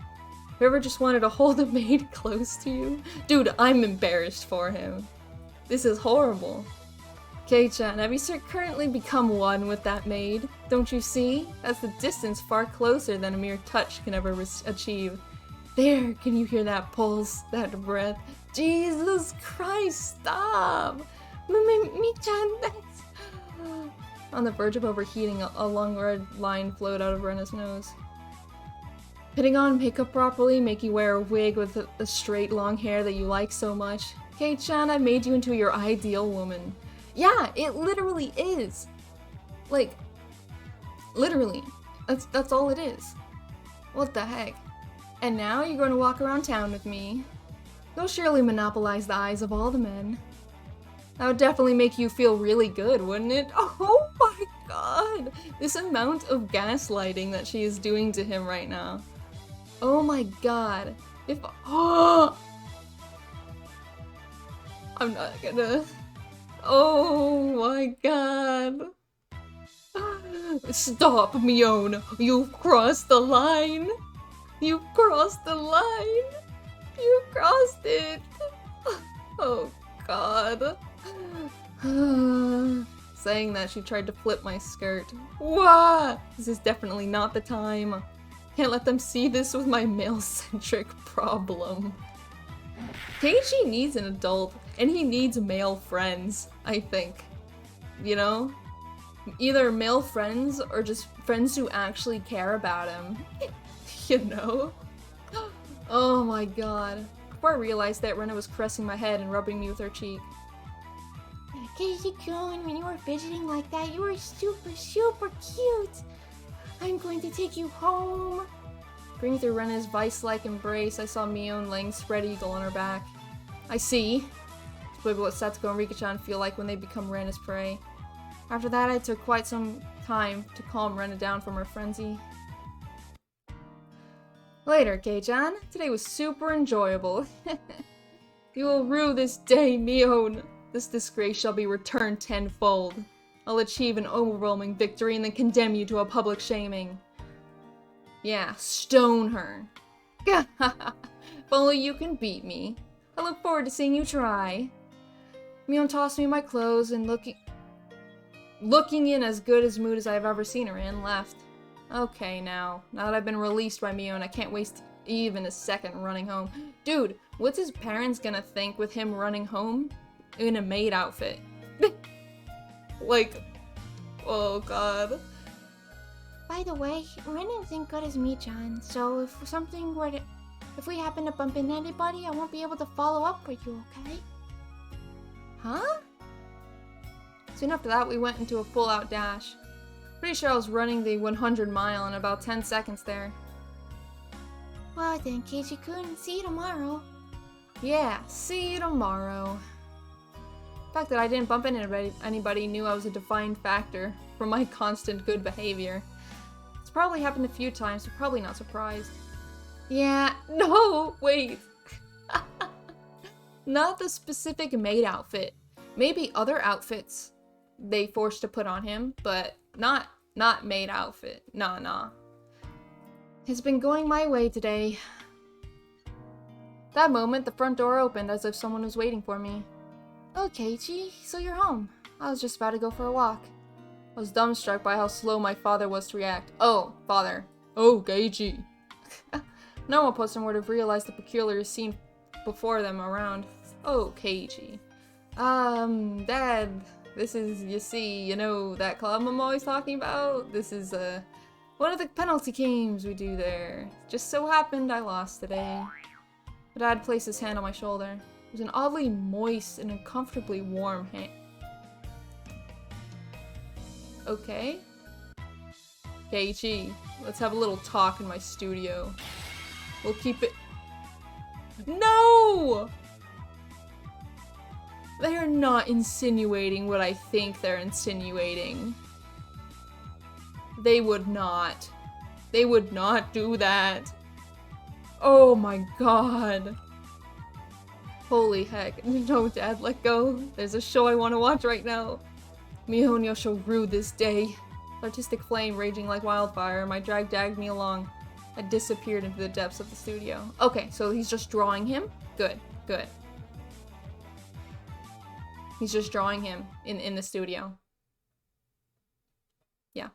Whoever just wanted to hold a maid close to you? Dude, I'm embarrassed for him. This is horrible. Kei-chan, have you currently become one with that maid? Don't you see? That's the distance far closer than a mere touch can ever achieve. There, can you hear that pulse, that breath? Jesus Christ, stop! Mi-chan, that's... On the verge of overheating, a long red line flowed out of Rena's nose. Putting on makeup properly, make you wear a wig with the straight long hair that you like so much. Kei-chan, I made you into your ideal woman. Yeah, it literally is. Like, literally. That's all it is. What the heck? And now you're going to walk around town with me. You'll surely monopolize the eyes of all the men. That would definitely make you feel really good, wouldn't it? Oh my god! This amount of gaslighting that she is doing to him right now. Oh my god. If- Oh! I'm not gonna... Oh my god. Stop, Mion! You've crossed the line! You've crossed the line! You crossed it! Oh god. Saying that, she tried to flip my skirt. Wah! This is definitely not the time. Can't let them see this with my male-centric problem. Keiichi needs an adult, and he needs male friends, I think. You know? Either male friends, or just friends who actually care about him. You know? Oh my god. before I realized that Rena was caressing my head and rubbing me with her cheek. Keiji-kun, when you were fidgeting like that, you were super, super cute. I'm going to take you home. Breathing through Rena's vice-like embrace, I saw Mion laying spread eagle on her back. I see. It's probably what Satsuko and Rika-chan feel like when they become Rena's prey. After that, I took quite some time to calm Rena down from her frenzy. Later, Kei-chan. Today was super enjoyable. You will rue this day, Mion. This disgrace shall be returned tenfold. I'll achieve an overwhelming victory and then condemn you to a public shaming. Yeah, stone her. If only you can beat me. I look forward to seeing you try. Mion tossed me my clothes and looking in as good as mood as I have ever seen her in, left. Okay, now that I've been released by Mion, I can't waste even a second running home. Dude, what's his parents gonna think with him running home in a maid outfit? Like, oh god. By the way, Ren isn't good as me-chan, so if we happen to bump into anybody, I won't be able to follow up for you, okay? Huh? Soon after that, we went into a full-out dash. Pretty sure I was running the 100-mile in about 10 seconds there. Well then, Keiji-kun, see you tomorrow. Yeah, see you tomorrow. The fact that I didn't bump into anybody knew I was a defined factor from my constant good behavior. It's probably happened a few times, so probably not surprised. Yeah, no, wait. Not the specific maid outfit. Maybe other outfits they forced to put on him, but not maid outfit. Nah. It's been going my way today. That moment, the front door opened as if someone was waiting for me. Oh, Keiichi, so you're home. I was just about to go for a walk. I was dumbstruck by how slow my father was to react. Oh, father. Oh, Keiichi. No one person would have realized the peculiar scene before them around. Oh, Keiichi. Dad, this is, you know, that club I'm always talking about? This is, one of the penalty games we do there. Just so happened I lost today. My dad placed his hand on my shoulder. It was an oddly moist and uncomfortably warm hand. Okay. Keiichi, let's have a little talk in my studio. We'll keep it— No! They are not insinuating what I think they're insinuating. They would not. They would not do that. Oh my god. Holy heck. No, Dad, let go. There's a show I want to watch right now. Mihonyo shall rue this day. Artistic flame raging like wildfire. My drag dragged me along. I disappeared into the depths of the studio. Okay, so he's just drawing him? Good. He's just drawing him in the studio. Yeah.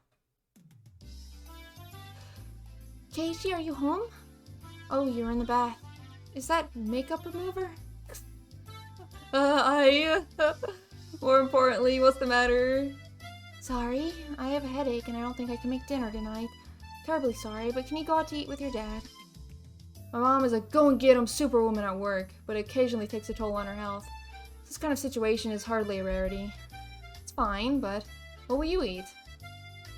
Keiichi, are you home? Oh, you're in the bath. Is that makeup remover? More importantly, what's the matter? Sorry, I have a headache and I don't think I can make dinner tonight. Terribly sorry, but can you go out to eat with your dad? My mom is a go-and-get-'em superwoman at work, but occasionally takes a toll on her health. This kind of situation is hardly a rarity. It's fine, but what will you eat?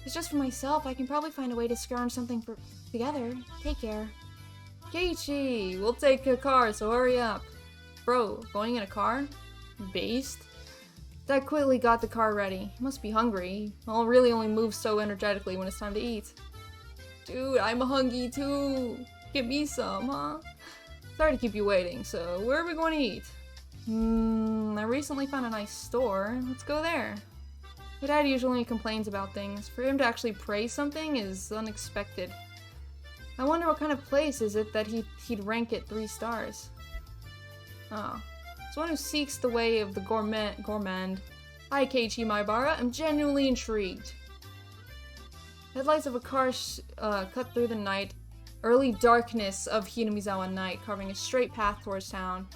It's just for myself. I can probably find a way to scrounge something together. Take care. Keiichi, we'll take a car, so hurry up. Bro, going in a car? Based? Dad quickly got the car ready. He must be hungry. I'll really only move so energetically when it's time to eat. Dude, I'm hungry too. Give me some, huh? Sorry to keep you waiting, so where are we going to eat? I recently found a nice store. Let's go there. My dad usually complains about things. For him to actually praise something is unexpected. I wonder what kind of place is it that he'd rank it 3 stars. Oh. It's one who seeks the way of the gourmand. Hi, Keiichi Maibara. I'm genuinely intrigued. Headlights of a car cut through the night. Early darkness of Hinamizawa night, carving a straight path towards town.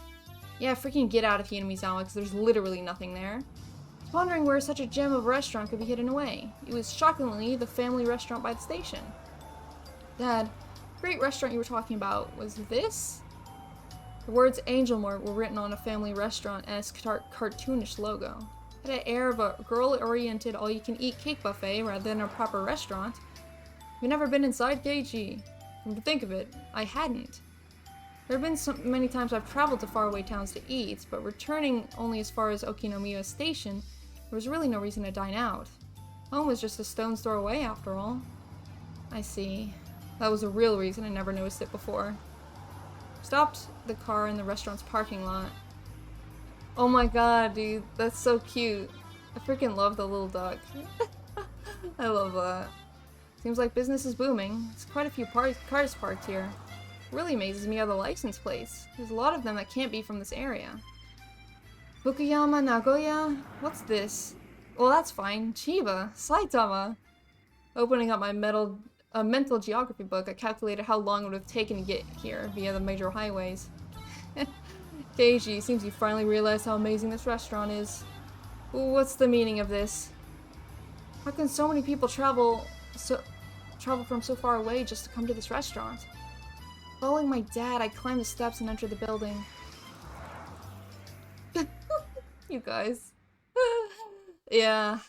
Yeah, freaking get out of Hinamizawa, because there's literally nothing there. I was wondering where such a gem of a restaurant could be hidden away. It was shockingly the family restaurant by the station. Dad, the great restaurant you were talking about, was this? The words Angel Mart were written on a family restaurant-esque cartoonish logo. It had an air of a girl-oriented all-you-can-eat cake buffet rather than a proper restaurant. You've never been inside KG. Come to think of it, I hadn't. There have been so many times I've traveled to faraway towns to eat, but returning only as far as Okimura Station, there was really no reason to dine out. Home was just a stone's throw away, after all. I see. That was the real reason I never noticed it before. Stopped the car in the restaurant's parking lot. Oh my god, dude, that's so cute. I freaking love the little duck. I love that. Seems like business is booming. There's quite a few cars parked here. It really amazes me how the license plates. There's a lot of them that can't be from this area. Fukuyama, Nagoya? What's this? Well, that's fine. Chiba, Saitama. Opening up my mental geography book, I calculated how long it would have taken to get here via the major highways. Keiji, seems you finally realized how amazing this restaurant is. What's the meaning of this? How can so many people travel from so far away just to come to this restaurant? Following my dad, I climbed the steps and entered the building. You guys. Yeah.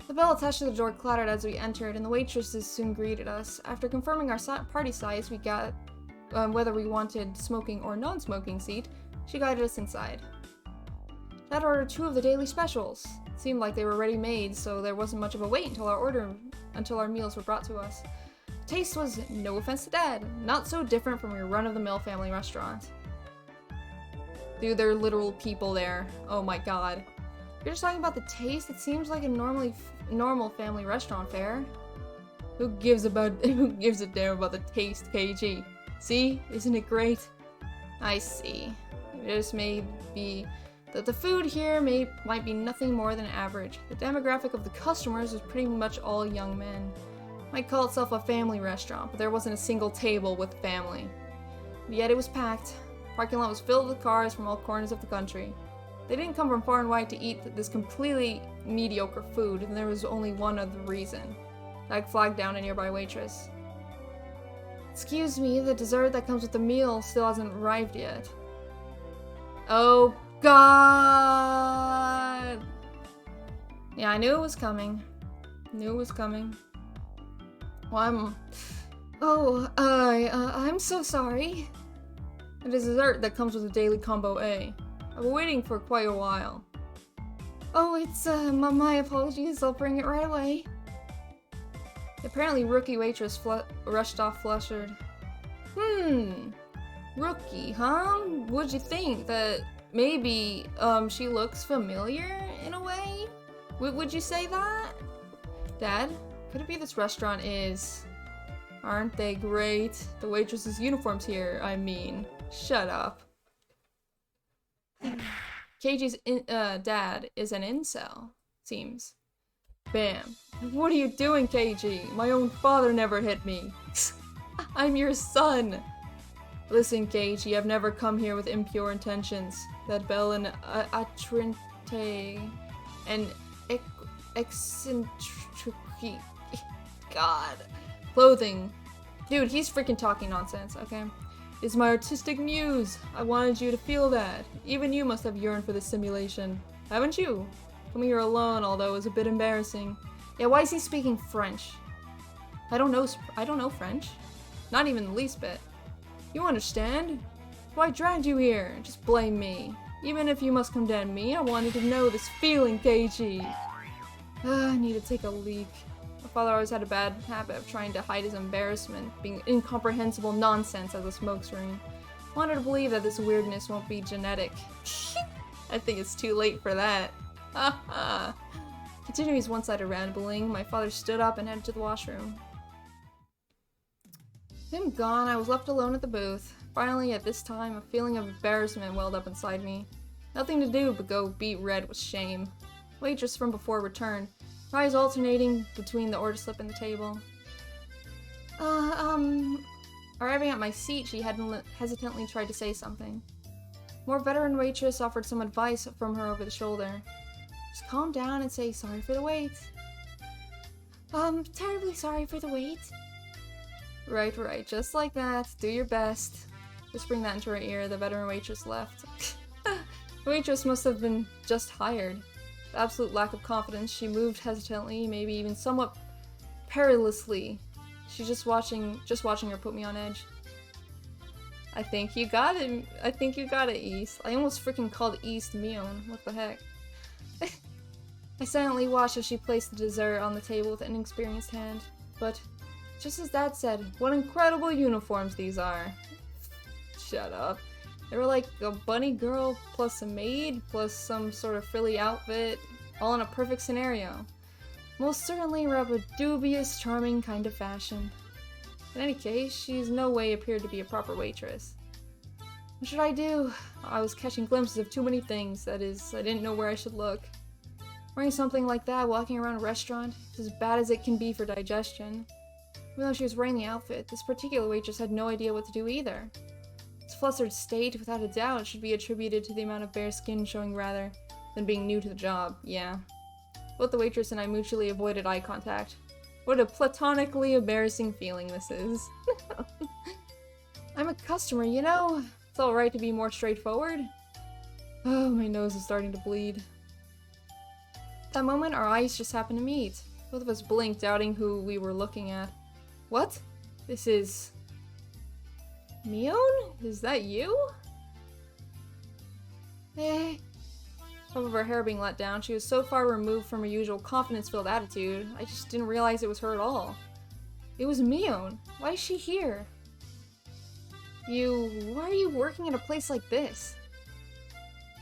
The bell attached to the door clattered as we entered, and the waitresses soon greeted us. After confirming our party size, we got whether we wanted smoking or non-smoking seat, she guided us inside. Dad ordered 2 of the daily specials. It seemed like they were ready-made, so there wasn't much of a wait until our meals were brought to us. The taste was, no offense to Dad, not so different from your run-of-the-mill family restaurant. Dude, there are literal people there. Oh my god. You're just talking about the taste? It seems like a normal family restaurant fare. Who gives a damn about the taste, KG? See? Isn't it great? I see. This may be that the food here might be nothing more than average. The demographic of the customers is pretty much all young men. Might call itself a family restaurant, but there wasn't a single table with family. Yet it was packed. Parking lot was filled with cars from all corners of the country. They didn't come from far and wide to eat this completely mediocre food, and there was only one other reason. I flagged down a nearby waitress. Excuse me, the dessert that comes with the meal still hasn't arrived yet. Oh god! Yeah, I knew it was coming. Well, I'm so sorry. The dessert that comes with the daily combo A. I've been waiting for quite a while. Oh, it's, my apologies, I'll bring it right away. The apparently rookie waitress rushed off flustered. Rookie, huh? What'd you think? That maybe, she looks familiar in a way? Would you say that? Dad, could it be this restaurant is... Aren't they great? The waitress's uniforms here, I mean. Shut up. Keiji's dad is an incel, seems. Bam. What are you doing, Keiji? My own father never hit me. I'm your son. Listen, Keiji, I've never come here with impure intentions. That bell and Atrinte and eccentric... God. Clothing. Dude, he's freaking talking nonsense, okay? It's my artistic muse. I wanted you to feel that. Even you must have yearned for this simulation. Haven't you? Coming here alone, although, is a bit embarrassing. Yeah, why is he speaking French? I don't know French. Not even the least bit. You understand? So I dragged you here. Just blame me. Even if you must condemn me, I wanted to know this feeling, Keiji. I need to take a leak. My father always had a bad habit of trying to hide his embarrassment, being incomprehensible nonsense as a smokescreen. I wanted to believe that this weirdness won't be genetic. I think it's too late for that. Continuing his one-sided rambling, my father stood up and headed to the washroom. Him gone, I was left alone at the booth. Finally, at this time, a feeling of embarrassment welled up inside me. Nothing to do but go beet red with shame. Waitress from before returned, her eyes alternating between the order slip and the table. Arriving at my seat, she hesitantly tried to say something. More veteran waitress offered some advice from her over the shoulder. Just calm down and say sorry for the wait. Terribly sorry for the wait. Right, just like that. Do your best. Whispering that into her ear, the veteran waitress left. The waitress must have been just hired. The absolute lack of confidence, she moved hesitantly, maybe even somewhat perilously. She's just watching her put me on edge. I think you got it. I think you got it, East. I almost freaking called East Mion. What the heck? I silently watched as she placed the dessert on the table with an inexperienced hand. But, just as Dad said, what incredible uniforms these are. Shut up. They were like a bunny girl plus a maid plus some sort of frilly outfit, all in a perfect scenario. Most certainly were of a dubious, charming kind of fashion. In any case, she's no way appeared to be a proper waitress. What should I do? I was catching glimpses of too many things, that is, I didn't know where I should look. Wearing something like that, walking around a restaurant, is as bad as it can be for digestion. Even though she was wearing the outfit, this particular waitress had no idea what to do either. This flustered state, without a doubt, should be attributed to the amount of bare skin showing rather than being new to the job, yeah. Both the waitress and I mutually avoided eye contact. What a platonically embarrassing feeling this is. I'm a customer, you know? It's alright to be more straightforward. Oh, my nose is starting to bleed. At that moment, our eyes just happened to meet. Both of us blinked, doubting who we were looking at. What? This is... Mion? Is that you? Top of her hair being let down, she was so far removed from her usual confidence-filled attitude, I just didn't realize it was her at all. It was Mion. Why is she here? Why are you working at a place like this?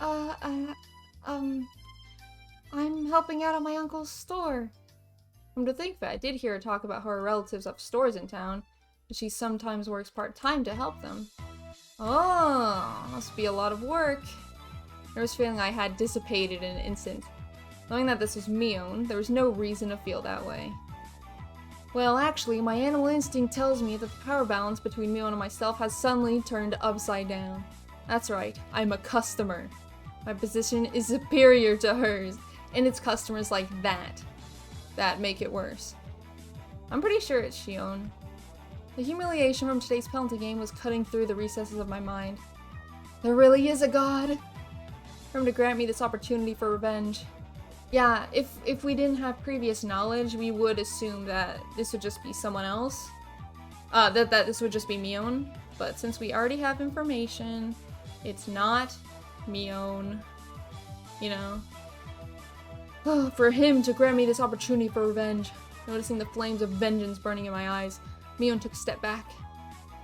I'm helping out at my uncle's store. Come to think of it, I did hear her talk about how her relatives have stores in town, and she sometimes works part-time to help them. Oh, must be a lot of work. Nervous feeling I had dissipated in an instant. Knowing that this was Mion, there was no reason to feel that way. Well, actually, my animal instinct tells me that the power balance between Mion and myself has suddenly turned upside down. That's right, I'm a customer. My position is superior to hers, and it's customers like that make it worse. I'm pretty sure it's Shion. The humiliation from today's penalty game was cutting through the recesses of my mind. There really is a god! For him to grant me this opportunity for revenge. Yeah, if we didn't have previous knowledge, we would assume that this would just be someone else. That this would just be Mion. But since we already have information, it's not Mion. You know? Oh, for him to grant me this opportunity for revenge. Noticing the flames of vengeance burning in my eyes, Mion took a step back.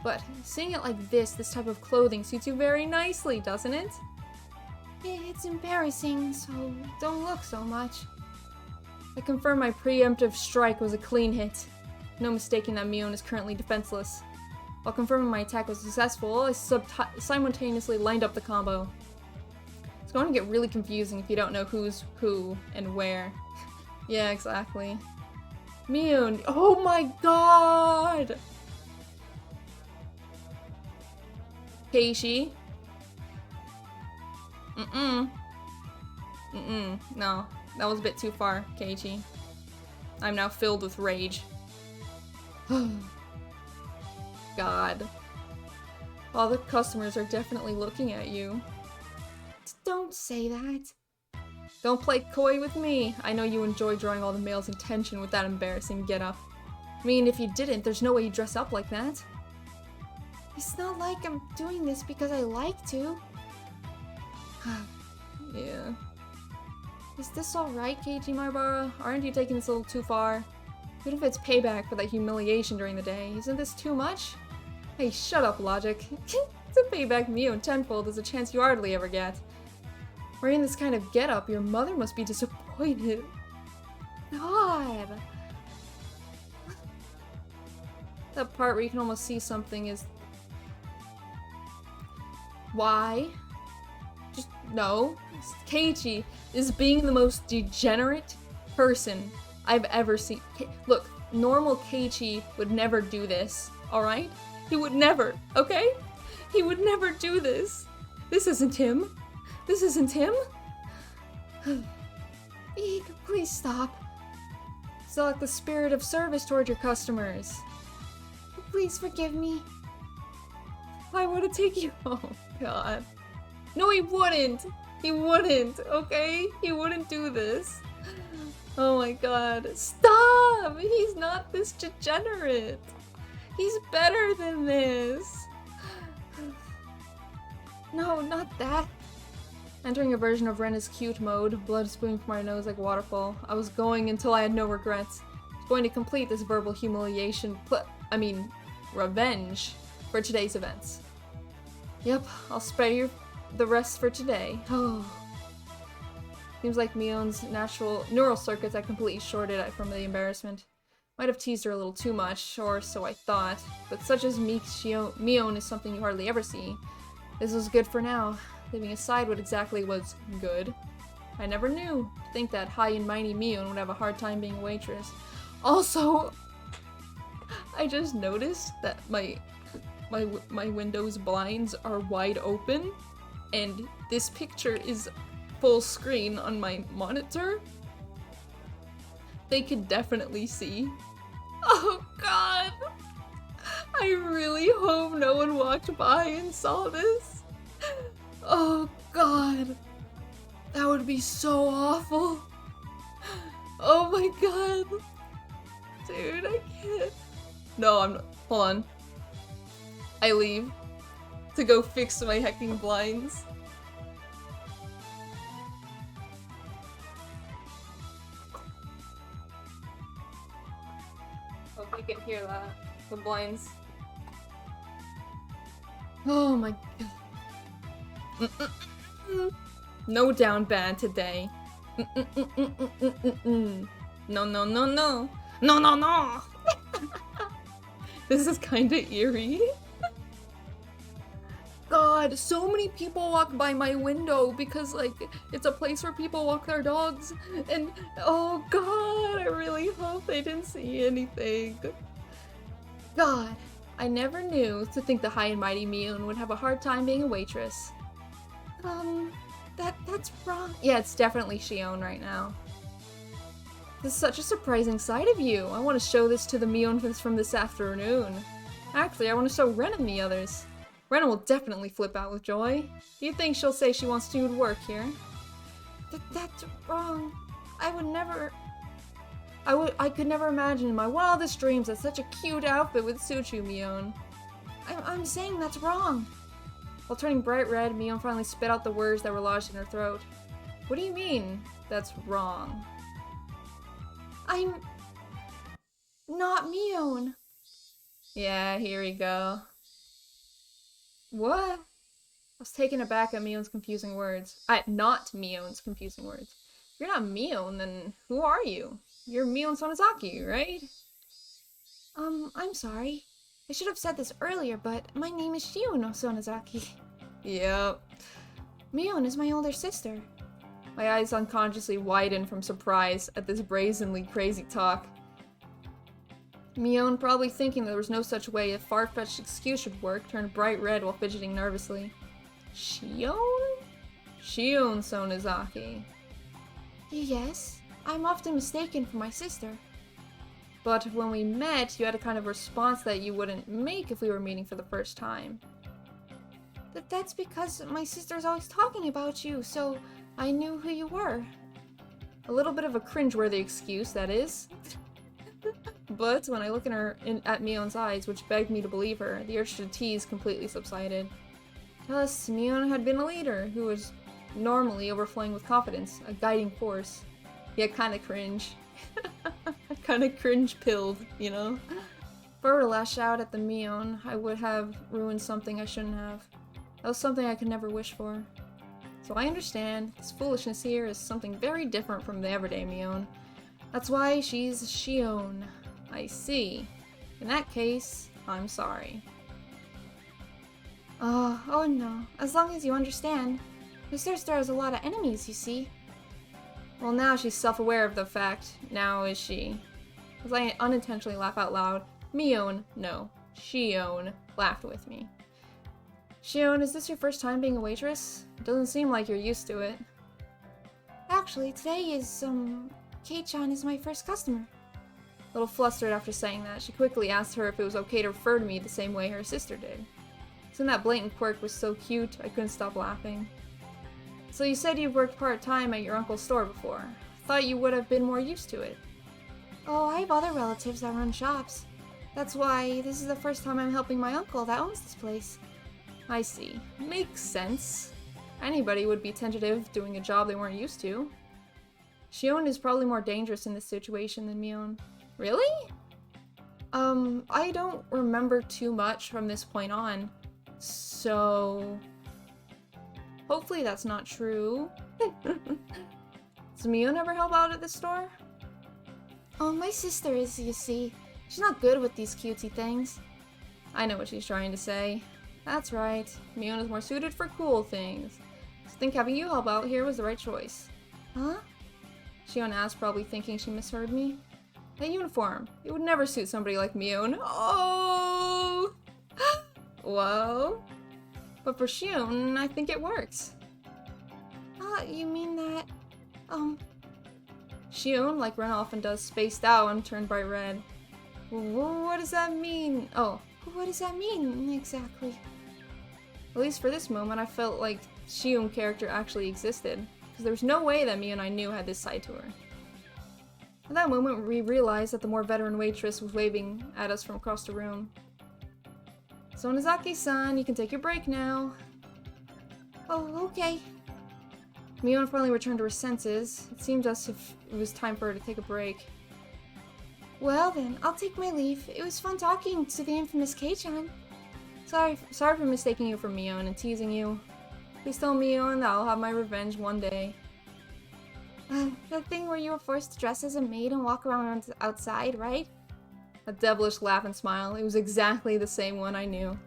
But seeing it like this type of clothing suits you very nicely, doesn't it? It's embarrassing, so don't look so much. I confirmed my preemptive strike was a clean hit. No mistaking that Mion is currently defenseless. While confirming my attack was successful, I simultaneously lined up the combo. It's going to get really confusing if you don't know who's who and where. Yeah, exactly. Mion, oh my god! Keishi. No, that was a bit too far, Keiichi. I'm now filled with rage. God. All the customers are definitely looking at you. Don't say that. Don't play coy with me. I know you enjoy drawing all the male's attention with that embarrassing getup. I mean, if you didn't, there's no way you'd dress up like that. It's not like I'm doing this because I like to. Yeah. Is this alright, Keiichi Maibara? Aren't you taking this a little too far? Even if it's payback for that humiliation during the day, isn't this too much? Hey, shut up, Logic. To pay back Mion tenfold is a chance you hardly ever get. Wearing this kind of getup, your mother must be disappointed. God! That part where you can almost see something is... Why? Just, no. Keiichi is being the most degenerate person I've ever seen. Look, normal Keiichi would never do this, alright? He would never, okay? He would never do this. This isn't him. This isn't him. Eek, please stop. Still like the spirit of service toward your customers. Please forgive me. I want to take you home. God. No, he wouldn't. He wouldn't, okay? He wouldn't do this. Oh my god. Stop! He's not this degenerate. He's better than this. No, not that. Entering a version of Ren is cute mode, blood spewing from my nose like a waterfall. I was going until I had no regrets. I was going to complete this verbal humiliation revenge for today's events. Yep, I'll spare you the rest for today. Oh. Seems like Mion's natural neural circuits had completely shorted from the embarrassment. Might have teased her a little too much, or so I thought, but such as Mion is something you hardly ever see. This was good for now, leaving aside what exactly was good. I never knew to think that high and mighty Mion would have a hard time being a waitress. Also, I just noticed that my window's blinds are wide open, and this picture is full screen on my monitor. They could definitely see. Oh god! I really hope no one walked by and saw this. Oh god. That would be so awful. Oh my god. Dude, I can't. No, I'm not. Hold on. I leave to go fix my hecking blinds. Hope you can hear that. The blinds. Oh my god. No down bad today. No, no, no, no. No, no, no! This is kinda eerie. God, so many people walk by my window because, like, it's a place where people walk their dogs, and oh god, I really hope they didn't see anything. God, I never knew to think the high and mighty Mion would have a hard time being a waitress. That's wrong. Yeah, it's definitely Shion right now. This is such a surprising side of you. I want to show this to the Mion from this afternoon. Actually, I want to show Ren and the others. Ren will definitely flip out with joy. Do you think she'll say she wants to work here? That's wrong. I could never imagine in my wildest dreams that such a cute outfit would suit you, Mion. I'm saying that's wrong. While turning bright red, Mion finally spit out the words that were lodged in her throat. What do you mean, that's wrong? I'm not Mion. Yeah, here we go. What? I was taken aback at Mion's confusing words. Not Mion's confusing words. If you're not Mion, then who are you? You're Mion Sonozaki, right? I'm sorry. I should have said this earlier, but my name is Shion Sonozaki. Yep. Mion is my older sister. My eyes unconsciously widened from surprise at this brazenly crazy talk. Mion, probably thinking there was no such way a far-fetched excuse should work, turned bright red while fidgeting nervously. Shion? Shion Sonozaki. Yes, I'm often mistaken for my sister. But when we met, you had a kind of response that you wouldn't make if we were meeting for the first time. That's because my sister's always talking about you, so I knew who you were. A little bit of a cringeworthy excuse, that is. But when I look at Mion's eyes, which begged me to believe her, the urge to tease completely subsided. Thus, Mion had been a leader, who was normally overflowing with confidence, a guiding force. Yet kinda cringe. Kinda cringe-pilled, you know? If I were to lash out at the Mion, I would have ruined something I shouldn't have. That was something I could never wish for. So I understand, this foolishness here is something very different from the everyday Mion. That's why she's Shion. I see. In that case, I'm sorry. Oh no. As long as you understand. My sister has a lot of enemies, you see. Well, now she's self-aware of the fact. Now is she. As I unintentionally laugh out loud, Mion, no, Shion, laughed with me. Shion, is this your first time being a waitress? It doesn't seem like you're used to it. Actually, today is, Kei-chan is my first customer. A little flustered after saying that, she quickly asked her if it was okay to refer to me the same way her sister did. And that blatant quirk was so cute, I couldn't stop laughing. So you said you've worked part-time at your uncle's store before. Thought you would have been more used to it. Oh, I have other relatives that run shops. That's why this is the first time I'm helping my uncle that owns this place. I see. Makes sense. Anybody would be tentative doing a job they weren't used to. Shion is probably more dangerous in this situation than Mion. Really? I don't remember too much from this point on, so hopefully that's not true. Does Mion ever help out at this store? Oh, my sister is, you see. She's not good with these cutesy things. I know what she's trying to say. That's right. Mion is more suited for cool things. So I think having you help out here was the right choice. Huh? Shion asked, probably thinking she misheard me. That uniform. It would never suit somebody like Mion. Oh! Whoa. But for Shion, I think it works. You mean that, Shion, like Ren often does, spaced out and turned bright red. What does that mean? Oh. What does that mean, exactly? At least for this moment, I felt like Shion character actually existed. Because there was no way that Mion I knew had this side to her. At that moment, we realized that the more veteran waitress was waving at us from across the room. So Nozaki-san, you can take your break now. Oh, okay. Mion finally returned to her senses. It seemed as if it was time for her to take a break. Well then, I'll take my leave. It was fun talking to the infamous Kei-chan. Sorry for mistaking you for Mion and teasing you. Please tell Mion that I'll have my revenge one day. The thing where you were forced to dress as a maid and walk around outside, right? A devilish laugh and smile. It was exactly the same one I knew.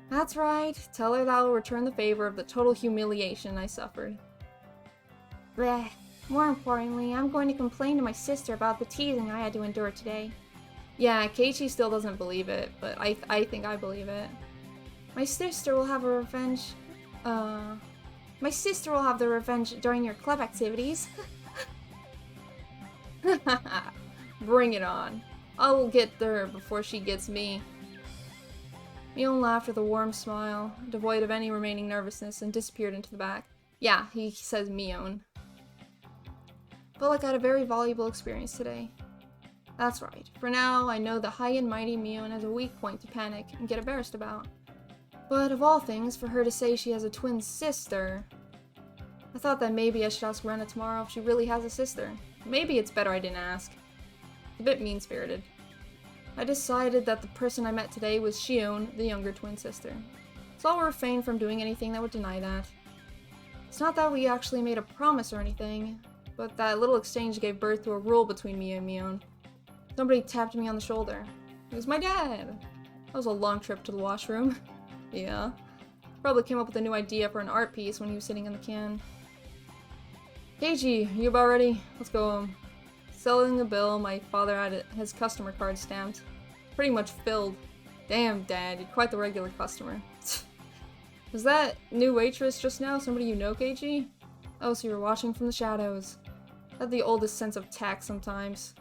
That's right. Tell her that I'll return the favor of the total humiliation I suffered. Bleh. More importantly, I'm going to complain to my sister about the teasing I had to endure today. Yeah, Keiichi still doesn't believe it, but I think I believe it. My sister will have her revenge. My sister will have the revenge during your club activities. Bring it on. I will get her before she gets me. Mion laughed with a warm smile, devoid of any remaining nervousness, and disappeared into the back. Yeah, he says Mion. Felt like I had a very valuable experience today. That's right. For now, I know the high and mighty Mion has a weak point to panic and get embarrassed about. But of all things, for her to say she has a twin sister... I thought that maybe I should ask Rena tomorrow if she really has a sister. Maybe it's better I didn't ask. It's a bit mean-spirited. I decided that the person I met today was Shion, the younger twin sister. So I'll refrain from doing anything that would deny that. It's not that we actually made a promise or anything, but that little exchange gave birth to a rule between me and Mion. Somebody tapped me on the shoulder. It was my dad. That was a long trip to the washroom. Yeah. Probably came up with a new idea for an art piece when he was sitting in the can. Keiichi, you about ready? Let's go home. Selling the bill, my father had his customer card stamped. Pretty much filled. Damn, Dad, you're quite the regular customer. Was that new waitress just now somebody you know, Keiichi? Oh, so you're watching from the shadows. I have the oldest sense of tact sometimes.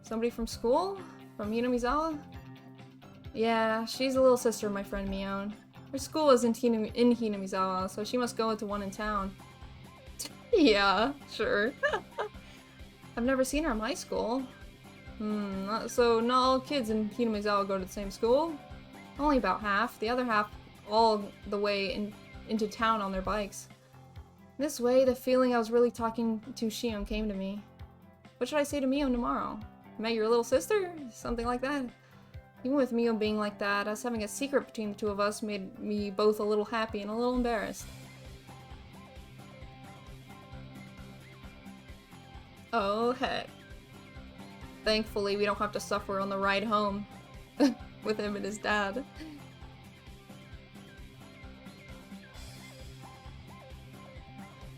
Somebody from school? From Hinamizawa? Yeah, she's a little sister of my friend Mion. Her school is in Hinamizawa, so she must go into one in town. Yeah, sure. I've never seen her in my school. So not all kids in Hinamizawa go to the same school? Only about half. The other half all the way into town on their bikes. This way, the feeling I was really talking to Shion came to me. What should I say to Mion tomorrow? Met your little sister? Something like that. Even with Mion being like that, us having a secret between the two of us made me both a little happy and a little embarrassed. Oh, heck. Thankfully, we don't have to suffer on the ride home with him and his dad.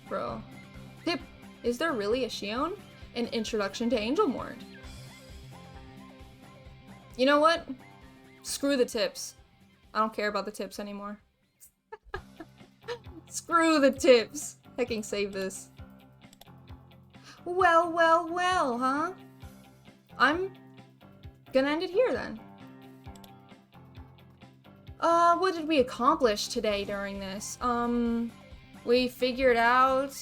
Bro. Pip, is there really a Shion? An introduction to Angel Mort. You know what? Screw the tips. I don't care about the tips anymore. Screw the tips. Hecking save this. Well, well, well, huh? I'm gonna end it here then. What did we accomplish today during this? We figured out...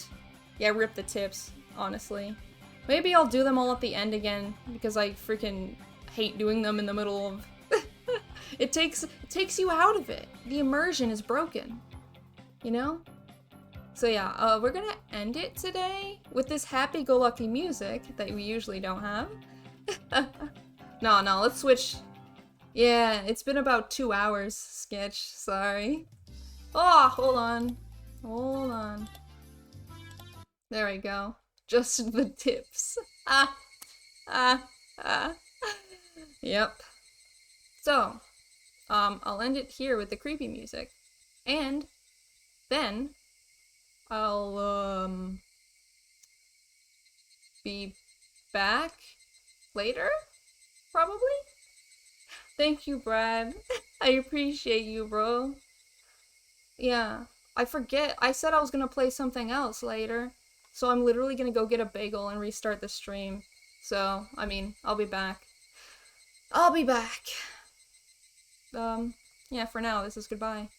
Yeah, rip the tips, honestly. Maybe I'll do them all at the end again, because I freaking hate doing them in the middle of... it takes you out of it. The immersion is broken. You know? So yeah, we're gonna end it today with this happy-go-lucky music that we usually don't have. No, let's switch. Yeah, it's been about 2 hours, Sketch, sorry. Oh, hold on. Hold on. There we go. Just the tips. Ah, ah, ah. Yep. So, I'll end it here with the creepy music. And then I'll, be back later? Probably? Thank you, Brad. I appreciate you, bro. Yeah, I forget. I said I was gonna play something else later. So I'm literally gonna go get a bagel and restart the stream. So, I mean, I'll be back. I'll be back. Yeah, for now, this is goodbye.